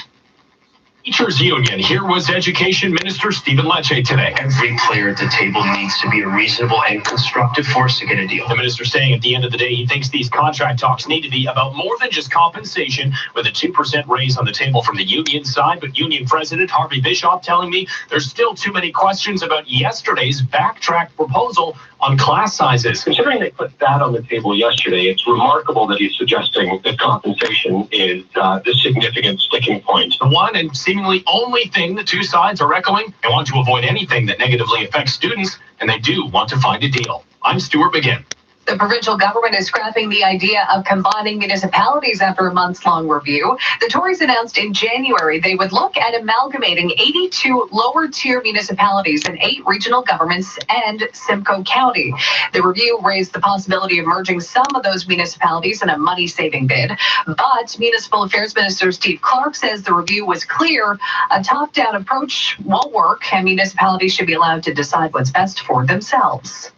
S3: Teachers Union. Here was Education Minister Stephen Lecce today.
S11: Every player at the table needs to be a reasonable and constructive force to get a deal.
S3: The minister saying at the end of the day, he thinks these contract talks need to be about more than just compensation, with a 2% raise on the table from the union side. But union president Harvey Bischoff telling me there's still too many questions about yesterday's backtrack proposal on class sizes.
S19: Considering they put that on the table yesterday, it's remarkable that he's suggesting that compensation is the significant sticking point.
S3: The one and seemingly only thing the two sides are echoing, they want to avoid anything that negatively affects students, and they do want to find a deal. I'm Stuart McGinn.
S2: The provincial government is scrapping the idea of combining municipalities after a months-long review. The Tories announced in January they would look at amalgamating 82 lower-tier municipalities and 8 regional governments and Simcoe County. The review raised the possibility of merging some of those municipalities in a money-saving bid. But Municipal Affairs Minister Steve Clark says the review was clear. A top-down approach won't work, and municipalities should be allowed to decide what's best for themselves.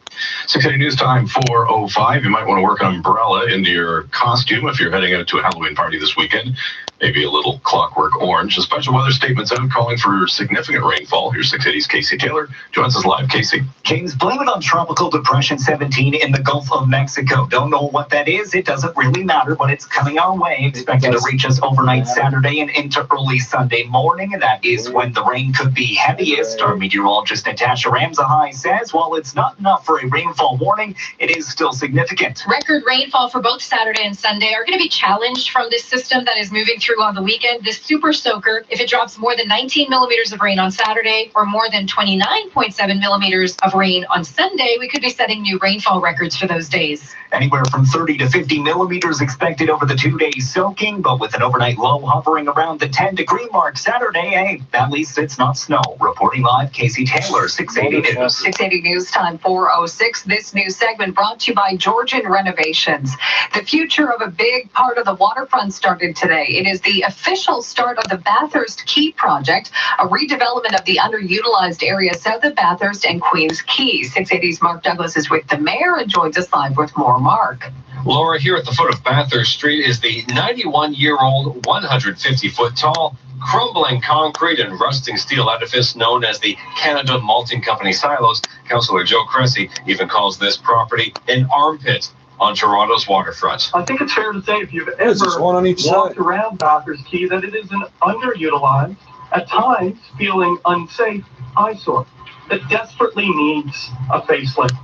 S3: 680 News Time 4:05. You might want to work an umbrella into your costume if you're heading out to a Halloween party this weekend. Maybe a little clockwork orange. A special weather statement's out calling for significant rainfall. Here's 680's Casey Taylor. Joins us live. Casey.
S13: James, blame it on Tropical Depression 17 in the Gulf of Mexico. Don't know what that is. It doesn't really matter, but it's coming our way. Expected to reach us overnight Saturday and into early Sunday morning. And that is when the rain could be heaviest. Our meteorologist Natasha Ramzahai says while it's not enough for a rainfall warning, it is still significant.
S1: Record rainfall for both Saturday and Sunday are going to be challenged from this system that is moving through on the weekend. This super soaker, if it drops more than 19 millimeters of rain on Saturday or more than 29.7 millimeters of rain on Sunday, we could be setting new rainfall records for those days.
S13: Anywhere from 30 to 50 millimeters expected over the 2 days soaking, but with an overnight low hovering around the 10-degree mark Saturday, hey, at least it's not snow. Reporting live, Casey Taylor, 680 News.
S2: 680 News Time 4:06. This news segment brought to you by Georgian Renovations. The future of a big part of the waterfront started today. It is the official start of the Bathurst Quay project, a redevelopment of the underutilized area south of Bathurst and Queens Quay. 680's Mark Douglas is with the mayor and joins us live with more. Mark.
S20: Laura, here at the foot of Bathurst Street is the 91-year-old, 150-foot tall, crumbling concrete and rusting steel edifice known as the Canada Malting Company Silos. Councillor Joe Cressy even calls this property an armpit on Toronto's waterfront.
S12: I think it's fair to say if you've ever walked around Bathurst Quay that it is an underutilized, at times feeling unsafe eyesore that desperately needs a facelift.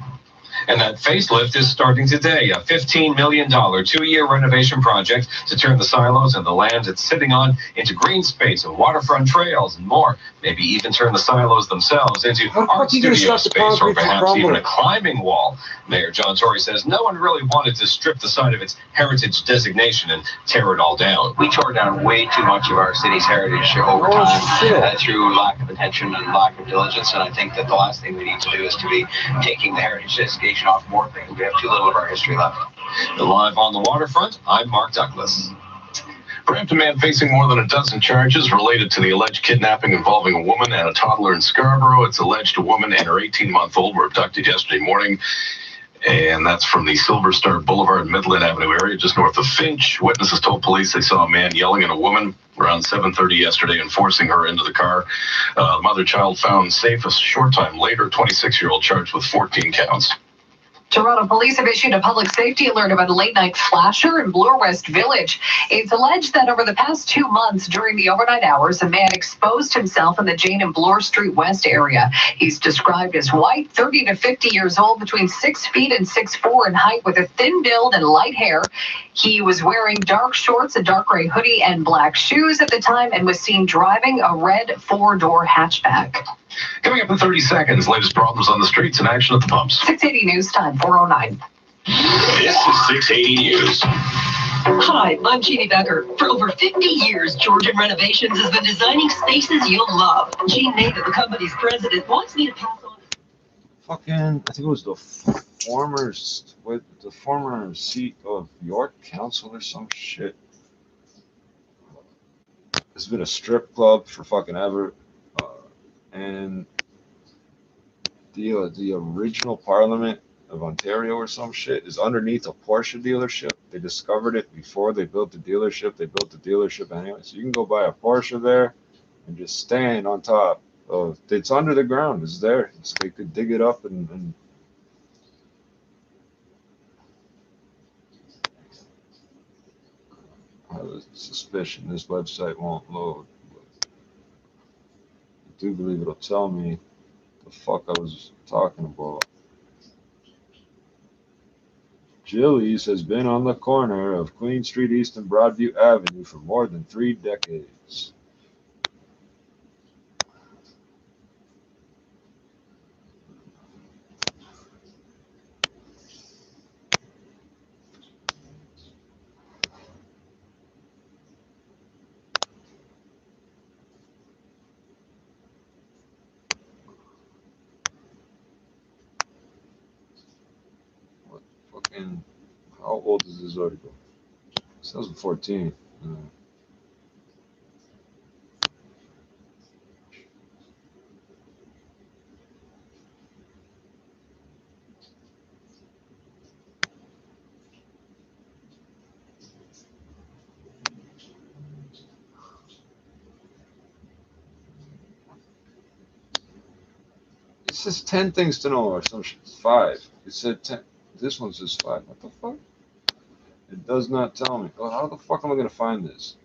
S20: And that facelift is starting today, a $15 million 2-year renovation project to turn the silos and the land it's sitting on into green space and waterfront trails and more. Maybe even turn the silos themselves into art studio space or perhaps even a climbing wall. Mayor John Tory says no one really wanted to strip the site of its heritage designation and tear it all down.
S10: We tore down way too much of our city's heritage over time through lack of attention and lack of diligence. And I think that the last thing we need to do is to be taking the heritage designation off more things. We have too little of our history left.
S20: Live on the waterfront, I'm Mark Douglas.
S3: Brampton man facing more than a dozen charges related to the alleged kidnapping involving a woman and a toddler in Scarborough. It's alleged a woman and her 18-month-old were abducted yesterday morning. And that's from the Silver Star Boulevard, Midland Avenue area, just north of Finch. Witnesses told police they saw a man yelling at a woman around 7:30 yesterday and forcing her into the car. The mother-child found safe a short time later, 26-year-old charged with 14 counts.
S2: Toronto police have issued a public safety alert about a late-night flasher in Bloor West Village. It's alleged that over the past 2 months during the overnight hours, a man exposed himself in the Jane and Bloor Street West area. He's described as white, 30 to 50 years old, between 6 feet and 6'4" in height, with a thin build and light hair. He was wearing dark shorts, a dark gray hoodie, and black shoes at the time and was seen driving a red 4-door hatchback.
S3: Coming up in 30 seconds, latest problems on the streets and action at the pumps.
S2: 680 News Time 4:09.
S16: This is 680 News.
S21: Hi, I'm Jeannie Becker. For over 50 years, Georgian Renovations has been designing spaces you'll love. Jean Nathan, the company's president, wants me to pass on.
S9: Fucking, I think it was the former seat of York Council or some shit. It's been a strip club for fucking ever. And the original Parliament of Ontario or some shit is underneath a Porsche dealership. They discovered it before they built the dealership. They built the dealership anyway. So you can go buy a Porsche there and just stand on top of. It's under the ground. It's there. They could dig it up and I have a suspicion this website won't load. But I do believe it'll tell me the fuck I was talking about. Jilly's has been on the corner of Queen Street East and Broadview Avenue for more than 3 decades. What fucking, how old is this article? 2014. It says 10 things to know or some shit. 5. It said 10. This one says 5. What the fuck? It does not tell me. Oh, how the fuck am I gonna find this?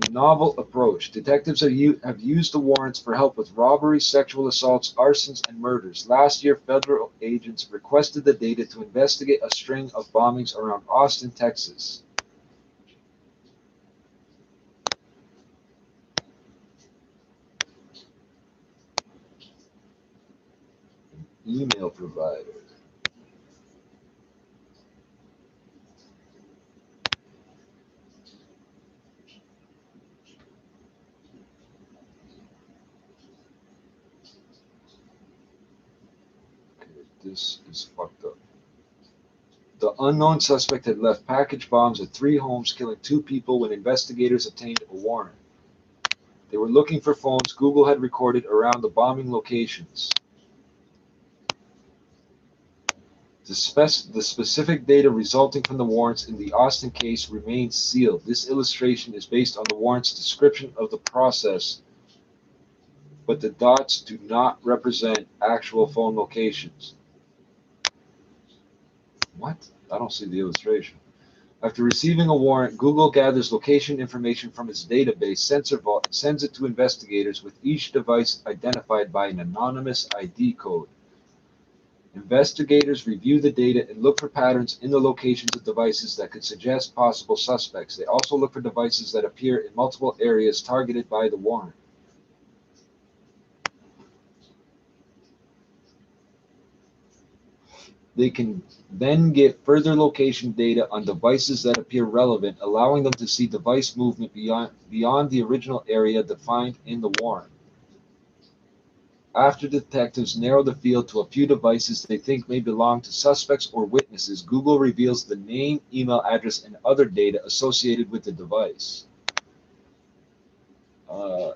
S9: a novel approach. Detectives have used the warrants for help with robberies, sexual assaults, arsons, and murders. Last year, federal agents requested the data to investigate a string of bombings around Austin, Texas. Email provider. This is fucked up. The unknown suspect had left package bombs at 3 homes, killing 2 people when investigators obtained a warrant. They were looking for phones Google had recorded around the bombing locations. The specific data resulting from the warrants in the Austin case remains sealed. This illustration is based on the warrant's description of the process, but the dots do not represent actual phone locations. What? I don't see the illustration. After receiving a warrant, Google gathers location information from its database, Sensor Vault, and sends it to investigators with each device identified by an anonymous ID code. Investigators review the data and look for patterns in the locations of devices that could suggest possible suspects. They also look for devices that appear in multiple areas targeted by the warrant. They can then get further location data on devices that appear relevant, allowing them to see device movement beyond the original area defined in the warrant. After detectives narrow the field to a few devices they think may belong to suspects or witnesses, Google reveals the name, email address, and other data associated with the device. I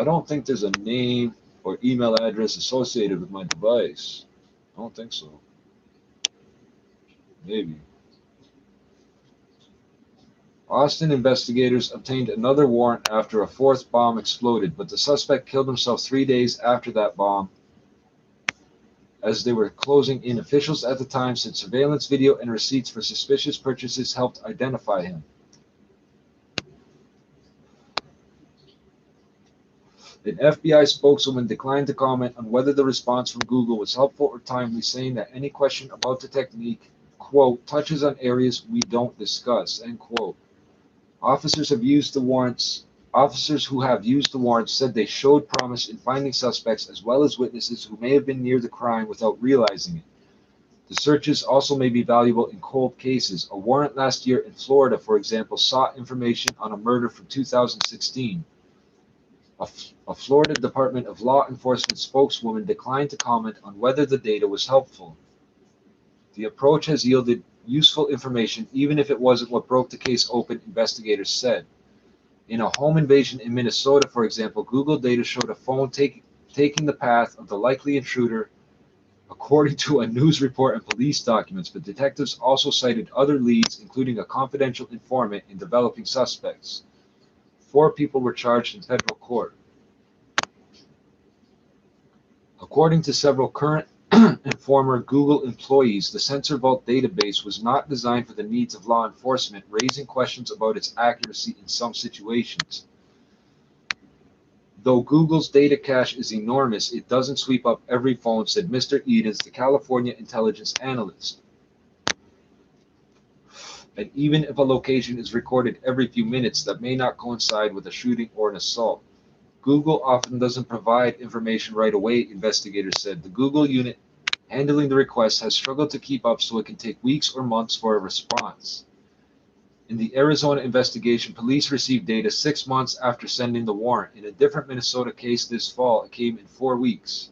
S9: don't think there's a name or email address associated with my device. I don't think so. Maybe. Austin investigators obtained another warrant after a 4th bomb exploded, but the suspect killed himself 3 days after that bomb. As they were closing in, officials at the time said surveillance video and receipts for suspicious purchases helped identify him. An FBI spokeswoman declined to comment on whether the response from Google was helpful or timely, saying that any question about the technique, quote, touches on areas we don't discuss, end quote. Officers who have used the warrants said they showed promise in finding suspects as well as witnesses who may have been near the crime without realizing it. The searches also may be valuable in cold cases. A warrant last year in Florida, for example, sought information on a murder from 2016. A Florida Department of Law Enforcement spokeswoman declined to comment on whether the data was helpful. The approach has yielded useful information, even if it wasn't what broke the case open, investigators said. In a home invasion in Minnesota, for example, Google data showed a phone taking the path of the likely intruder, according to a news report and police documents, but detectives also cited other leads, including a confidential informant, in developing suspects. 4 people were charged in federal court. According to several current and former Google employees, the Sensor Vault database was not designed for the needs of law enforcement, raising questions about its accuracy in some situations. Though Google's data cache is enormous, it doesn't sweep up every phone, said Mr. Edens, the California intelligence analyst. And even if a location is recorded every few minutes, that may not coincide with a shooting or an assault. Google often doesn't provide information right away, investigators said. The Google unit handling the request has struggled to keep up, so it can take weeks or months for a response. In the Arizona investigation, police received data 6 months after sending the warrant. In a different Minnesota case this fall, it came in 4 weeks.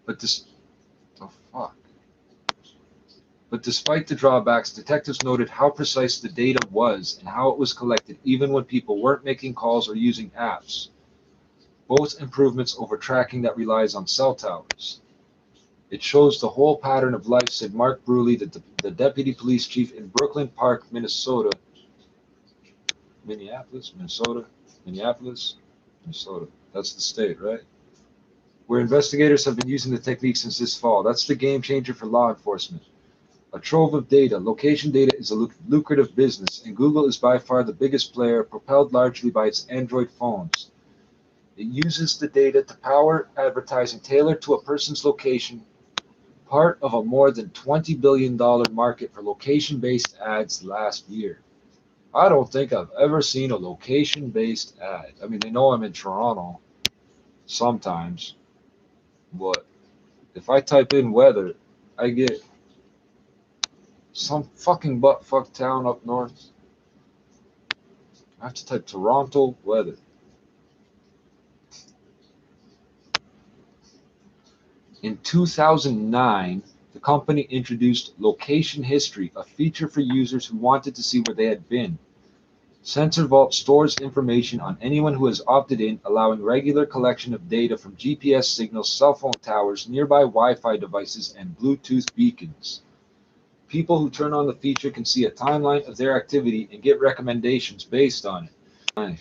S9: But despite the drawbacks, detectives noted how precise the data was and how it was collected, even when people weren't making calls or using apps. Both improvements over tracking that relies on cell towers. It shows the whole pattern of life, said Mark Bruley, the deputy police chief in Brooklyn Park, Minnesota. Minneapolis. That's the state, right? where investigators have been using the technique since this fall. That's the game changer for law enforcement. A trove of data. Location data is a lucrative business, and Google is by far the biggest player, propelled largely by its Android phones. It uses the data to power advertising tailored to a person's location, part of a more than $20 billion market for location-based ads last year. I don't think I've ever seen a location-based ad. I mean, they know I'm in Toronto sometimes, but if I type in weather, I get some fucking butt-fuck town up north. I have to type Toronto weather. In 2009, the company introduced Location History, a feature for users who wanted to see where they had been. Sensor Vault stores information on anyone who has opted in, allowing regular collection of data from GPS signals, cell phone towers, nearby Wi-Fi devices, and Bluetooth beacons. People who turn on the feature can see a timeline of their activity and get recommendations based on it.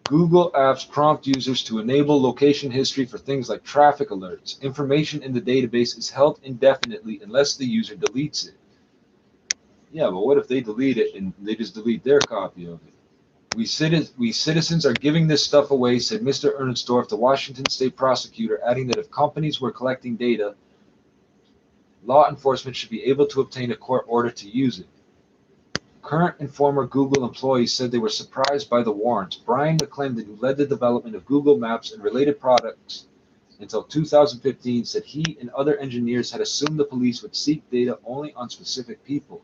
S9: Google Apps prompt users to enable location history for things like traffic alerts. Information in the database is held indefinitely unless the user deletes it. Yeah, but what if they delete it and they just delete their copy of it? We citizens are giving this stuff away, said Mr. Ernsdorf, the Washington state prosecutor, adding that if companies were collecting data, law enforcement should be able to obtain a court order to use it. Current and former Google employees said they were surprised by the warrants. Brian McClendon, who led the development of Google Maps and related products until 2015, said he and other engineers had assumed the police would seek data only on specific people.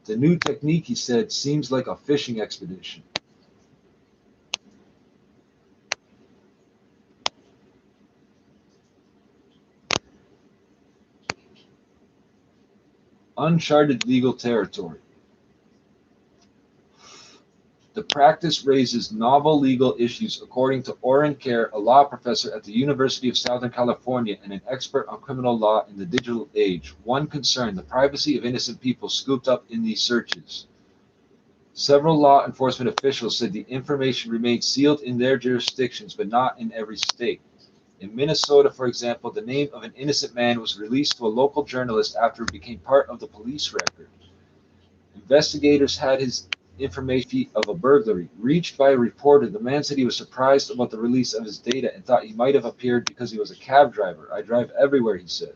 S9: The new technique, he said, seems like a fishing expedition. Uncharted legal territory. The practice raises novel legal issues, according to Oren Kerr, a law professor at the University of Southern California and an expert on criminal law in the digital age. One concern, the privacy of innocent people scooped up in these searches. Several law enforcement officials said the information remained sealed in their jurisdictions, but not in every state. In Minnesota, for example, the name of an innocent man was released to a local journalist after it became part of the police record. Investigators had his information of a burglary. Reached by a reporter, the man said he was surprised about the release of his data and thought he might have appeared because he was a cab driver. I drive everywhere, he said.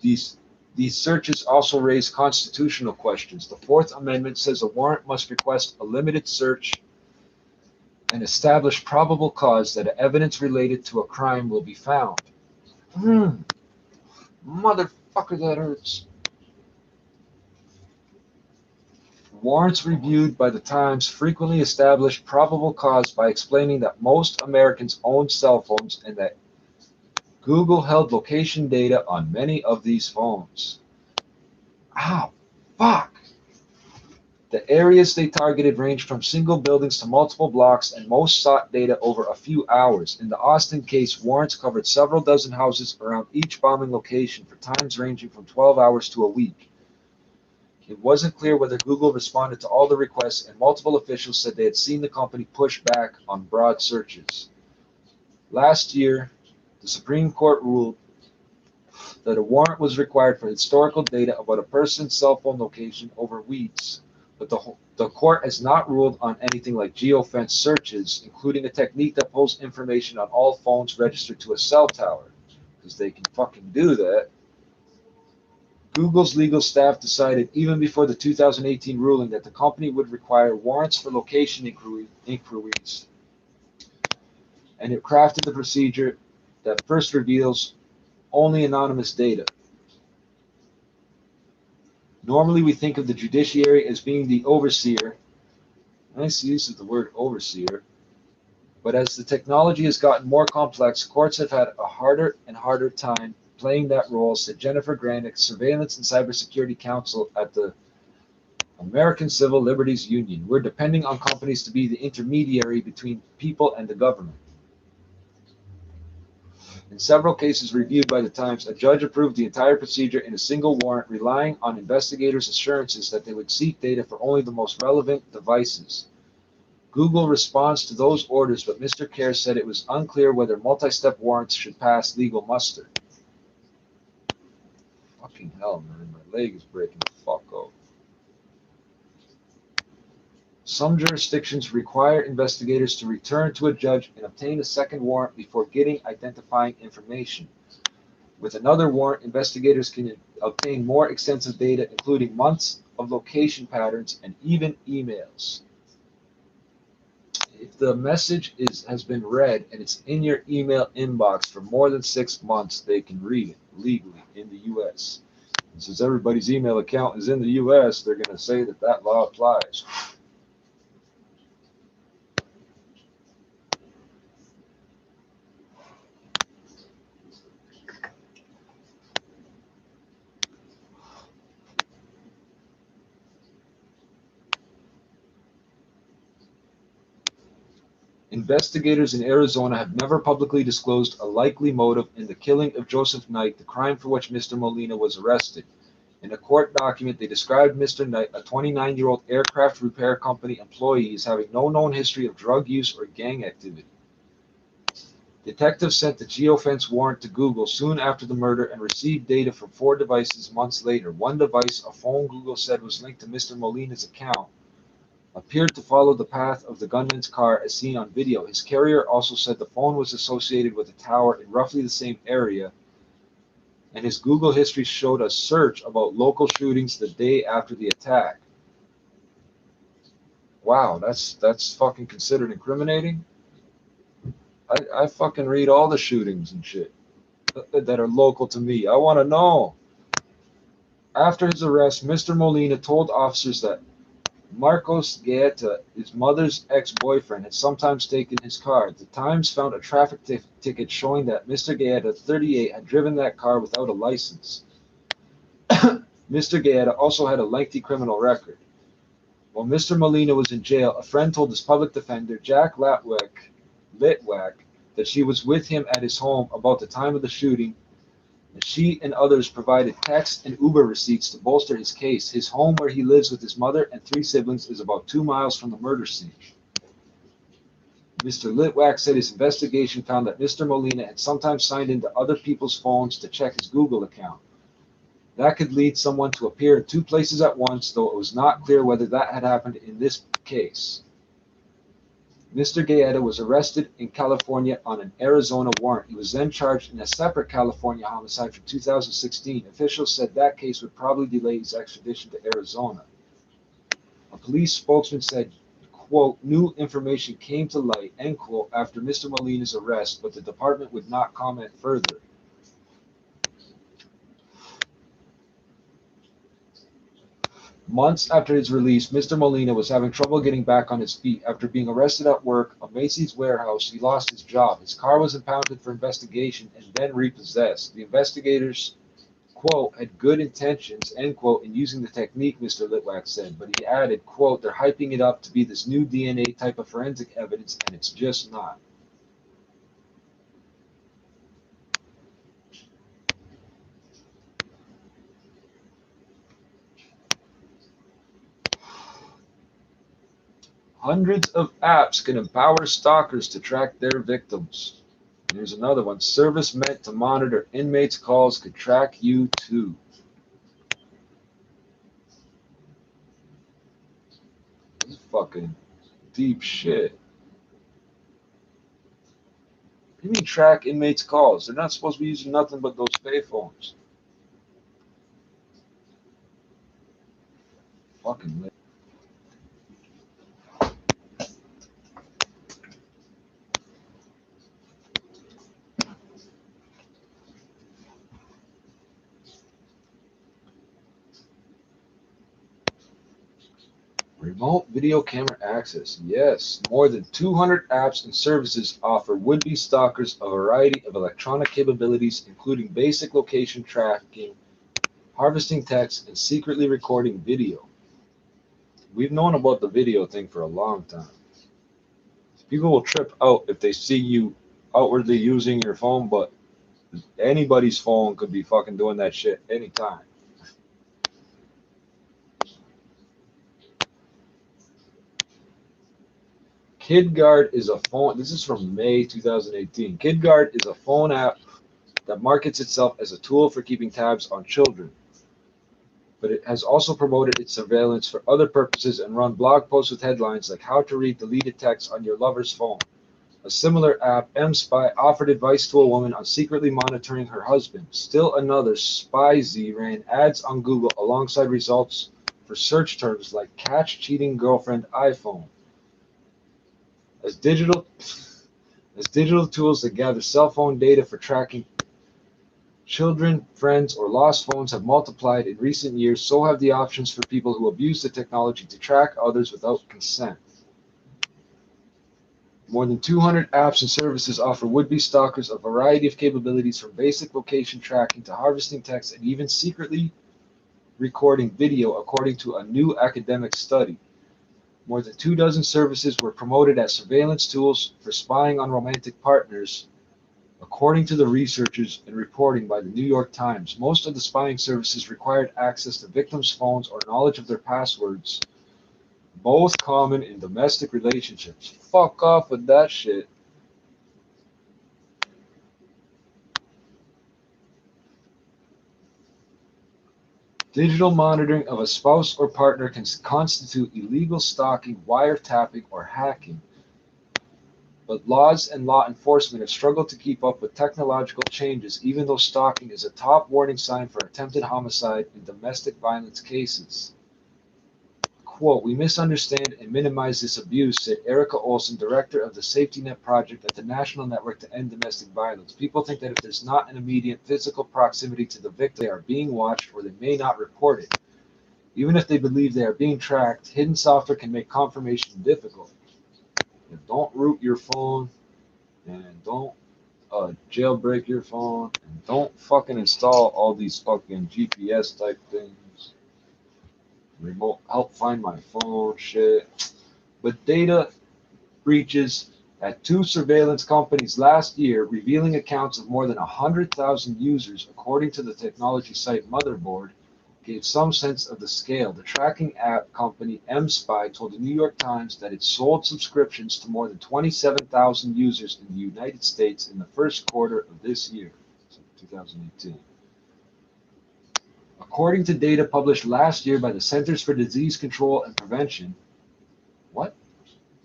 S9: These searches also raise constitutional questions. The Fourth Amendment says a warrant must request a limited search and establish probable cause that evidence related to a crime will be found. Motherfucker, that hurts. Warrants reviewed by the Times frequently establish probable cause by explaining that most Americans own cell phones and that Google held location data on many of these phones. Ow, fuck. The areas they targeted ranged from single buildings to multiple blocks, and most sought data over a few hours. In the Austin case, warrants covered several dozen houses around each bombing location for times ranging from 12 hours to a week. It wasn't clear whether Google responded to all the requests, and multiple officials said they had seen the company push back on broad searches. Last year, the Supreme Court ruled that a warrant was required for historical data about a person's cell phone location over weeks, but the court has not ruled on anything like geofence searches, including a technique that pulls information on all phones registered to a cell tower, because they can fucking do that. Google's legal staff decided even before the 2018 ruling that the company would require warrants for location inquiries, and it crafted the procedure that first reveals only anonymous data. Normally, we think of the judiciary as being the overseer. Nice use of the word overseer. But as the technology has gotten more complex, courts have had a harder and harder time playing that role, said Jennifer Granick, Surveillance and Cybersecurity Counsel at the American Civil Liberties Union. We're depending on companies to be the intermediary between people and the government. In several cases reviewed by the Times, a judge approved the entire procedure in a single warrant, relying on investigators' assurances that they would seek data for only the most relevant devices. Google responds to those orders, but Mr. Kerr said it was unclear whether multi-step warrants should pass legal muster. Fucking hell, man. My leg is breaking the fuck out. Some jurisdictions require investigators to return to a judge and obtain a second warrant before getting identifying information. With another warrant, investigators can obtain more extensive data, including months of location patterns and even emails. If the message has been read and it's in your email inbox for more than 6 months, they can read it legally in the U.S. And since everybody's email account is in the U.S., they're going to say that that law applies. Investigators in Arizona have never publicly disclosed a likely motive in the killing of Joseph Knight, the crime for which Mr. Molina was arrested. In a court document, they described Mr. Knight, a 29-year-old aircraft repair company employee, as having no known history of drug use or gang activity. Detectives sent the geofence warrant to Google soon after the murder and received data from 4 devices months later. One device, a phone Google said was linked to Mr. Molina's account, appeared to follow the path of the gunman's car as seen on video. His carrier also said the phone was associated with a tower in roughly the same area, and his Google history showed a search about local shootings the day after the attack. Wow, that's fucking considered incriminating? I fucking read all the shootings and shit that are local to me. I want to know. After his arrest, Mr. Molina told officers that Marcos Gaeta, his mother's ex-boyfriend, had sometimes taken his car. The Times found a traffic ticket showing that Mr. Gaeta, 38, had driven that car without a license. Mr. Gaeta also had a lengthy criminal record. While Mr. Molina was in jail, a friend told his public defender, Jack Litwack, that she was with him at his home about the time of the shooting. She and others provided text and Uber receipts to bolster his case. His home, where he lives with his mother and 3 siblings, is about 2 miles from the murder scene. Mr. Litwack said his investigation found that Mr. Molina had sometimes signed into other people's phones to check his Google account. That could lead someone to appear in 2 places at once, though it was not clear whether that had happened in this case. Mr. Gaeta was arrested in California on an Arizona warrant. He was then charged in a separate California homicide from 2016. Officials said that case would probably delay his extradition to Arizona. A police spokesman said, quote, new information came to light, end quote, after Mr. Molina's arrest, but the department would not comment further. Months after his release, Mr. Molina was having trouble getting back on his feet. After being arrested at work, a Macy's warehouse, he lost his job. His car was impounded for investigation and then repossessed. The investigators, quote, had good intentions, end quote, in using the technique, Mr. Litwack said, but he added, quote, they're hyping it up to be this new DNA type of forensic evidence, and it's just not. Hundreds of apps can empower stalkers to track their victims. And here's another one. Service meant to monitor inmates' calls could track you too. This is fucking deep shit. What do you mean track inmates' calls? They're not supposed to be using nothing but those payphones. Fucking remote video camera access. Yes, more than 200 apps and services offer would-be stalkers a variety of electronic capabilities, including basic location tracking, harvesting text, and secretly recording video. We've known about the video thing for a long time. People will trip out if they see you outwardly using your phone, but Anybody's phone could be fucking doing that shit anytime. KidGuard is a phone. This is from May 2018. KidGuard is a phone app that markets itself as a tool for keeping tabs on children. But it has also promoted its surveillance for other purposes and run blog posts with headlines like how to read deleted text on your lover's phone. A similar app, mSpy, offered advice to a woman on secretly monitoring her husband. Still another, SpyZ, ran ads on Google alongside results for search terms like catch cheating girlfriend iPhone. As digital tools that gather cell phone data for tracking children, friends, or lost phones have multiplied in recent years, so have the options for people who abuse the technology to track others without consent. More than 200 apps and services offer would-be stalkers a variety of capabilities, from basic location tracking to harvesting text and even secretly recording video, according to a new academic study. More than 24 services were promoted as surveillance tools for spying on romantic partners, according to the researchers and reporting by the New York Times. Most of the spying services required access to victims' phones or knowledge of their passwords, both common in domestic relationships. Fuck off with that shit. Digital monitoring of a spouse or partner can constitute illegal stalking, wiretapping, or hacking. But laws and law enforcement have struggled to keep up with technological changes, even though stalking is a top warning sign for attempted homicide in domestic violence cases. Quote, "We misunderstand and minimize this abuse," said Erica Olson, director of the Safety Net Project at the National Network to End Domestic Violence. People think that if there's not an immediate physical proximity to the victim, they are being watched or they may not report it. Even if they believe they are being tracked, hidden software can make confirmation difficult. Don't root your phone, and don't jailbreak your phone, and don't fucking install all these fucking GPS type things. Remote help find my phone shit. But data breaches at 2 surveillance companies last year, revealing accounts of more than 100,000 users, according to the technology site Motherboard, gave some sense of the scale. The tracking app company mSpy told the New York Times that it sold subscriptions to more than 27,000 users in the United States in the first quarter of this year, 2018. According to data published last year by the Centers for Disease Control and Prevention,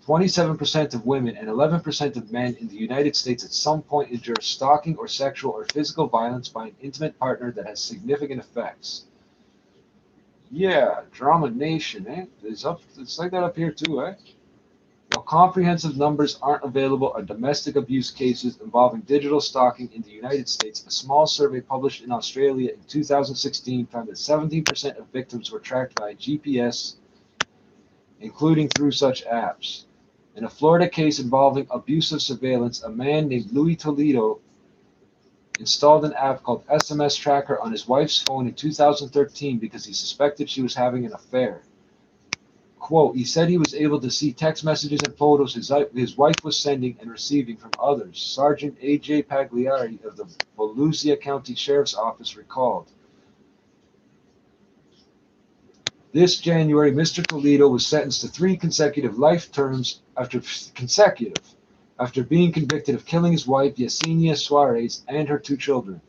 S9: 27% of women and 11% of men in the United States at some point endure stalking or sexual or physical violence by an intimate partner that has significant effects. Yeah, Drama Nation, eh? It's like that up here too, eh? While comprehensive numbers aren't available on domestic abuse cases involving digital stalking in the United States, a small survey published in Australia in 2016 found that 17% of victims were tracked by GPS, including through such apps. In a Florida case involving abusive surveillance, a man named Louis Toledo installed an app called SMS Tracker on his wife's phone in 2013 because he suspected she was having an affair. Quote, "He said he was able to see text messages and photos his wife was sending and receiving from others," Sergeant A.J. Pagliari of the Volusia County Sheriff's Office recalled. This January, Mr. Toledo was sentenced to 3 consecutive life terms after being convicted of killing his wife, Yesenia Suarez, and her 2 children.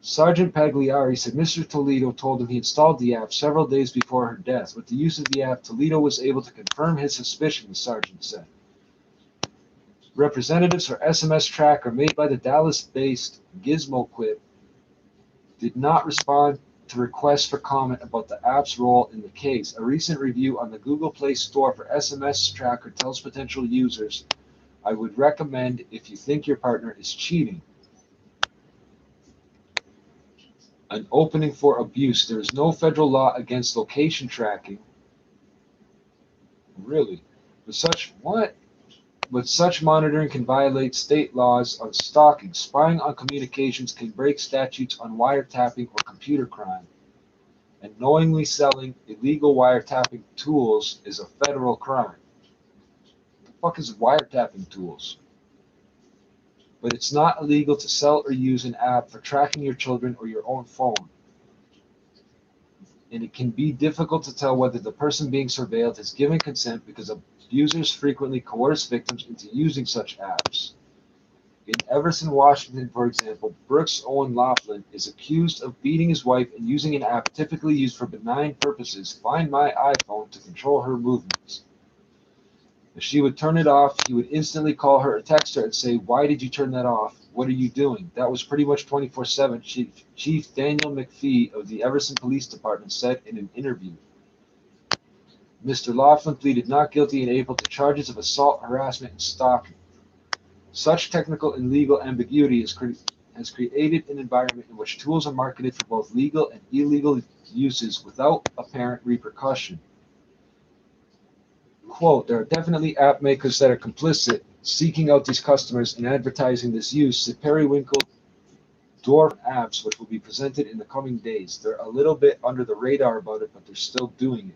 S9: Sergeant Pagliari said Mr. Toledo told him he installed the app several days before her death. With the use of the app, Toledo was able to confirm his suspicion, the sergeant said. Representatives for SMS Tracker, made by the Dallas-based GizmoQuip, did not respond to requests for comment about the app's role in the case. A recent review on the Google Play Store for SMS Tracker tells potential users, "I would recommend if you think your partner is cheating." An opening for abuse. There is no federal law against location tracking. Really? But such monitoring can violate state laws on stalking. Spying on communications can break statutes on wiretapping or computer crime. And knowingly selling illegal wiretapping tools is a federal crime. What the fuck is wiretapping tools? but it's not illegal to sell or use an app for tracking your children or your own phone. And it can be difficult to tell whether the person being surveilled has given consent because abusers frequently coerce victims into using such apps. In Everson, Washington, for example, Brooks Owen Laughlin is accused of beating his wife and using an app typically used for benign purposes, Find My iPhone, to control her movements. If she would turn it off, he would instantly call her or text her and say, "Why did you turn that off? What are you doing?" That was pretty much 24/7, Chief Daniel McPhee of the Everson Police Department said in an interview. Mr. Laughlin pleaded not guilty in April to charges of assault, harassment, and stalking. Such technical and legal ambiguity has created an environment in which tools are marketed for both legal and illegal uses without apparent repercussion. Quote, there are definitely app makers that are complicit, seeking out these customers and advertising this use, said Periwinkle Dwarf Apps, which will be presented in the coming days. They're a little bit under the radar about it, but they're still doing it.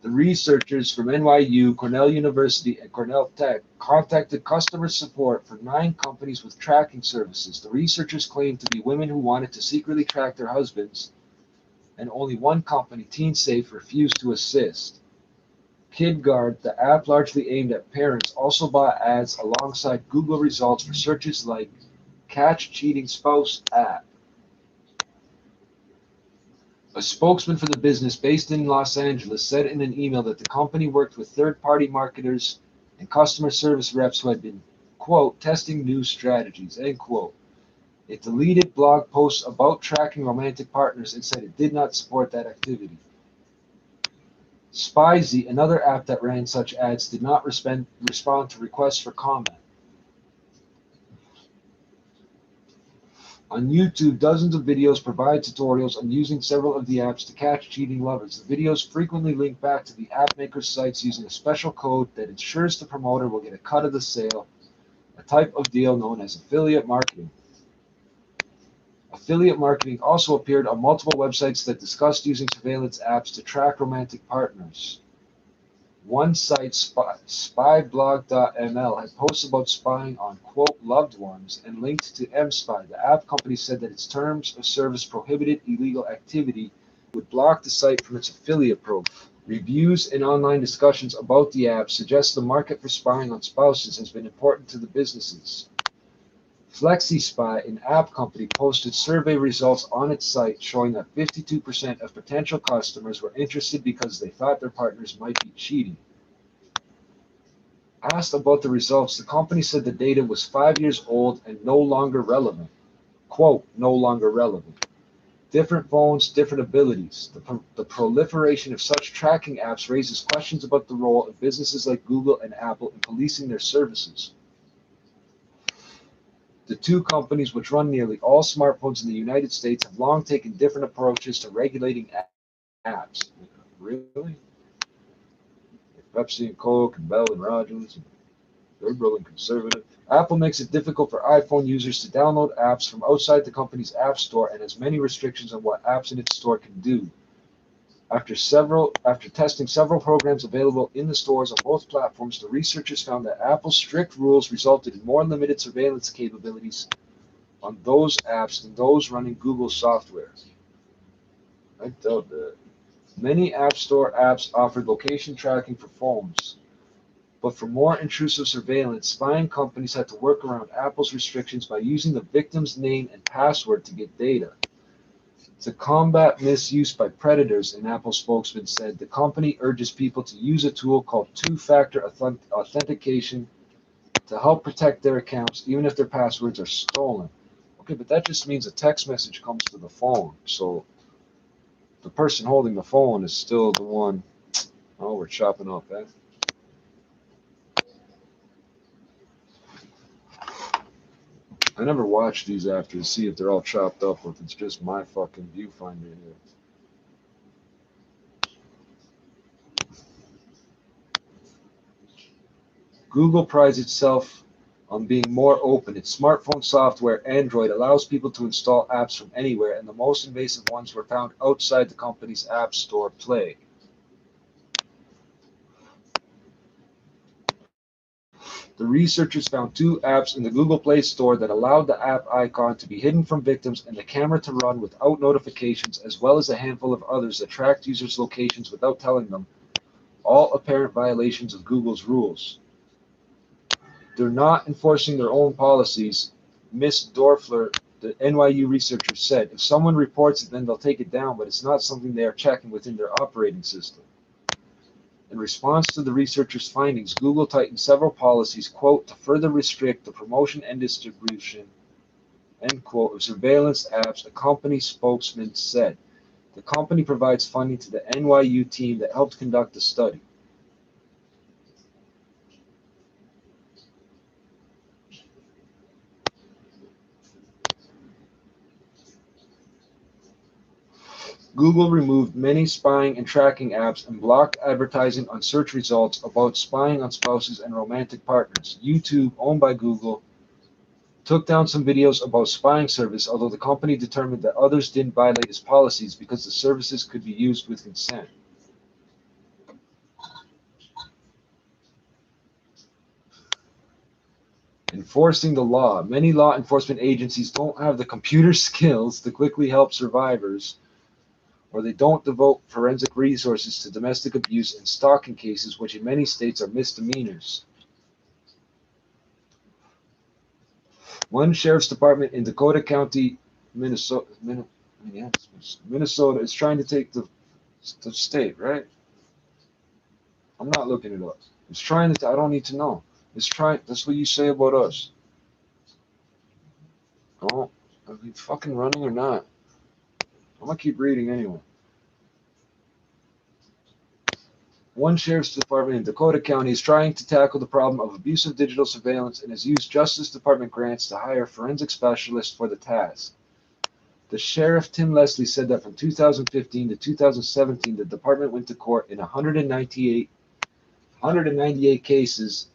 S9: The researchers from NYU, Cornell University, and Cornell Tech contacted customer support for 9 companies with tracking services. The researchers claimed to be women who wanted to secretly track their husbands, and only one company, TeenSafe, refused to assist. KidGuard, the app largely aimed at parents, also bought ads alongside Google results for searches like Catch Cheating Spouse app. A spokesman for the business based in Los Angeles said in an email that the company worked with third-party marketers and customer service reps who had been, quote, testing new strategies, end quote. It deleted blog posts about tracking romantic partners and said it did not support that activity. Spizy, another app that ran such ads, did not respond to requests for comment. On YouTube, dozens of videos provide tutorials on using several of the apps to catch cheating lovers. The videos frequently link back to the app maker's sites using a special code that ensures the promoter will get a cut of the sale, a type of deal known as affiliate marketing. Affiliate marketing also appeared on multiple websites that discussed using surveillance apps to track romantic partners. One site, spyblog.ml, had posts about spying on, quote, loved ones and linked to mSpy. The app company said that its terms of service prohibited illegal activity, would block the site from its affiliate program. Reviews and online discussions about the app suggest the market for spying on spouses has been important to the businesses. FlexiSpy, an app company, posted survey results on its site showing that 52% of potential customers were interested because they thought their partners might be cheating. Asked about the results, the company said the data was 5 years old and no longer relevant. Quote, no longer relevant. Different phones, different abilities. The proliferation of such tracking apps raises questions about the role of businesses like Google and Apple in policing their services. The two companies, which run nearly all smartphones in the United States, have long taken different approaches to regulating apps. Really? Pepsi and Coke and Bell and Rogers, and liberal and conservative. Apple makes it difficult for iPhone users to download apps from outside the company's app store and has many restrictions on what apps in its store can do. After testing several programs available in the stores on both platforms, the researchers found that Apple's strict rules resulted in more limited surveillance capabilities on those apps than those running Google software. I doubt that. Many App Store apps offered location tracking for phones, but for more intrusive surveillance, spying companies had to work around Apple's restrictions by using the victim's name and password to get data. To combat misuse by predators, an Apple spokesman said, the company urges people to use a tool called two-factor authentication to help protect their accounts, even if their passwords are stolen. Okay, but that just means a text message comes to the phone, so the person holding the phone is still the one. Oh, we're chopping up, eh? I never watch these after to see if they're all chopped up or if it's just my fucking viewfinder here. Google prides itself on being more open. Its smartphone software, Android, allows people to install apps from anywhere, and the most invasive ones were found outside the company's App Store Play. The researchers found 2 apps in the Google Play Store that allowed the app icon to be hidden from victims and the camera to run without notifications, as well as a handful of others that tracked users' locations without telling them, all apparent violations of Google's rules. They're not enforcing their own policies, Miss Dorfler, the NYU researcher, said. If someone reports it, then they'll take it down, but it's not something they are checking within their operating system. In response to the researchers' findings, Google tightened several policies, quote, to further restrict the promotion and distribution, end quote, of surveillance apps, a company spokesman said. The company provides funding to the NYU team that helped conduct the study. Google removed many spying and tracking apps and blocked advertising on search results about spying on spouses and romantic partners. YouTube, owned by Google, took down some videos about spying service, although the company determined that others didn't violate its policies because the services could be used with consent. Enforcing the law. Many law enforcement agencies don't have the computer skills to quickly help survivors, or they don't devote forensic resources to domestic abuse and stalking cases, which in many states are misdemeanors. One sheriff's department in Dakota County, Minnesota is trying to take the state, right? I'm not looking it up. It's trying to, I don't need to know. It's trying, that's what you say about us. Oh, are we fucking running or not? I'm gonna keep reading anyway. One sheriff's department in Dakota County is trying to tackle the problem of abusive digital surveillance and has used Justice Department grants to hire forensic specialists for the task. The sheriff, Tim Leslie, said that from 2015 to 2017, the department went to court in 198 cases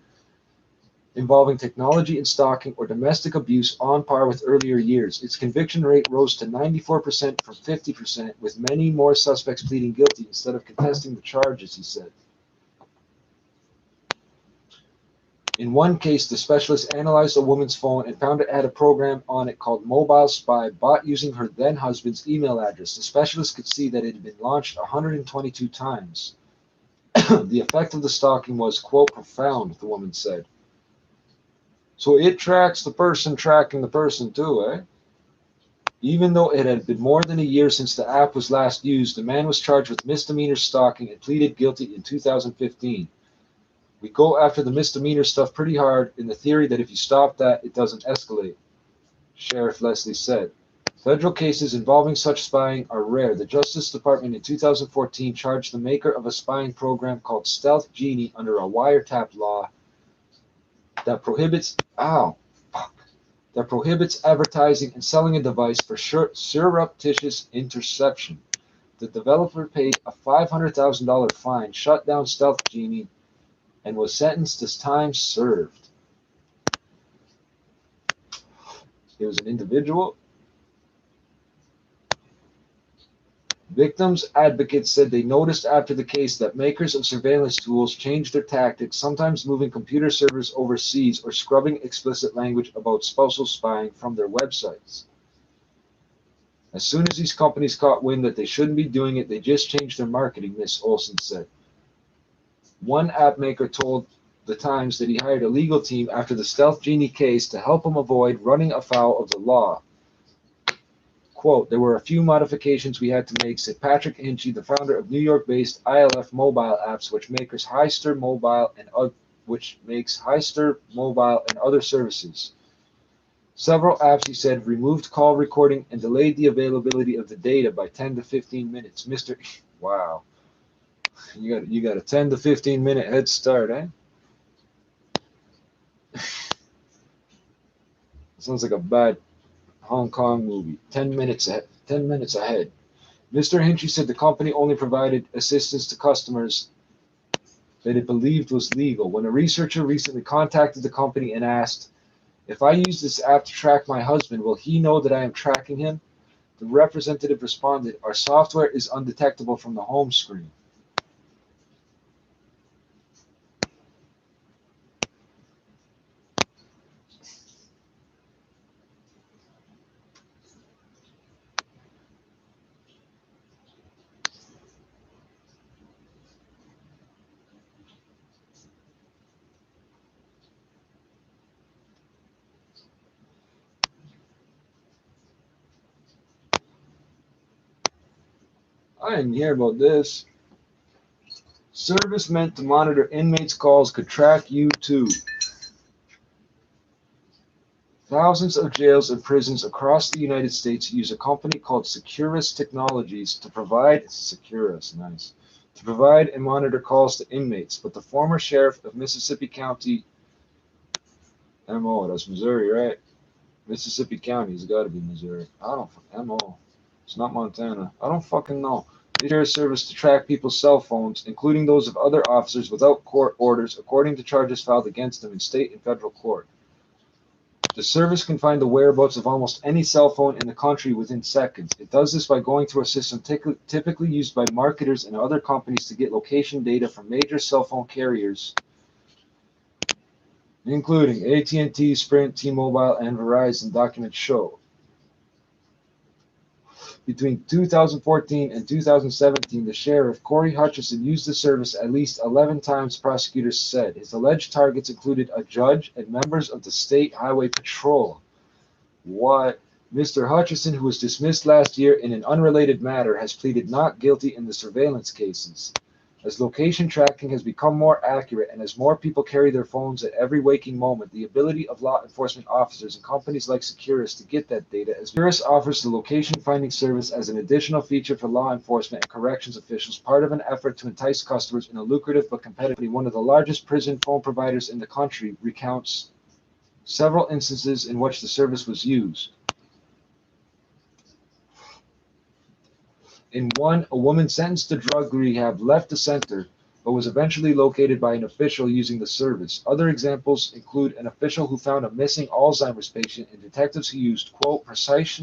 S9: involving technology and stalking or domestic abuse, on par with earlier years. Its conviction rate rose to 94% from 50%, with many more suspects pleading guilty instead of contesting the charges, he said. In one case, the specialist analyzed a woman's phone and found it had a program on it called Mobile Spy, bought using her then-husband's email address. The specialist could see that it had been launched 122 times. The effect of the stalking was, quote, profound, the woman said. So it tracks the person tracking the person too, eh? Even though it had been more than a year since the app was last used, the man was charged with misdemeanor stalking and pleaded guilty in 2015. We go after the misdemeanor stuff pretty hard in the theory that if you stop that, it doesn't escalate, Sheriff Leslie said. Federal cases involving such spying are rare. The Justice Department in 2014 charged the maker of a spying program called Stealth Genie under a wiretap law that prohibits advertising and selling a device for surreptitious interception. The developer paid a $500,000 fine, shut down Stealth Genie, and was sentenced to time served. It was an individual. Victims' advocates said they noticed after the case that makers of surveillance tools changed their tactics, sometimes moving computer servers overseas or scrubbing explicit language about spousal spying from their websites. As soon as these companies caught wind that they shouldn't be doing it, they just changed their marketing, Ms. Olson said. One app maker told the Times that he hired a legal team after the Stealth Genie case to help him avoid running afoul of the law. Quote, there were a few modifications we had to make, said Patrick Hinchy, the founder of New York-based ILF Mobile Apps, which makes Hyster Mobile and other services. Several apps, he said, removed call recording and delayed the availability of the data by 10 to 15 minutes. Wow. You got a 10 to 15 minute head start, eh? Sounds like a bad Hong Kong movie. 10 minutes ahead. Mr. Hinchy said the company only provided assistance to customers that it believed was legal. When a researcher recently contacted the company and asked, if I use this app to track my husband, will he know that I am tracking him? The representative responded, our software is undetectable from the home screen. I didn't hear about this. Service meant to monitor inmates' calls could track you too. Thousands of jails and prisons across the United States use a company called Securus Technologies to provide and monitor calls to inmates. But the former sheriff of Mississippi County, that's Missouri, right? Mississippi County has got to be Missouri. I don't MO. It's not Montana. I don't fucking know. They share a service to track people's cell phones, including those of other officers, without court orders, according to charges filed against them in state and federal court. The service can find the whereabouts of almost any cell phone in the country within seconds. It does this by going through a system typically used by marketers and other companies to get location data from major cell phone carriers, including AT&T, Sprint, T-Mobile, and Verizon. Documents show. Between 2014 and 2017, the sheriff, Corey Hutchison, used the service at least 11 times, prosecutors said. His alleged targets included a judge and members of the State Highway Patrol. What? Mr. Hutchison, who was dismissed last year in an unrelated matter, has pleaded not guilty in the surveillance cases. As location tracking has become more accurate and as more people carry their phones at every waking moment, the ability of law enforcement officers and companies like Securus to get that data, as Securus offers the location finding service as an additional feature for law enforcement and corrections officials, part of an effort to entice customers in a lucrative but competitive. One of the largest prison phone providers in the country recounts several instances in which the service was used. In one, a woman sentenced to drug rehab left the center, but was eventually located by an official using the service. Other examples include an official who found a missing Alzheimer's patient and detectives who used, quote, precise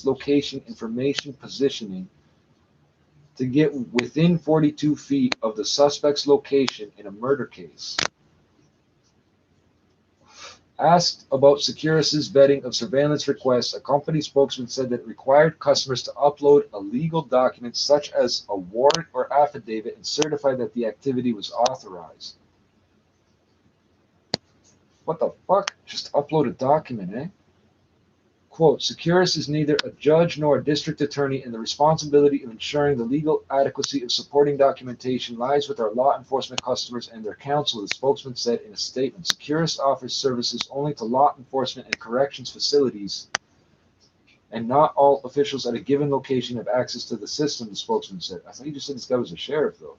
S9: location information positioning to get within 42 feet of the suspect's location in a murder case. Asked about Securus's vetting of surveillance requests, a company spokesman said that it required customers to upload a legal document such as a warrant or affidavit and certify that the activity was authorized. What the fuck? Just upload a document, eh? Quote, Securus is neither a judge nor a district attorney, and the responsibility of ensuring the legal adequacy of supporting documentation lies with our law enforcement customers and their counsel, the spokesman said in a statement. Securus offers services only to law enforcement and corrections facilities, and not all officials at a given location have access to the system, the spokesman said. I thought you just said this guy was a sheriff, though.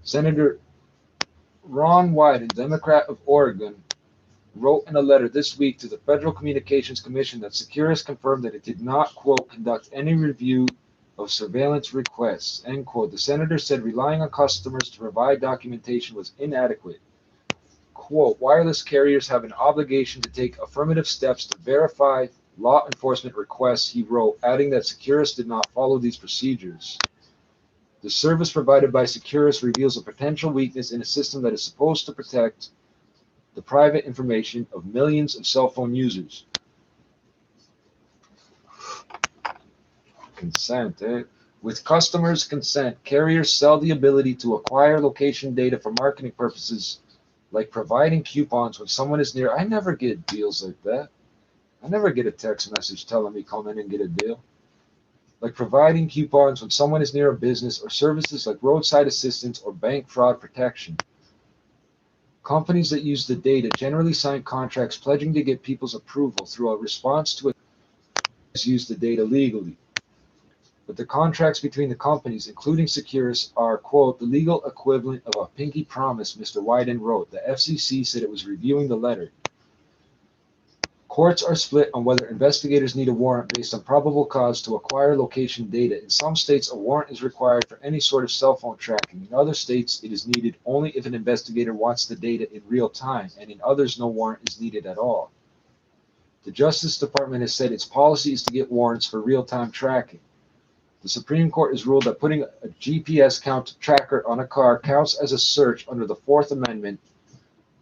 S9: Senator Ron Wyden, Democrat of Oregon, wrote in a letter this week to the Federal Communications Commission that Securus confirmed that it did not, quote, conduct any review of surveillance requests, end quote. The senator said relying on customers to provide documentation was inadequate. Quote, wireless carriers have an obligation to take affirmative steps to verify law enforcement requests, he wrote, adding that Securus did not follow these procedures. The service provided by Securus reveals a potential weakness in a system that is supposed to protect the private information of millions of cell phone users. Consent, eh? With customers' consent, carriers sell the ability to acquire location data for marketing purposes, like providing coupons when someone is near. I never get deals like that. I never get a text message telling me come in and get a deal. Like providing coupons when someone is near a business, or services like roadside assistance or bank fraud protection. Companies that use the data generally sign contracts pledging to get people's approval through a response to a use the data legally. But the contracts between the companies, including Securus, are, quote, the legal equivalent of a pinky promise, Mr. Wyden wrote. The FCC said it was reviewing the letter. Courts are split on whether investigators need a warrant based on probable cause to acquire location data. In some states, a warrant is required for any sort of cell phone tracking. In other states, it is needed only if an investigator wants the data in real time, and in others, no warrant is needed at all. The Justice Department has said its policy is to get warrants for real-time tracking. The Supreme Court has ruled that putting a GPS tracker on a car counts as a search under the Fourth Amendment,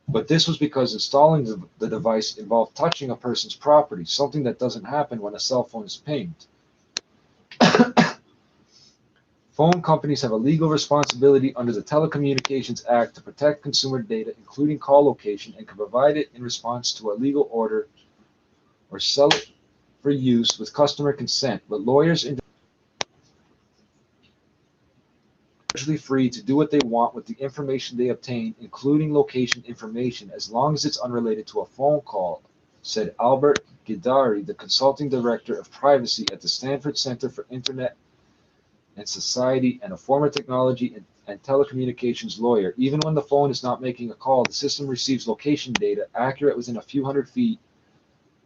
S9: but this was because installing the device involved touching a person's property, something that doesn't happen when a cell phone is pinged. Phone companies have a legal responsibility under the Telecommunications Act to protect consumer data, including call location, and can provide it in response to a legal order or sell it for use with customer consent, but lawyers are largely free to do what they want with the information they obtain, including location information, as long as it's unrelated to a phone call, said Albert Gidari, the consulting director of privacy at the Stanford Center for Internet and Society and a former technology and telecommunications lawyer. Even when the phone is not making a call, the system receives location data accurate within a few hundred feet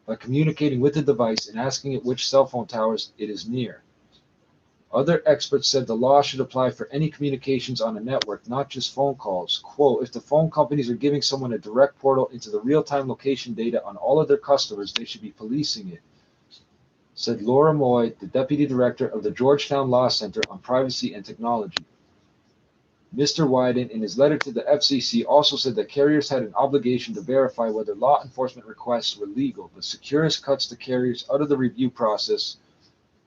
S9: by communicating with the device and asking it which cell phone towers it is near. Other experts said the law should apply for any communications on a network, not just phone calls. Quote, if the phone companies are giving someone a direct portal into the real-time location data on all of their customers, they should be policing it, said Laura Moy, the deputy director of the Georgetown Law Center on Privacy and Technology. Mr. Wyden, in his letter to the FCC, also said that carriers had an obligation to verify whether law enforcement requests were legal, but Securus cuts the carriers out of the review process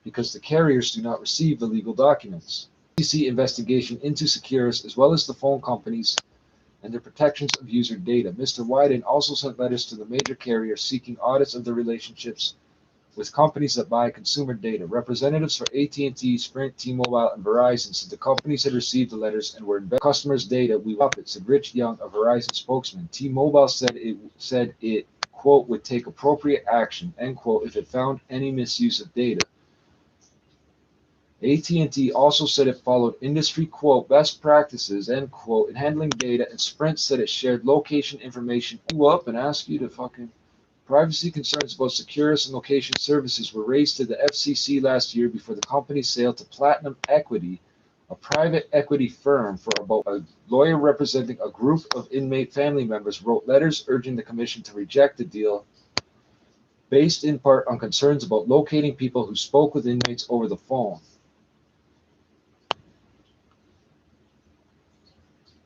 S9: because the carriers do not receive the legal documents. The FCC investigation into Securus, as well as the phone companies and their protections of user data. Mr. Wyden also sent letters to the major carriers seeking audits of their relationships with companies that buy consumer data. Representatives for AT&T, Sprint, T-Mobile, and Verizon said the companies had received the letters and were investing customers' data. We love it, said Rich Young, a Verizon spokesman. T-Mobile said it, quote, would take appropriate action, end quote, if it found any misuse of data. AT&T also said it followed industry, quote, best practices, end quote, in handling data, and Sprint said it shared location information. You up and ask you to fucking... Privacy concerns about Securus and location services were raised to the FCC last year before the company's sale to Platinum Equity, a private equity firm. For about a lawyer representing a group of inmate family members wrote letters urging the commission to reject the deal, based in part on concerns about locating people who spoke with inmates over the phone.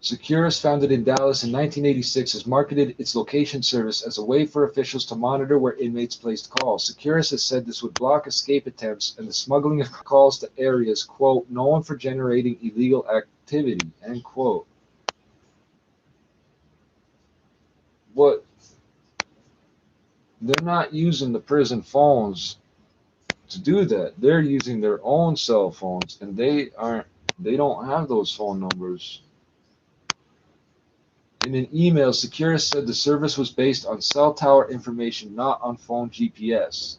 S9: Securus, founded in Dallas in 1986, has marketed its location service as a way for officials to monitor where inmates placed calls. Securus has said this would block escape attempts and the smuggling of calls to areas, quote, known for generating illegal activity, end quote. But they're not using the prison phones to do that. They're using their own cell phones, and they don't have those phone numbers. In an email, Securus said the service was based on cell tower information, not on phone GPS.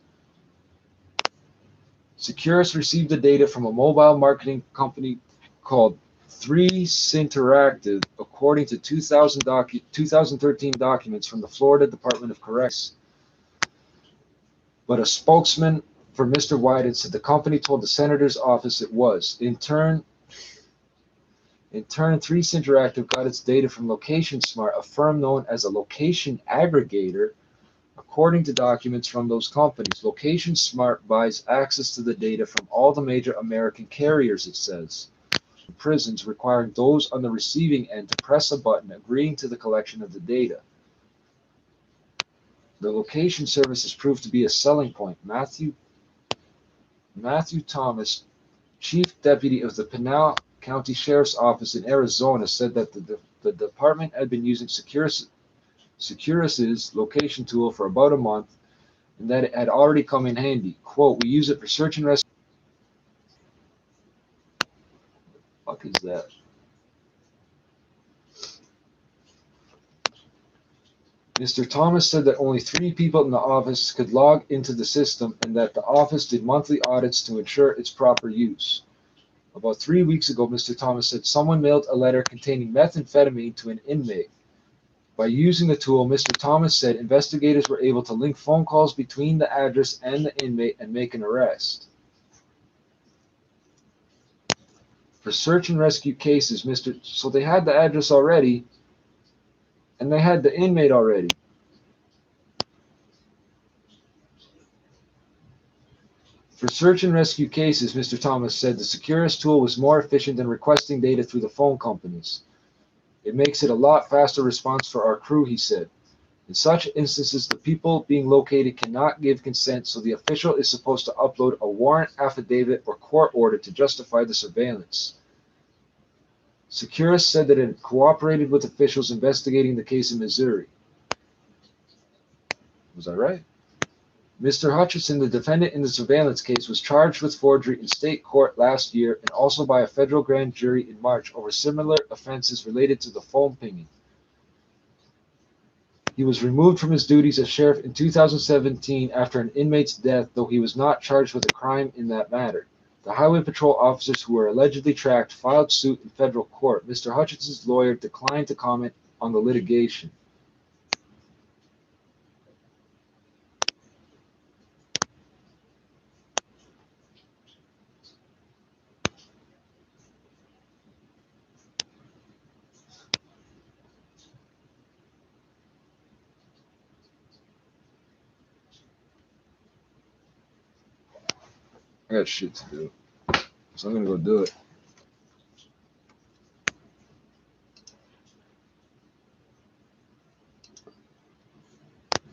S9: Securus received the data from a mobile marketing company called 3S Interactive, according to 2013 documents from the Florida Department of Corrections. But a spokesman for Mr. Wyden said the company told the senator's office it was. In turn, 3S Interactive got its data from LocationSmart, a firm known as a location aggregator, according to documents from those companies. LocationSmart buys access to the data from all the major American carriers, it says. Prisons, requiring those on the receiving end to press a button agreeing to the collection of the data. The location service has proved to be a selling point. Matthew Thomas, chief deputy of the Pinal County Sheriff's Office in Arizona, said that the department had been using Securus's location tool for about a month and that it had already come in handy. Quote, we use it for search and rescue. What the fuck is that? Mr. Thomas said that only 3 people in the office could log into the system and that the office did monthly audits to ensure its proper use. About 3 weeks ago, Mr. Thomas said someone mailed a letter containing methamphetamine to an inmate. By using the tool, Mr. Thomas said investigators were able to link phone calls between the address and the inmate and make an arrest. For search and rescue cases, so they had the address already, and they had the inmate already. For search and rescue cases, Mr. Thomas said the Securus tool was more efficient than requesting data through the phone companies. It makes it a lot faster response for our crew, he said. In such instances, the people being located cannot give consent, so the official is supposed to upload a warrant, affidavit, or court order to justify the surveillance. Securus said that it had cooperated with officials investigating the case in Missouri. Was I right? Mr. Hutchinson, the defendant in the surveillance case, was charged with forgery in state court last year and also by a federal grand jury in March over similar offenses related to the phone pinging. He was removed from his duties as sheriff in 2017 after an inmate's death, though he was not charged with a crime in that matter. The highway patrol officers who were allegedly tracked filed suit in federal court. Mr. Hutchinson's lawyer declined to comment on the litigation. I got shit to do, so I'm gonna go do it.